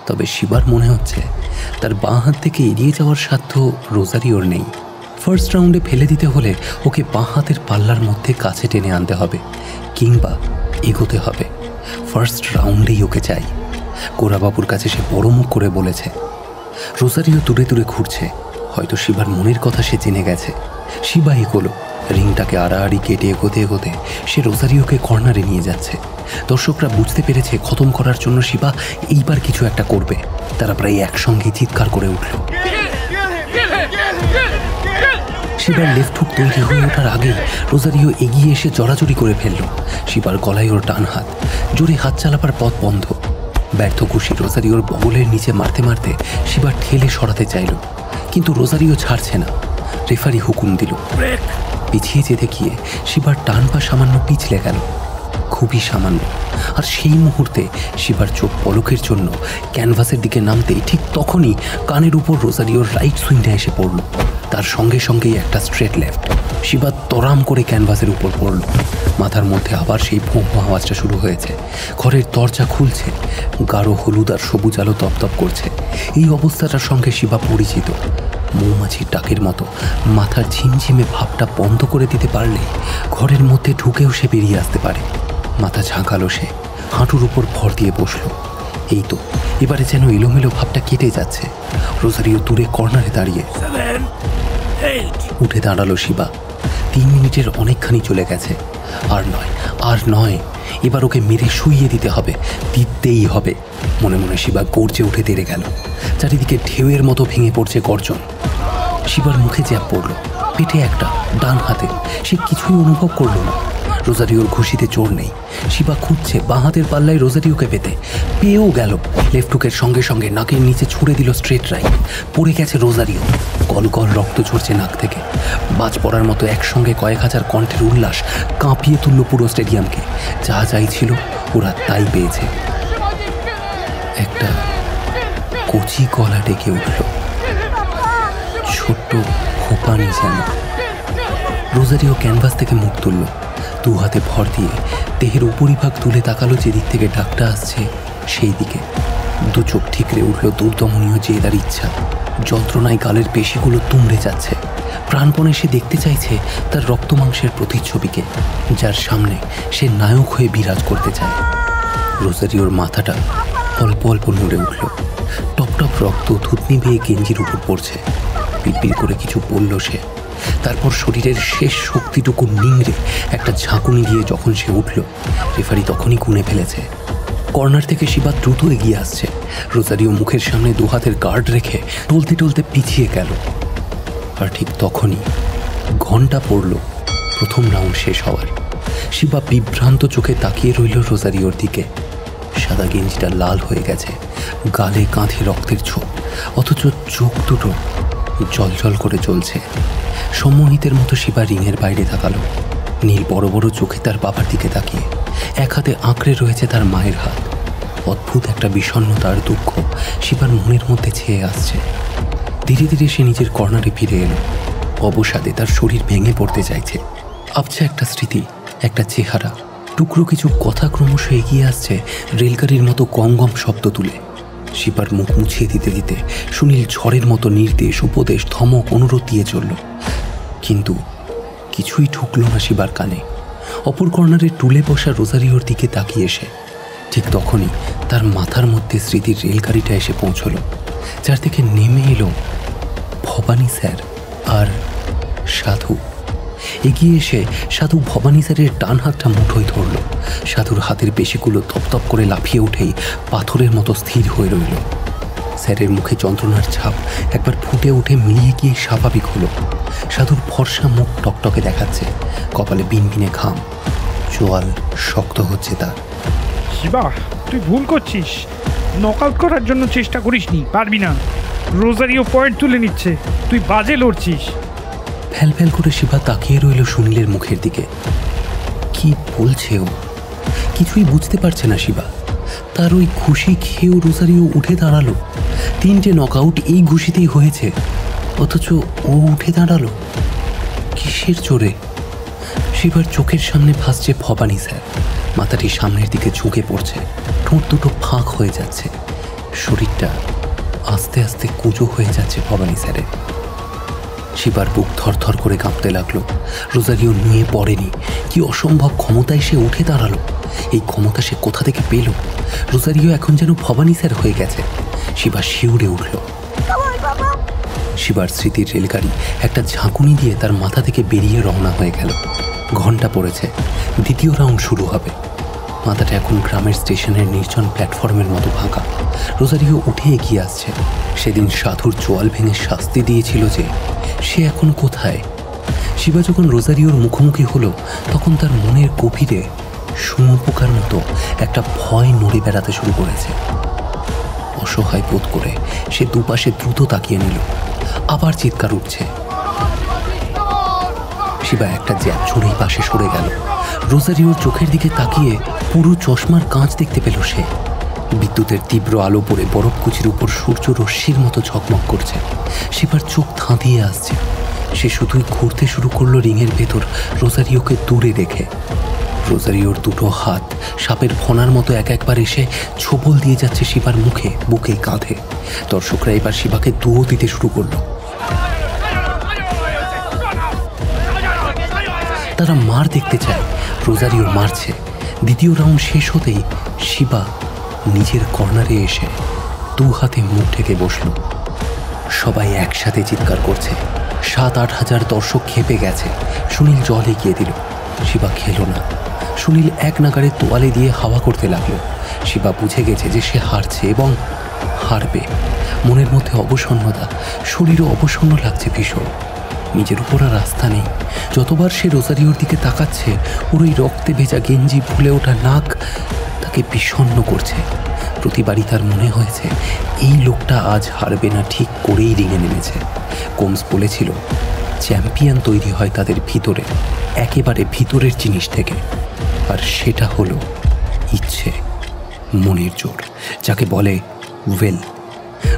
তবে শিবার মনে হচ্ছে তার বাঁ হাত থেকে এড়িয়ে যাওয়ার সাধ্য রোজারিওর নেই। ফার্স্ট রাউন্ডে ফেলে দিতে হলে ওকে বাঁ হাতের পাল্লার মধ্যে কাছে টেনে আনতে হবে, কিংবা এগোতে হবে। ফার্স্ট রাউন্ডেই ওকে চাই। কোরাবাবুর কাছে সে বড় মুখ করে বলেছে। রোজারিও দূরে দূরে ঘুরছে, হয়তো শিবার মনের কথা সে জেনে গেছে। শিবা এগোলো, রিংটাকে আড়াআড়ি কেটে এগোতে সে রোজারিওকে কর্নারে নিয়ে যাচ্ছে। দর্শকরা বুঝতে পেরেছে খতম করার জন্য শিবা এইবার কিছু একটা করবে। তারা প্রায় একসঙ্গে চিৎকার করে উঠল। শিবার লেফট হুক তৈরি হয়ে ওঠার আগেই রোজারিও এগিয়ে এসে জড়াজড়ি করে ফেলল। শিবার গলায় ওর ডান হাত, জোরে হাত চালাবার পথ বন্ধ। ব্যর্থ খুশি রোজারিওর বগলের নিচে মারতে মারতে শিবার ঠেলে সরাতে চাইল, কিন্তু রোজারিও ছাড়ছে না। রেফারি হুকুম দিল। পিছিয়ে যেতে গিয়ে শিবার টান পা সামান্য পিছলে গেল। খুবই সামান্য। আর সেই মুহূর্তে শিবার চোখ পলকের জন্য ক্যানভাসের দিকে নামতেই ঠিক তখনই কানের উপর রোজারিওর রাইট সুইংটা এসে পড়ল। তার সঙ্গে সঙ্গেই একটা স্ট্রেট লেফট। শিবা তরাম করে ক্যানভাসের উপর পড়ল। মাথার মধ্যে আবার সেই ভোঁ ভোঁ আওয়াজটা শুরু হয়েছে। ঘরের দরজা খুলছে, গাঢ় হলুদ আর সবুজ আলো তপতপ করছে। এই অবস্থাটার সঙ্গে শিবা পরিচিত। মৌমাছির ডাকের মতো মাথার ঝিমঝিমে ভাবটা বন্ধ করে দিতে পারলে ঘরের মধ্যে ঢুকেও সে বেরিয়ে আসতে পারে। মাথা ঝাঁকালো সে, হাঁটুর উপর ভর দিয়ে বসল। এই তো এবারে যেন এলোমেলো ভাবটা কেটে যাচ্ছে। রোজারিও দূরে কর্নারে দাঁড়িয়ে। উঠে দাঁড়ালো শিবা। 3 মিনিটের অনেকখানি চলে গেছে। আর নয়, এবার ওকে মেরে শুইয়ে দিতে হবে, দিতেই হবে। মনে মনে শিবা গর্জে উঠে তেড়ে গেল। চারিদিকে ঢেউয়ের মতো ভেঙে পড়ছে গর্জন। শিবার মুখে জ্যাপ পড়ল, পেটে একটা, ডান হাতে। সে কিছুই অনুভব করল না। রোজারিওর ঘুষিতে চোর নেই। শিবা খুঁজছে বাঁ হাতের পাল্লায় রোজারিওকে পেয়েও গেল। লেফট হুকের সঙ্গে সঙ্গে নাকের নিচে ছুড়ে দিল স্ট্রেট রাইট। পড়ে গেছে রোজারিও। গল গল রক্ত ঝরছে নাক থেকে। বাজ পড়ার মতো একসঙ্গে কয়েক হাজার কণ্ঠের উল্লাস কাঁপিয়ে তুলল পুরো স্টেডিয়ামকে। যা চাইছিল ওরা তাই পেয়েছে। একটা কচি গলা ডেকে উঠল, ছোট্ট খোপানি যেন। রোজারিও ক্যানভাস থেকে মুখ তুলল, 2 হাতে ভর দিয়ে দেহের উপরিভাগ তুলে তাকালো যেদিক থেকে ডাকটা আসছে সেই দিকে। 2 চোখ ঠিকরে উঠল দুর্দমনীয় জেদার ইচ্ছা। যন্ত্রণায় গালের পেশিগুলো তুমড়ে যাচ্ছে। প্রাণপণে সে দেখতে চাইছে তার রক্তমাংসের প্রতিচ্ছবিকে, যার সামনে সে নায়ক হয়ে বিরাজ করতে চায়। রোজারিওর মাথাটা অল্প অল্প নড়ে উঠল। টপ টপ রক্ত থুতনি বেয়ে গেঞ্জির উপর পড়ছে। পিড়পিড় করে কিছু বলল সে। তারপর শরীরের শেষ শক্তিটুকু নিংড়ে একটা ঝাঁকুনি দিয়ে যখন সে উঠল, রেফারি তখনই গুনে ফেলেছে। কর্নার থেকে শিবা দ্রুত এগিয়ে আসছে। রোজারিও মুখের সামনে 2 হাতের গার্ড রেখে টলতে টলতে পিছিয়ে গেল। আর ঠিক তখনই ঘণ্টা পড়ল প্রথম রাউন্ড শেষ হওয়ার। শিবা বিভ্রান্ত চোখে তাকিয়ে রইল রোজারিওর দিকে। সাদা গেঞ্জিটা লাল হয়ে গেছে, গালে কাঁধে রক্তের ছোপ, অথচ চোখ দুটো জলজল করে চলছে। সম্মোহিতের মতো শিবা রিংয়ের বাইরে তাকালো। নীল বড় বড় চোখে তার বাবার দিকে তাকিয়ে। এক হাতে আঁকড়ে রয়েছে তার মায়ের হাত। অদ্ভুত একটা বিষণ্ণতার দুঃখ শিবার মনের মধ্যে ছেয়ে আসছে। ধীরে ধীরে সে নিজের কর্নারে ফিরে এলো। অবসাদে তার শরীর ভেঙে পড়তে চাইছে। ভাবছে একটা স্মৃতি, একটা চেহারা, টুকরো কিছু কথা ক্রমশ এগিয়ে আসছে রেলগাড়ির মতো গম গম শব্দ তুলে। শিবার মুখ মুছিয়ে দিতে দিতে সুনীল ঝড়ের মতো নির্দেশ, উপদেশ, ধমক, অনুরোধ দিয়ে চলল। কিন্তু কিছুই ঢুকল না শিবার কানে। অপর কর্নারে টুলে বসা রোজারিওর দিকে তাকিয়ে এসে ঠিক তখনই তার মাথার মধ্যে স্মৃতির রেলগাড়িটা এসে পৌঁছল, যার থেকে নেমে এলো ভবানী স্যার আর সাধু। এগিয়ে এসে সাধু ভবানী স্যারের ডান হাতটা মুঠোয় ধরল। সাধুর হাতের পেশিগুলো তপতপ করে লাফিয়ে উঠেই পাথরের মতো স্থির হয়ে রইল। স্যারের মুখে যন্ত্রণার ছাপ একবার ফুটে উঠে মিলিয়ে গিয়ে স্বাভাবিক হলো। সাধুর ফর্সা মুখ টকটকে দেখাচ্ছে, কপালে বিনবিনে ঘাম, চোয়াল শক্ত হচ্ছে তার। শিবা, তুই ভুল করছিস। নকআউট করার জন্য চেষ্টা করিসনি, পারবি না। রোজারিও পয়েন্ট তুলে নিচ্ছে, তুই বাজে লড়ছিস। ফ্যাল ফ্যাল করে শিবা তাকিয়ে রইল সুনীলের মুখের দিকে। কি বলছে ও? কিছুই বুঝতে পারছে না শিবা। তার ওই ঘুষি খেয়েও রোজারিও উঠে দাঁড়ালো। 3টে নকআউট এই ঘুষিতেই হয়েছে, অথচ ও উঠে দাঁড়ালো কিসের জোরে? শিবার চোখের সামনে ভাসছে ভবানী স্যার। মাথাটি সামনের দিকে ঝুঁকে পড়ছে, ঠোঁট দুটো ফাঁক হয়ে যাচ্ছে, শরীরটা আস্তে আস্তে কুঁজো হয়ে যাচ্ছে ভবানী স্যারের। শিবার বুক থরথর করে কাঁপতে লাগলো। রোজারিও নিয়ে পড়েনি। কি অসম্ভব ক্ষমতায় সে উঠে দাঁড়ালো। এই ক্ষমতা সে কোথা থেকে পেল? রোজারিও এখন যেন ভবানী স্যার হয়ে গেছে। শিবা শিউরে উঠল। শিবার স্মৃতির রেলগাড়ি একটা ঝাঁকুনি দিয়ে তার মাথা থেকে বেরিয়ে রওনা হয়ে গেল। ঘণ্টা পড়েছে, দ্বিতীয় রাউন্ড শুরু হবে। মাথাটা এখন গ্রামের স্টেশনের নির্জন প্ল্যাটফর্মের মতো ফাঁকা। রোজারিও উঠে এগিয়ে আসছে। সেদিন সাধুর চোয়াল ভেঙে শাস্তি দিয়েছিল যে, সে এখন কোথায়? শিবা যখন রোজারিওর মুখোমুখি হলো, তখন তার মনের গভীরে শুঁয়োপোকার মতো একটা ভয় নড়ে বেড়াতে শুরু করেছে। অসহায় বোধ করে সে দুপাশে দ্রুত তাকিয়ে নিল। আবার চিৎকার উঠছে। শিবা একটা জ্যাপ ছুঁড়েই পাশে সরে গেল। রোজারিওর চোখের দিকে তাকিয়ে পুরো চশমার কাঁচ দেখতে পেল সে। বিদ্যুতের তীব্র আলো পড়ে বরফকুচির উপর সূর্য রশ্মির মতো ঝকমক করছে। শিবার চোখ ধাঁধিয়ে আসছে। সে শুধুই ঘুরতে শুরু করলো রিংয়ের ভেতর, রোজারিওকে দূরে রেখে। রোজারিওর দুটো হাত সাপের ফোনার মতো এক একবার এসে ছোবল দিয়ে যাচ্ছে শিবার মুখে, বুকে, কাঁধে। দর্শকরা এবার শিবাকে দুয়ো দিতে শুরু করলো। তারা মার দেখতে চায়। রোজারিও মারছে। দ্বিতীয় রাউন্ড শেষ হতেই শিবা নিজের কর্নারে এসে দু হাতে মুখ ঢেকে বসল। সবাই একসাথে চিৎকার করছে। 7-8 হাজার দর্শক খেপে গেছে। সুনীল জল এগিয়ে দিল। শিবা খেলো না। সুনীল এক নাগাড়ে তোয়ালে দিয়ে হাওয়া করতে লাগলো। শিবা বুঝে গেছে যে সে হারছে এবং হারবে। মনের মধ্যে অবসন্নতা, শরীরও অবসন্ন লাগছে ভীষণ। নিজের উপর আর আস্থা নেই। যতবার সে রোজারিওর দিকে তাকাচ্ছে, ওর ওই রক্তে ভেজা গেঞ্জি, ফুলে ওঠা নাক তাকে বিষণ্ণ করছে। প্রতিবারই তার মনে হয়েছে এই লোকটা আজ হারবে না, ঠিক করেই রিঙে নেমেছে। কোমস বলেছিল, চ্যাম্পিয়ন তৈরি হয় তাদের ভিতরে, একেবারে ভিতরের জিনিস থেকে। আর সেটা হলো ইচ্ছে, মনের জোর, যাকে বলে ওয়েল।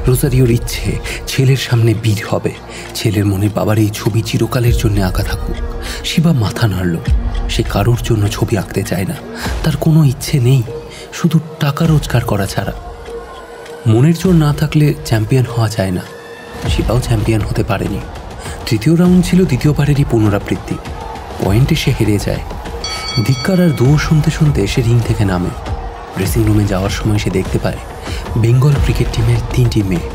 রোজারিওর ইচ্ছে ছেলের সামনে বীর হবে। ছেলের মনে বাবার এই ছবি চিরকালের জন্য আঁকা থাকুক। শিবা মাথা নাড়ল। সে কারোর জন্য ছবি আঁকতে চায় না। তার কোনো ইচ্ছে নেই, শুধু টাকা রোজগার করা ছাড়া। মনের জোর না থাকলে চ্যাম্পিয়ন হওয়া যায় না। শিবাও চ্যাম্পিয়ন হতে পারেনি। তৃতীয় রাউন্ড ছিল দ্বিতীয়বারেরই পুনরাবৃত্তি। পয়েন্টে সে হেরে যায়। ধিক্কার আর দুয়ো শুনতে শুনতে সে রিং থেকে নামে। ড্রেসিং রুমে যাওয়ার সময় সে দেখতে পায় বেঙ্গল ক্রিকেট টিমের 3টি মেয়ে।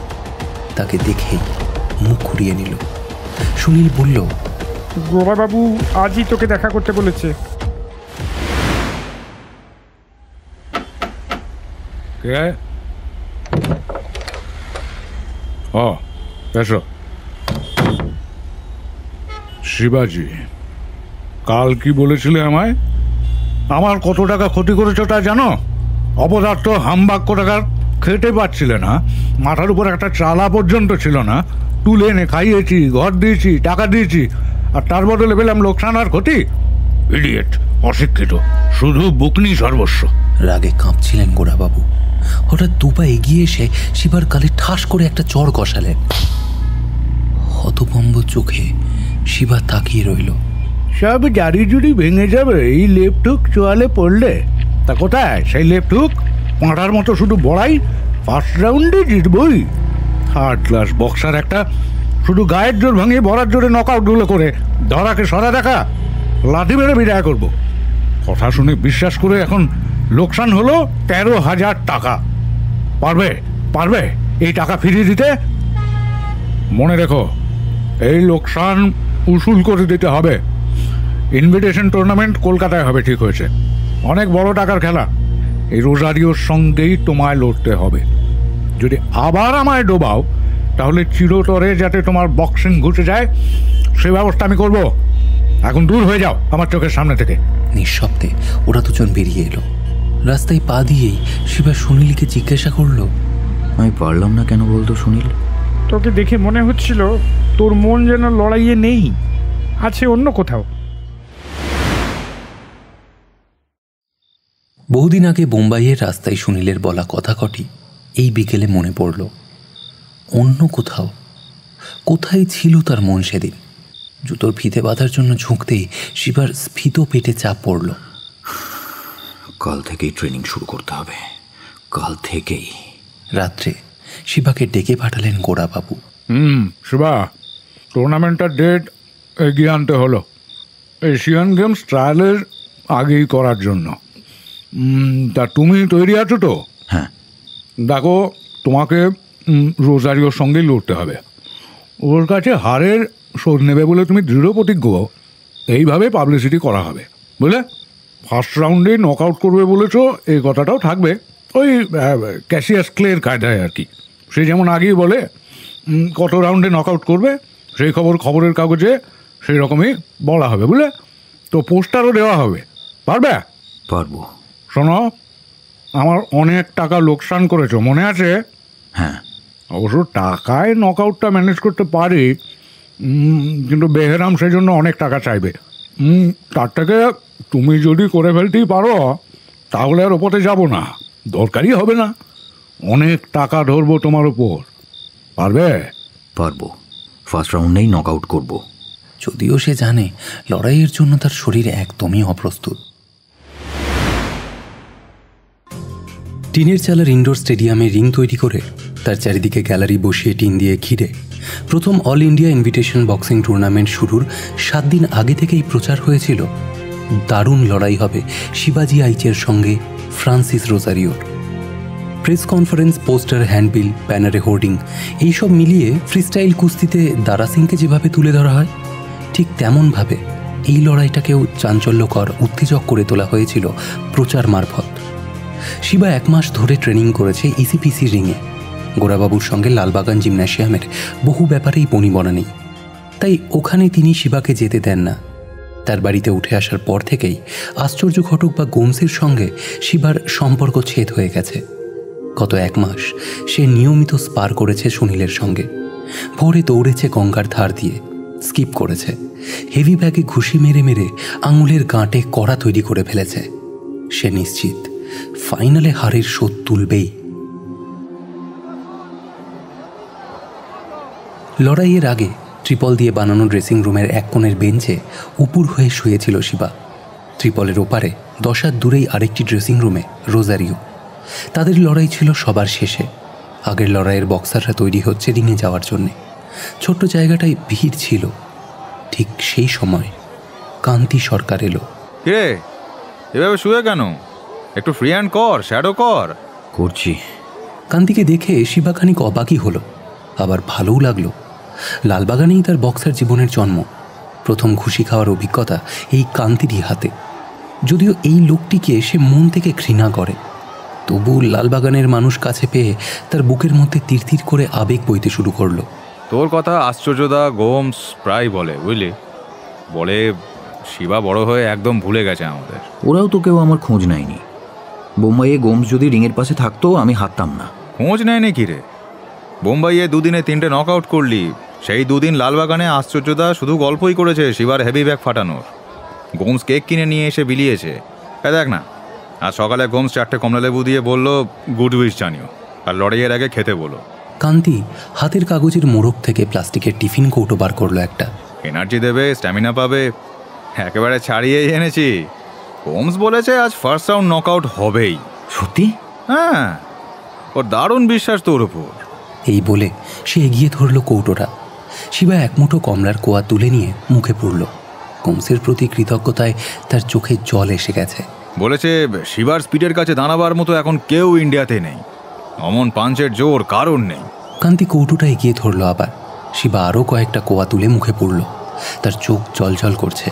তাকে দেখেই মুখ ঘুরিয়ে নিল। সুনীল বলল, গোরাবাবু আজই তোকে দেখা করতে বলেছে। কে? ও এসো। শিবাজি, কাল কি বলেছিলে আমায়? আমার কত টাকা ক্ষতি করেছো তা জানো? অপদার্থ হামবাক্য টাকা খেতে পারছিলে না, মাথার উপর একটা চালা পর্যন্ত ছিল না। তুলে এনে খাইয়েছি, ঘর দিয়েছি, টাকা দিয়েছি, আর তার বদলে পেলাম লোকসান আর ক্ষতি। ইডিয়েট, অশিক্ষিত, শুধু বুকনি সর্বস্ব। রাগে কাঁপছিলেন গোরাবাবু। হঠাৎ দুপা এগিয়ে এসে শিবার গালে ঠাস করে একটা চড় কষালেন। হতভম্ব চোখে শিবা তাকিয়ে রইল। সব জারি জুড়ি ভেঙে যাবে এই লেপটুক চোয়ালে পড়লে। তা কোথায় সেই লেপটুক? পাঁটার মতো শুধু বড়াই, ফার্স্ট রাউন্ডে জিতবই। থার্ড ক্লাস বক্সার একটা, শুধু গায়ের জোর ভাঙিয়ে বরার জোরে নকআউটগুলো করে ধরাকে সরা দেখা, লাঠি মেরে বিদায় করবো। কথা শুনে বিশ্বাস করে এখন লোকসান হলো 13,000 টাকা। পারবে পারবে এই টাকা ফিরিয়ে দিতে? মনে রেখো, এই লোকসান উসুল করে দিতে হবে। ইনভিটেশন টুর্নামেন্ট কলকাতায় হবে ঠিক হয়েছে, অনেক বড় টাকার খেলা। এই রোজারিওর সঙ্গেই তোমায় লড়তে হবে। যদি আবার আমায় ডোবাও তাহলে চিরতরে যাতে তোমার বক্সিং ঘুচে যায় সে ব্যবস্থা আমি করব। এখন দূর হয়ে যাও আমার চোখের সামনে থেকে। নিঃশব্দে ওরা দুজন বেরিয়ে এলো। রাস্তায় পা দিয়েই শিবা সুনীলকে জিজ্ঞাসা করলো, আমি পারলাম না কেন বলতো সুনীল? তোকে দেখে মনে হচ্ছিল তোর মন যেন লড়াইয়ে নেই, আছে অন্য কোথাও। বহুদিন আগে বোম্বাইয়ের রাস্তায় সুনীলের বলা কথা কটি এই বিকেলে মনে পড়ল। অন্য কোথাও, কোথায় ছিল তার মন সেদিন? জুতোর ফিতে বাঁধার জন্য ঝুঁকতেই শিবার স্ফীত পেটে চাপ পড়ল। কাল থেকেই ট্রেনিং শুরু করতে হবে, কাল থেকেই। রাত্রে শিবাকে ডেকে পাঠালেন গোরাবাবু। শিবা, টুর্নামেন্টের ডেট এগিয়ে আনতে হলো এশিয়ান গেমস ট্রায়ালের আগেই করার জন্য। তা তুমি তৈরি আছো তো? হ্যাঁ। দেখো, তোমাকে রোজারিওর সঙ্গেই লড়তে হবে। ওর কাছে হারের শোধ নেবে বলে তুমি দৃঢ় প্রতিজ্ঞ। এইভাবে পাবলিসিটি করা হবে, বুঝলে? ফার্স্ট রাউন্ডে নক আউট করবে বলেছো, এই কথাটাও থাকবে ওই ক্যাসিয়াস ক্লের কায়দায় আর কি। সে যেমন আগেই বলে কত রাউন্ডে নক আউট করবে সেই খবর খবরের কাগজে সেই রকমই বলা হবে, বুঝলে? তো পোস্টারও দেওয়া হবে। পারবে? পারবো। শোনো, আমার অনেক টাকা লোকসান করেছো, মনে আছে? হ্যাঁ। অবশ্য টাকায় নক আউটটা ম্যানেজ করতে পারি, কিন্তু বেহেরাম সেজন্য অনেক টাকা চাইবে। তার থেকে তুমি যদি করে ফেলতেই পারো তাহলে আর ওপরে যাব না, দরকারই হবে না। অনেক টাকা ধরবো তোমার উপর। পারবে? পারবো, ফার্স্ট রাউন্ডেই নক আউট করবো। যদিও সে জানে লড়াইয়ের জন্য তার শরীর একদমই অপ্রস্তুত। টিনের চালার ইনডোর স্টেডিয়ামে রিং তৈরি করে তার চারিদিকে গ্যালারি বসিয়ে টিন দিয়ে ঘিরে প্রথম all India invitation boxing tournament শুরুর 7 দিন আগে থেকেই প্রচার হয়েছিল দারুণ লড়াই হবে শিবাজি আইচের সঙ্গে ফ্রান্সিস রোজারিওর। প্রেস কনফারেন্স, পোস্টার, হ্যান্ডবিল, ব্যানারে হোর্ডিং এইসব মিলিয়ে ফ্রিস্টাইল কুস্তিতে দারা সিংকে যেভাবে তুলে ধরা হয় ঠিক তেমনভাবে এই লড়াইটাকেও চাঞ্চল্যকর, উত্তেজক করে তোলা হয়েছিল প্রচার মারফত। শিবা 1 মাস ধরে ট্রেনিং করেছে ইসিপিসি রিংয়ে। গোরাবাবুর সঙ্গে লালবাগান জিমন্যাসিয়ামের বহু ব্যাপারেই বনিবনা নেই, তাই ওখানে তিনি শিবাকে যেতে দেন না। তার বাড়িতে উঠে আসার পর থেকেই আশ্চর্য ঘটক বা গোমসের সঙ্গে শিবার সম্পর্ক ছেদ হয়ে গেছে। গত 1 মাস সে নিয়মিত স্পার করেছে সুনীলের সঙ্গে। ভোরে দৌড়েছে গঙ্গার ধার দিয়ে, স্কিপ করেছে, হেভি ব্যাগে ঘুষি মেরে মেরে আঙুলের গাঁটে কড়া তৈরি করে ফেলেছে। সে নিশ্চিত ফাইনালে হারের শোধ তুলবেই। লড়াইয়ের আগে ট্রিপল দিয়ে বানানো ড্রেসিং রুমের এক কোণের বেঞ্চে উপুর হয়ে শুয়েছিল শিবা। ট্রিপলের ওপারে 10 হাত দূরেই আরেকটি ড্রেসিং রুমে রোজারিও। তাদের লড়াই ছিল সবার শেষে। আগের লড়াইয়ের বক্সাররা তৈরি হচ্ছে রিংয়ে যাওয়ার জন্যে। ছোট্ট জায়গাটায় ভিড় ছিল। ঠিক সেই সময় কান্তি সরকার এলো। রে এভাবে শুয়ে কেন? একটু ফ্রি হ্যান্ড কর, শ্যাডো কর। করছি। কান্তিকে দেখে শিবা খানিক অবাকই হলো, আবার ভালোও লাগলো। লালবাগানেই তার বক্সার জীবনের জন্ম। প্রথম ঘুষি খাওয়ার অভিজ্ঞতা এই কান্তিরই হাতে। যদিও এই লোকটিকে সে মন থেকে ঘৃণা করে, তবু লালবাগানের মানুষ কাছে পেয়ে তার বুকের মধ্যে তিরতির করে আবেগ বইতে শুরু করলো। তোর কথা আশ্চর্যদা গোমস প্রায় বলে, বুঝলি? বলে শিবা বড় হয়ে একদম ভুলে গেছে আমাদের। ওরাও তো কেউ আমার খোঁজ নেয়নি। বোম্বাইয়ে গোমস যদি রিংয়ের পাশে থাকতো আমি হারতাম না। খোঁজ নেয়নি কি রে? বোম্বাইয়ে 2 দিনে 3টে নক আউট করলি। সেই 2 দিন লালবাগানে আশ্চর্যদা শুধু গল্পই করেছে শিবার হেভি ব্যাগ ফাটানোর। গোমস কেক কিনে নিয়ে এসে বিলিয়েছে। দেখ না, আজ সকালে গোমস 4টে কমলা লেবু দিয়ে বললো গুড উইশ জানিও, আর লড়াইয়ের আগে খেতে বলো। কান্তি হাতের কাগজের মোড়ক থেকে প্লাস্টিকের টিফিন কৌটো বার করলো একটা। এনার্জি দেবে, স্ট্যামিনা পাবে, একেবারে ছাড়িয়েই এনেছি। গোমস বলেছে আজ ফার্স্ট রাউন্ড নক আউট হবেই। সত্যি? হ্যাঁ, ওর দারুণ বিশ্বাস তোর উপর। এই বলে সে এগিয়ে ধরলো কৌটোটা। শিবা 1 মুঠো কমলার কোয়া তুলে নিয়ে মুখে পুরল। গোমসের প্রতি কৃতজ্ঞতায় তার চোখে জল এসে গেছে। বলেছে শিবার স্পিডের কাছে দাঁড়াবার মতো এখন কেউ ইন্ডিয়াতে নেই। অমন পাঞ্চের জোর কারণ নেই। কান্তি কৌটোটা এগিয়ে ধরলো আবার। শিবা আরও কয়েকটা কোয়া তুলে মুখে পুরল। তার চোখ জলজল করছে।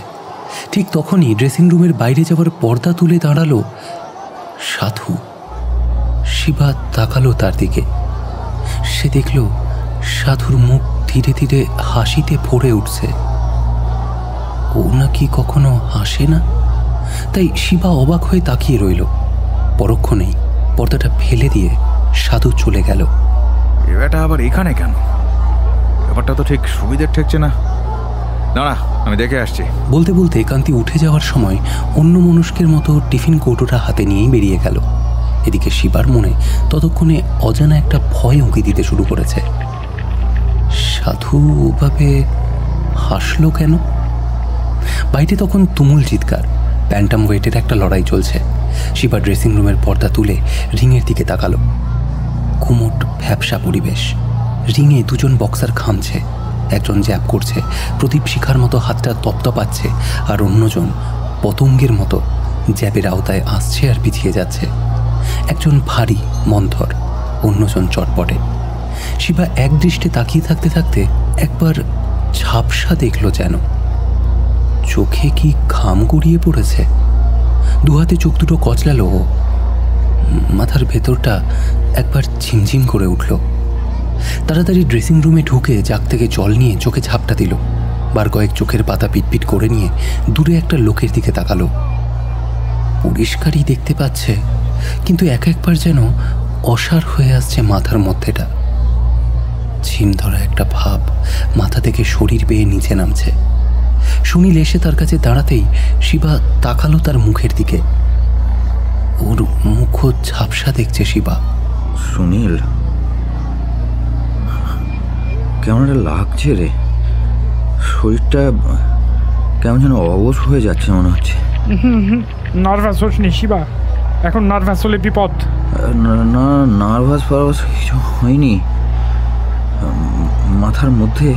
ঠিক তখনই ড্রেসিং রুমের বাইরে যাওয়ার পর্দা তুলে দাঁড়ালো সাধু। শিবা তাকালো তার দিকে। সে দেখল সাধুর মুখ ধীরে ধীরে হাসিতে ভরে উঠছে। ও নাকি কখনো হাসে না? তাই শিবা অবাক হয়ে তাকিয়ে রইল। পরক্ষণেই পর্দাটা ফেলে দিয়ে সাধু চলে গেল। এবারটা আবার এখানে কেন? ব্যাপারটা তো ঠিক সুবিধের ঠেকছে না। না, আমি দেখে আসছি। বলতে বলতে কান্তি উঠে যাওয়ার সময় অন্য মনস্কের মতো টিফিন কৌটোটা হাতে নিয়েই বেরিয়ে গেল। এদিকে শিবার মনে ততক্ষণে অজানা একটা ভয় উঁকি দিতে শুরু করেছে। সাধু ওভাবে হাসলো কেন? বাইরে তখন তুমুল চিৎকার। প্যান্টাম ওয়েটের একটা লড়াই চলছে। শিবা ড্রেসিং রুমের পর্দা তুলে রিংয়ের দিকে তাকালো। কুমোট ভ্যাবসা পরিবেশ। রিংয়ে 2 জন বক্সার খামছে। একজন জ্যাব করছে, প্রদীপ শিখার মতো হাতটা তপতপাচ্ছে, আর অন্যজন পতঙ্গের মতো জ্যাবের আওতায় আসছে আর পিছিয়ে যাচ্ছে। একজন ভারী মন্থর, অন্যজন চটপটে। শিবা এক দৃষ্টে তাকিয়ে থাকতে থাকতে একবার ঝাপসা দেখল, যেন চোখে কি ঘাম গড়িয়ে পড়েছে। 2 হাতে চোখ দুটো কচলালো। মাথার ভেতরটা একবার ঝিমঝিম করে উঠল। তাড়াতাড়ি ড্রেসিং রুমে ঢুকে জাগ থেকে জল নিয়ে চোখে ঝাপটা দিল। বার কয়েক চোখের পাতা পিটপিট করে নিয়ে দূরে একটা লোকের দিকে তাকালো। পরিষ্কারই দেখতে পাচ্ছে, কিন্তু একবার যেন অসাড় হয়ে আসছে মাথার মধ্যেটা। ঝিম ধরা একটা ভাব মাথা থেকে শরীর বেয়ে নিচে নামছে। সুনীল এসে তার কাছে দাঁড়াতেই শিবা তাকালো তার মুখের দিকে। ওর মুখ ঝাপসা দেখছে শিবা। সুনীল, কেমন একটা লাগছে রে, শরীরটা কেমন যেন অবশ হয়ে যাচ্ছে মনে হচ্ছে। নার্ভাস হোস নি শিবা, এখন নার্ভাস হলে বিপদ। না, নার্ভাস ফার্ভাস কিছু হয়নি, মাথার মধ্যে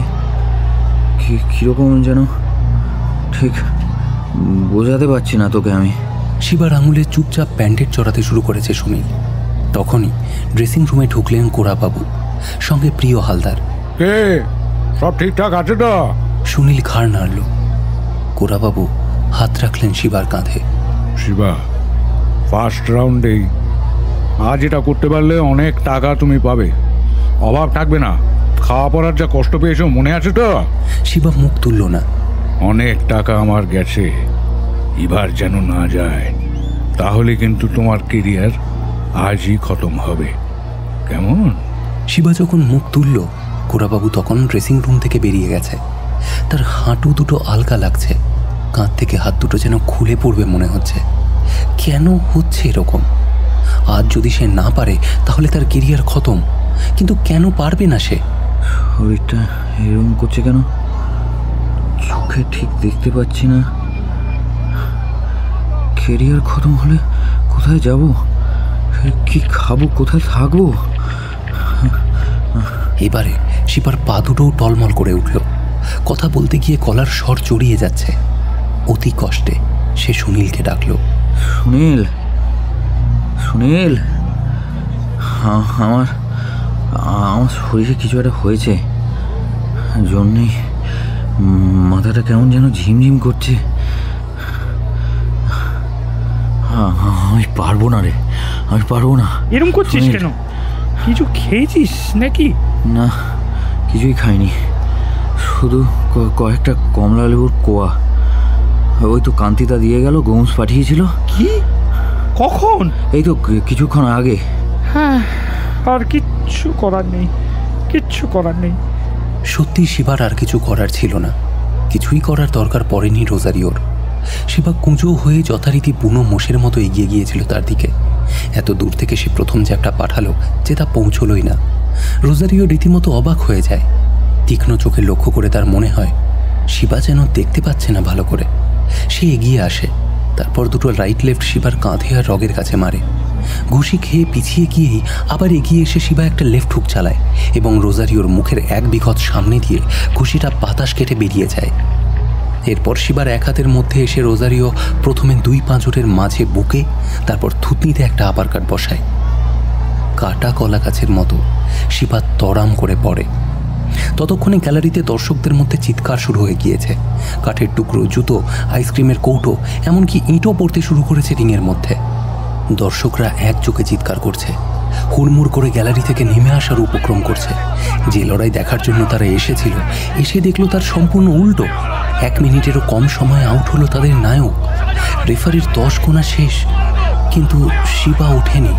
কিরকম যেন ঠিক বোঝাতে পারছি না তোকে আমি। শিবার আঙুলে চুপচাপ ব্যান্ডেড চড়াতে শুরু করেছে সুনীল। তখনই ড্রেসিং রুমে ঢুকলেন কোরাবাবু, সঙ্গে প্রিয় হালদার। কে, সব ঠিকঠাক আছে তো? সুনীল ঘাড় নাড়ল। কোরাবাবু হাত রাখলেন শিবার কাঁধে। শিবা, ফার্স্ট রাউন্ডেই আজ এটা করতে পারলে অনেক টাকা তুমি পাবে, অভাব থাকবে না। খাওয়া পড়ার যা কষ্ট পেয়েছো মনে আছে তো? শিবা মুখ তুলল না। অনেক টাকা আমার গেছে, এবার যেন না যায়, তাহলে কিন্তু তোমার কেরিয়ার আজই খতম হবে, কেমন? শিবা যখন মুখ তুলল, কোরাবাবু তখন ড্রেসিং রুম থেকে বেরিয়ে গেছে। তার হাঁটু দুটো আলগা লাগছে, কাঁধ থেকে হাত দুটো যেন খুলে পড়বে মনে হচ্ছে। কেন হচ্ছে এরকম? আজ যদি সে না পারে তাহলে তার কেরিয়ার খতম, কিন্তু কেন পারবে না সে? শরীরটা এরকম করছে কেন? চোখে ঠিক দেখতে পাচ্ছি না। কেরিয়ার খতম হলে কোথায় যাব, কি খাবো, কোথায় থাকবো? এবারে শিবার পা দুটোও টলমল করে উঠল। কথা বলতে গিয়ে গলার স্বর জড়িয়ে যাচ্ছে। অতি কষ্টে সে সুনীলকে ডাকল। সুনীল, সুনীল, আমার শরীরে কিছু একটা হয়েছে, জন্যই মাথাটা কেমন যেন ঝিমঝিম করছে। আমি পারবো না রে, আমি পারবো না। এরকম করছিস কেন? কিছু খেয়েছিস নাকি? না, কিছুই খাইনি, শুধু কয়েকটা কমলা লেবুর কোয়া। ওই তো কান্তিতা দিয়ে গেল, গোমস পাঠিয়েছিল। কি? কখন? এই তো কিছুক্ষণ আগে। হ্যাঁ, আর কিচ্ছু করার নেই, কিচ্ছু করার নেই। সত্যি শিবার আর কিছু করার ছিল না, কিছুই করার দরকার পড়েনি রোজারিওর। শিবা কুঁজো হয়ে যথারীতি বুনো মোষের মতো এগিয়ে গিয়েছিল তার দিকে। এত দূর থেকে সে প্রথম চ্যাপটা পাঠালো যে তা পৌঁছলই না। রোজারিও রীতিমতো অবাক হয়ে যায়। তীক্ষ্ণ চোখে লক্ষ্য করে তার মনে হয় শিবা যেন দেখতে পাচ্ছে না ভালো করে। সে এগিয়ে আসে, তারপর দুটো রাইট লেফট শিবার কাঁধে আর রগের কাছে মারে। ঘুষি খেয়ে পিছিয়ে গিয়েই আবার এগিয়ে এসে শিবা একটা লেফট হুক চালায় এবং রোজারিওর মুখের এক বিঘত সামনে দিয়ে ঘুষিটা বাতাস কেটে বেরিয়ে যায়। এরপর শিবার এক হাতের মধ্যে এসে রোজারিও প্রথমে দুই পাঁজরের মাঝে বুকে, তারপর থুতনিতে একটা আপারকাট বসায়। কাটা কলা গাছের মতো শিবা তরাম করে পড়ে। ততক্ষণে গ্যালারিতে দর্শকদের মধ্যে চিৎকার শুরু হয়ে গিয়েছে। কাঠের টুকরো, জুতো, আইসক্রিমের কৌটো, এমনকি ইঁটও পড়তে শুরু করেছে রিংয়ের মধ্যে। দর্শকরা একযোগে চিৎকার করছে, হুড়মুড় করে গ্যালারি থেকে নেমে আসার উপক্রম করছে। যে লড়াই দেখার জন্য তারা এসেছিল, এসে দেখলো তার সম্পূর্ণ উল্টো। 1 মিনিটেরও কম সময়ে আউট হলো তাদের নায়ক। রেফারির 10 গোনা শেষ, কিন্তু শিবা ওঠেনি।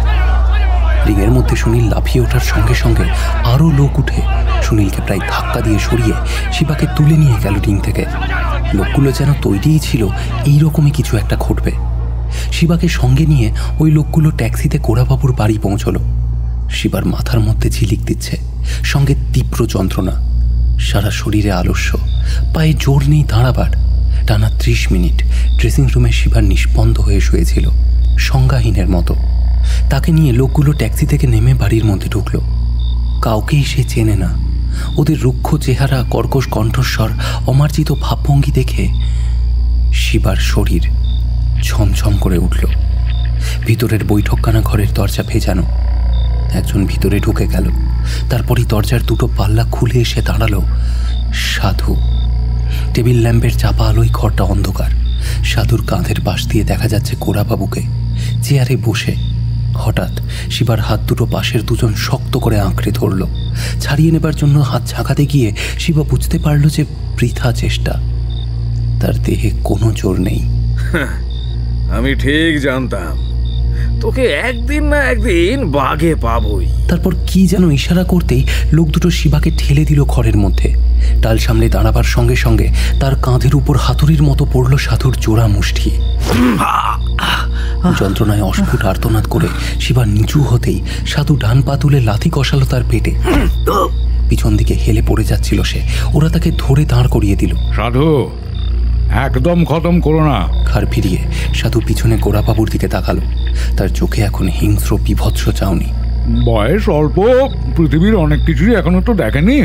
রিংয়ের মধ্যে সুনীল লাফিয়ে ওঠার সঙ্গে সঙ্গে আরও লোক উঠে সুনীলকে প্রায় ধাক্কা দিয়ে সরিয়ে শিবাকে তুলে নিয়ে গেল রিং থেকে। লোকগুলো যেন তৈরিই ছিল এইরকমই কিছু একটা ঘটবে। শিবাকে সঙ্গে নিয়ে ওই লোকগুলো ট্যাক্সিতে কোরাবাবুর বাড়ি পৌঁছল। শিবার মাথার মধ্যে ঝিলিক দিচ্ছে, সঙ্গে তীব্র যন্ত্রণা, সারা শরীরে আলস্য, পায়ে জোর নেই দাঁড়াবার। টানা 30 মিনিট ড্রেসিং রুমে শিবার নিষ্পন্দ হয়ে শুয়েছিল, সংজ্ঞাহীনের মতো। তাকে নিয়ে লোকগুলো ট্যাক্সি থেকে নেমে বাড়ির মধ্যে ঢুকল। কাউকেই সে চেনে না। ওদের রুক্ষ চেহারা, কর্কশ কণ্ঠস্বর, অমার্জিত ভাবভঙ্গি দেখে শিবার শরীর ছমছম করে উঠল। ভিতরের বৈঠকখানা ঘরের দরজা ভেজানো। একজন ভিতরে ঢুকে গেল, তারপরই দরজার দুটো পাল্লা খুলে এসে দাঁড়ালো সাধু। টেবিল ল্যাম্পের চাপা আলোয় ঘরটা অন্ধকার। সাধুর কাঁধের পাশ দিয়ে দেখা যাচ্ছে কোরাবাবুকে চেয়ারে বসে। হঠাৎ শিবার হাত দুটো পাশের দুজন শক্ত করে আঁকড়ে ধরল। ছাড়িয়ে নেবার জন্য হাত ঝাঁকাতে গিয়ে শিবা বুঝতে পারল যে বৃথা চেষ্টা। তার দেহে কোনো জোর নেই। আমি ঠিক জানতাম তোকে একদিন না একদিন বাগে পাবই। তারপর কি যেন ইশারা করতেই লোক দুটো শিবাকে ঠেলে দিল ঘরের মধ্যে। ডাল সামলে দাঁড়াবার সঙ্গে সঙ্গে তার কাঁধের উপর হাতুড়ির মতো পড়ল সাধুর জোড়া মুষ্টি। যন্ত্রণায় অস্ফুট আর্তনাদ করে শিবা নিচু হতেই সাধু ডান পা তুলে লাথি কষালো তার পেটে। পিছন দিকে হেলে পড়ে যাচ্ছিল সে। ওরা তাকে ধরে দাঁড় করিয়ে দিল। সাধু, একদম খতম করো না। ঘাড় ফিরিয়ে সাধু পিছনে গোড়াবাবুর দিকে তাকালো। তার চোখে এখন হিংস্র বিভৎস চাউনি। বয়স অল্প, পৃথিবীর অনেক কিছুই এখনো তো দেখেনি।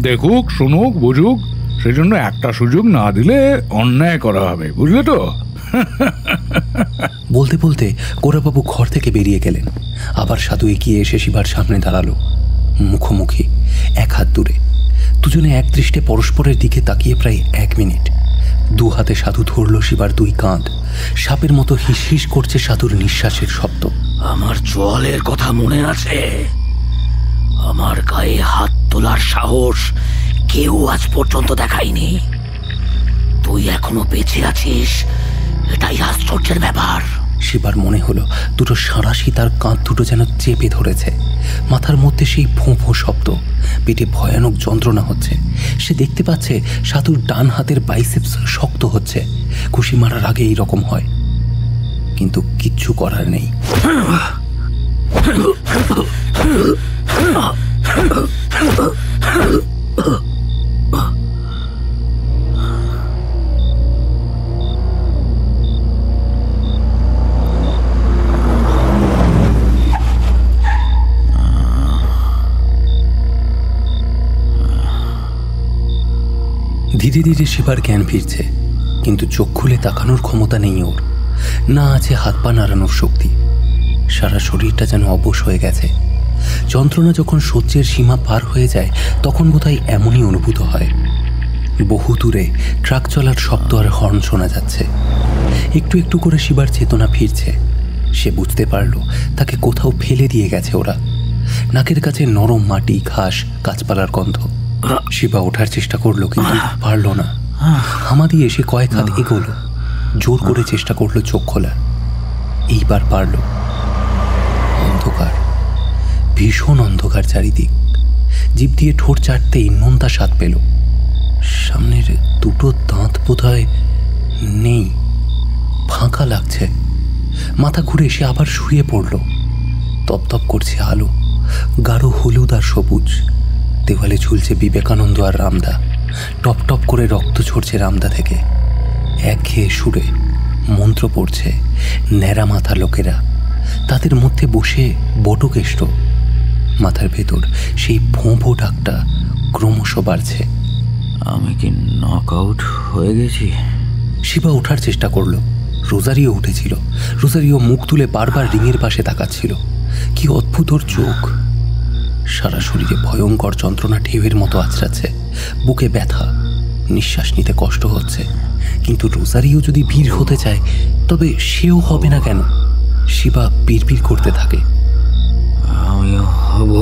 দেখুক, শুনুক, বুঝুক, সেজন্য একটা সুযোগ না দিলে অন্যায় করা হবে, বুঝলে তো? বলতে বলতে গোড়াবাবু ঘর থেকে বেরিয়ে গেলেন। আবার সাধু এগিয়ে এসে শিবার সামনে দাঁড়ালো, মুখোমুখি, এক হাত দূরে। দুজনে এক দৃষ্টে পরস্পরের দিকে তাকিয়ে প্রায় 1 মিনিট। দু হাতে সাধু ধরল শিবার 2 কাঁধ। সাপের মতো হিস হিস করছে সাধুর নিঃশ্বাসের শব্দ। আমার জলের কথা মনে আছে? আমার গায়ে হাত তোলার সাহস কেউ আজ পর্যন্ত দেখায়নি। তুই এখনো বেঁচে আছিস, এটাই আশ্চর্যের ব্যাপার। শিবার মনে হলো দুটো সাঁড়াশি তার কাঁধ দুটো যেন চেপে ধরেছে। মাথার মধ্যে সেই ফোঁ ফোঁ শব্দ, পেটে ভয়ানক যন্ত্রণা হচ্ছে। সে দেখতে পাচ্ছে সাধুর ডান হাতের বাইসেপস শক্ত হচ্ছে। ঘুষি মারার আগে এইরকম হয়, কিন্তু কিচ্ছু করার নেই। ধীরে ধীরে শিবার জ্ঞান ফিরছে, কিন্তু চোখ খুলে তাকানোর ক্ষমতা নেই ওর। না আছে হাত পা নাড়ানোর শক্তি। সারা শরীরটা যেন অবশ হয়ে গেছে। যন্ত্রণা যখন সহ্যের সীমা পার হয়ে যায় তখন বোধহয় এমনই অনুভূত হয়। বহু দূরে ট্রাক চলার শব্দ আর হর্ন শোনা যাচ্ছে। একটু একটু করে শিবার চেতনা ফিরছে। সে বুঝতে পারল তাকে কোথাও ফেলে দিয়ে গেছে ওরা। নাকের কাছে নরম মাটি, ঘাস, গাছপালার গন্ধ। শিবা ওঠার চেষ্টা করলো, কিন্তু পারল না। হামা দিয়ে এসে কয়েক হাত এগোলো, জোর করে চেষ্টা করলো চোখ খোলা। এইবার পারল। অন্ধকার, ভীষণ অন্ধকার চারিদিক। জিভ দিয়ে ঠোঁট চাটতেই নোনতা স্বাদ পেল। সামনের দুটো দাঁত বোধহয় নেই, ফাঁকা লাগছে। মাথা ঘুরে সে আবার শুয়ে পড়ল। তপতপ করছে আলো, গাঢ় হলুদ আর সবুজ। দেওয়ালে ঝুলছে বিবেকানন্দ আর রামদা। টপ টপ করে রক্ত ঝরছে রামদা থেকে। একঘেয়ে সুরে মন্ত্র পড়ছে ন্যাড়া মাথা লোকেরা। তাদের মধ্যে বসে বটকেষ্ট। মাথার ভেতর সেই ভোঁ ভোঁ ডাকটা ক্রমশ বাড়ছে। আমি কি নক আউট হয়ে গেছি? শিবা ওঠার চেষ্টা করলো। রোজারিও উঠেছিল। রোজারিও মুখ তুলে বারবার রিংয়ের পাশে তাকাচ্ছিল। কি অদ্ভুত ওর চোখ! সারা শরীরে ভয়ঙ্কর যন্ত্রণা ঢেউয়ের মতো আছড়াচ্ছে। বুকে ব্যথা, নিঃশ্বাস নিতে কষ্ট হচ্ছে। কিন্তু রোজারিও যদি বীর হতে চায় তবে সেও হবে না কেন? শিবা বিড়বিড় করতে থাকে, আমিও হব।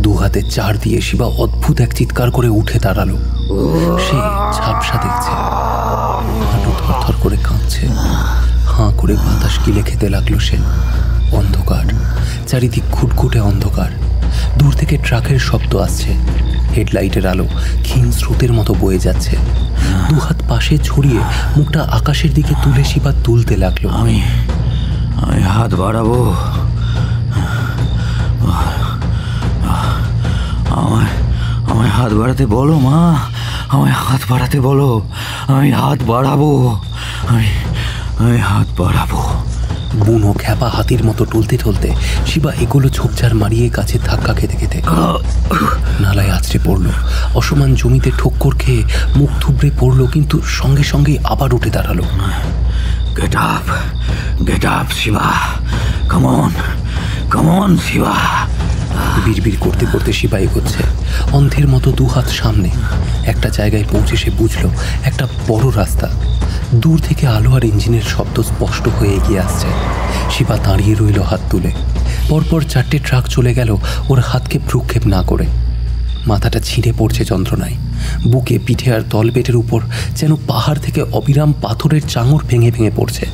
2 হাতে 4 দিয়ে শিবা অদ্ভুত এক চিৎকার করে উঠে দাঁড়ালো। সে ঝাপসা দেখছে, হাঁটু থরথর করে কাঁপছে। হাঁ করে বাতাস গিলে খেতে লাগলো সে। অন্ধকার, চারিদিক ঘুটঘুটে অন্ধকার। দূর থেকে ট্রাকের শব্দ আসছে। হেডলাইটের আলো ক্ষীণ স্রোতের মতো বয়ে যাচ্ছে। 2 হাত পাশে ছড়িয়ে মুখটা আকাশের দিকে তুলে শিবা তুলতে লাগলো। আমি হাত বাড়াবো। আমায় হাত বাড়াতে বলো মা, আমায় হাত বাড়াতে বলো। আমি হাত বাড়াবো, আমি হাত বাড়াবো। বুনো খ্যাপা হাতির মতো টলতে টলতে শিবা এগুলো ঝোপঝাড় মারিয়ে গাছে ধাক্কা খেতে খেতে নালায় আছড়ে পড়লো। অসমান জমিতে ঠোক্কর খেয়ে মুখ থুবড়ে পড়লো, কিন্তু সঙ্গে সঙ্গে আবার উঠে দাঁড়ালো। Get up Shiba, come on Shiba. বিড়বিড় করতে করতে শিবা এগোচ্ছে, অন্ধের মতো 2 হাত সামনে। একটা জায়গায় পৌঁছে সে বুঝলো একটা বড় রাস্তা। দূর থেকে আলো আর ইঞ্জিনের শব্দ স্পষ্ট হয়ে এগিয়ে আসছে। শিবা দাঁড়িয়ে রইল হাত তুলে। পরপর 4টে ট্রাক চলে গেল ওর হাতকে ভ্রুক্ষেপ না করে। মাথাটা ছিঁড়ে পড়ছে যন্ত্রণায়। বুকে, পিঠে আর তলপেটের উপর যেন পাহাড় থেকে অবিরাম পাথরের চাঙড় ভেঙে ভেঙে পড়ছে।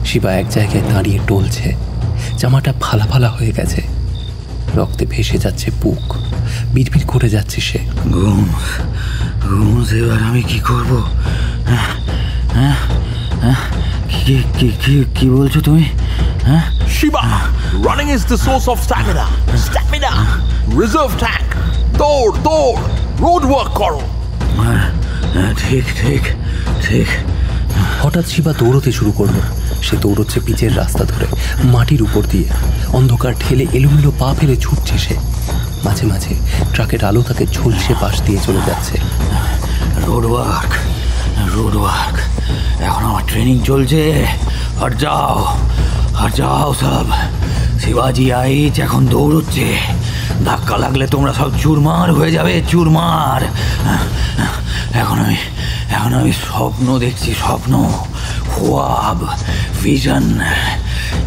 শিবা এক জায়গায় দাঁড়িয়ে টলছে। জামাটা ফালা ফালা হয়ে গেছে। রক্তে ভেসে যাচ্ছে বুক, বিড়বিড় করে যাচ্ছে সে। ঘুম, এবার আমি কি করব? কি বলছো তুমি? Shiba, running is the source of stamina. Stamina, reserve tank. দৌড়, রোড ওয়ার্ক করো। ঠিক ঠিক ঠিক। হঠাৎ শিবা দৌড়তে শুরু করলো। সে দৌড়চ্ছে পিচের রাস্তা ধরে, মাটির উপর দিয়ে। অন্ধকার ঠেলে এলোমেলো পা ফেলে ছুটছে সে। মাঝে মাঝে ট্রাকের আলো তাকে ঝলসে পাশ দিয়ে চলে যাচ্ছে। রোড ওয়ার্ক, এখন আমার ট্রেনিং চলছে। আর যাও সব। শিবাজি আইচ এখন দৌড়চ্ছে। ধাক্কা লাগলে তোমরা সব চুরমার হয়ে যাবে, চুরমার। এখন আমি স্বপ্ন দেখছি, স্বপ্ন, খোয়াব, ভিশন।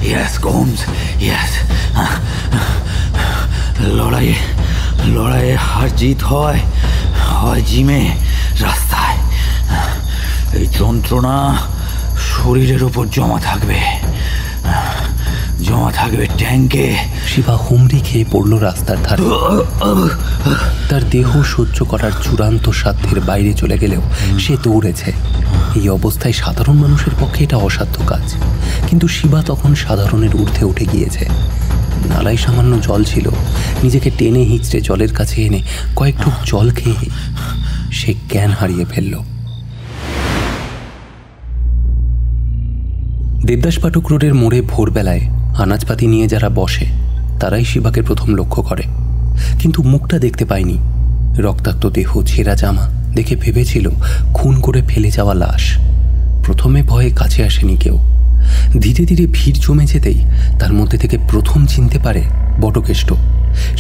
Yes Gomes, yes. লড়াইয়ে হার জিত হয় জিমে, রাস্তায়। এই যন্ত্রণা শরীরের উপর জমা থাকবে ট্যাঙ্কে। শিবা হুমড়ি খেয়ে পড়ল রাস্তার ধারে। তার দেহ সহ্য করার চূড়ান্ত সাধ্যের বাইরে চলে গেলেও সে দৌড়েছে। এই অবস্থায় সাধারণ মানুষের পক্ষে এটা অসাধ্য কাজ, কিন্তু শিবা তখন সাধারণের ঊর্ধ্বে উঠে গিয়েছে। নালায় সামান্য জল ছিল। নিজেকে টেনে হিঁচড়ে জলের কাছে এনে কয়েক ঢোক জল খেয়ে সে জ্ঞান হারিয়ে ফেলল। দেবদাস পাঠক রোডের মোড়ে ভোরবেলায় আনাজপাতি নিয়ে যারা বসে তারাই শিবাকে প্রথম লক্ষ্য করে, কিন্তু মুখটা দেখতে পায়নি। রক্তাক্ত দেহ, ছেঁড়া জামা দেখে ভেবেছিল খুন করে ফেলে যাওয়া লাশ। প্রথমে ভয়ে কাছে আসেনি কেউ। ধীরে ধীরে ভিড় জমে যেতেই তার মধ্যে থেকে প্রথম চিনতে পারে বটকেষ্ট।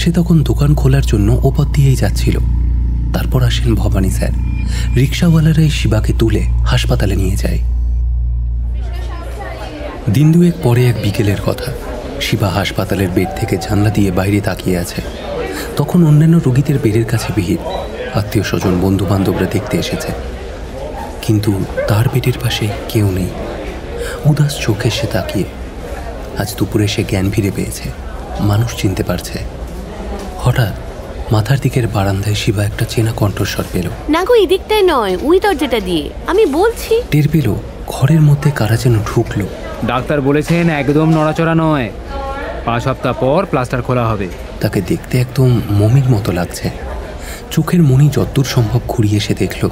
সে তখন দোকান খোলার জন্য ওপর দিয়েই যাচ্ছিল। তারপর আসেন ভবানী স্যার। রিক্সাওয়ালারাই শিবাকে তুলে হাসপাতালে নিয়ে যায়। দিন দুয়েক পরে এক বিকেলের কথা। শিবা হাসপাতালের বেড থেকে জানলা দিয়ে বাইরে তাকিয়ে আছে। তখন অন্যান্য রোগীদের বেডের কাছে ভিড়। আত্মীয় স্বজন, বন্ধু বান্ধবরা দেখতে এসেছে, কিন্তু তার বেডের পাশে কেউ নেই। উদাস চোখে সে তাকিয়ে। আজ দুপুরে সে জ্ঞান ফিরে পেয়েছে, মানুষ চিনতে পারছে। হঠাৎ মাথার দিকের বারান্দায় শিবা একটা চেনা কণ্ঠস্বর পেল। না গো, এই দিকটায় নয়, ওই দরজাটা দিয়ে, আমি বলছি। টের পেল ঘরের মধ্যে কারা যেন ঢুকলো। ডাক্তার বলেছেন একদম নড়াচড়া নয়, 5 সপ্তাহ পর প্লাস্টার খোলা হবে। তাকে দেখতে একদম মমির মতো লাগছে। চোখের মনি যতদূর সম্ভব ঘুরিয়ে এসে দেখল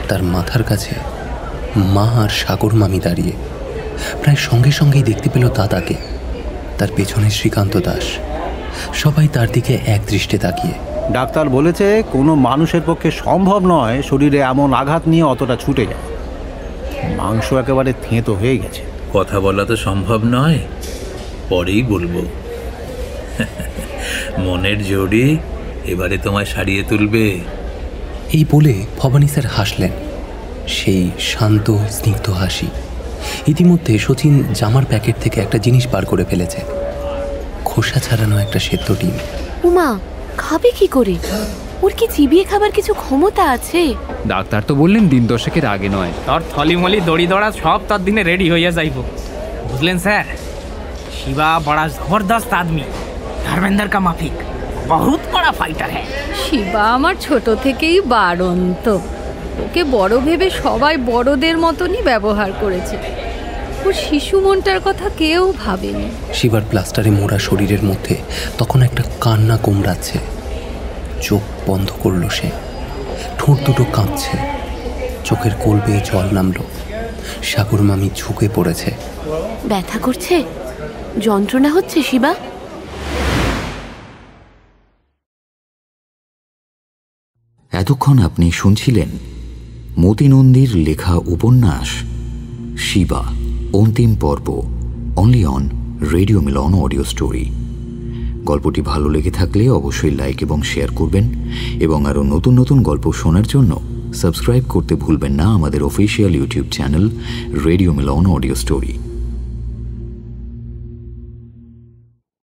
তার মাথার কাছে মা আর সাগর মামি দাঁড়িয়ে। প্রায় সঙ্গে সঙ্গেই দেখতে পেল দাদাকে, তার পেছনে শ্রীকান্ত দাস। সবাই তার দিকে এক দৃষ্টে তাকিয়ে। ডাক্তার বলেছে কোনো মানুষের পক্ষে সম্ভব নয় শরীরে এমন আঘাত নিয়ে অতটা ছুটে যায়। মাংস একেবারে থেঁতো হয়ে গেছে। কথা বলা তো সম্ভব নয়, পরেই বলবো। মনের জোরে এবারে তোমায় সারিয়ে তুলবে। এই বলে ভবানী স্যার হাসলেন, সেই শান্ত স্নিগ্ধ হাসি। ইতিমধ্যে শচীন জামার প্যাকেট থেকে একটা জিনিস বার করে ফেলেছে, খোসা ছাড়ানো একটা সেদ্ধ ডিম। উমা, খাবে কি করে? ওর কি চিবিয়ে খাবার কিছু ক্ষমতা আছে? ডাক্তার তো বললেন দিন 10 আগে নয়। তোর থলিমলি দড়ি দড়া সব তোর দিনে রেডি হইয়া যাইব, বুঝলেন স্যার? শিবা বড়া জবরদস্ত আদমি, ধর্মেন্দ্র কা মাফিক, বহুত বড়া ফাইটার হ্যাঁ। শিবা আমার ছোট থেকেই বাড়ন্ত। ওকে বড় ভেবে সবাই বড়দের মতনই ব্যবহার করেছে। ওর শিশু মনটার কথা কেউ ভাবেনি। শিবার প্লাস্টারে মোড়া শরীরের মধ্যে তখন একটা কান্না কুমড়াচ্ছে। চোখ বন্ধ করলো সে, ঠোঁট দুটো কাঁপছে, চোখের কোল বেয়ে জল নামলো। সাগর মামি ঝুঁকে পড়েছে। ব্যথা করছে? যন্ত্রণা হচ্ছে শিবা? এতক্ষণ আপনি শুনছিলেন মতি নন্দীর লেখা উপন্যাস শিবা, অন্তিম পর্ব, only on radio Milan audio story. গল্পটি ভালো লেগে থাকলে অবশ্যই লাইক এবং শেয়ার করবেন, এবং আরও নতুন নতুন গল্প শোনার জন্য সাবস্ক্রাইব করতে ভুলবেন না আমাদের official YouTube channel radio Milan audio story.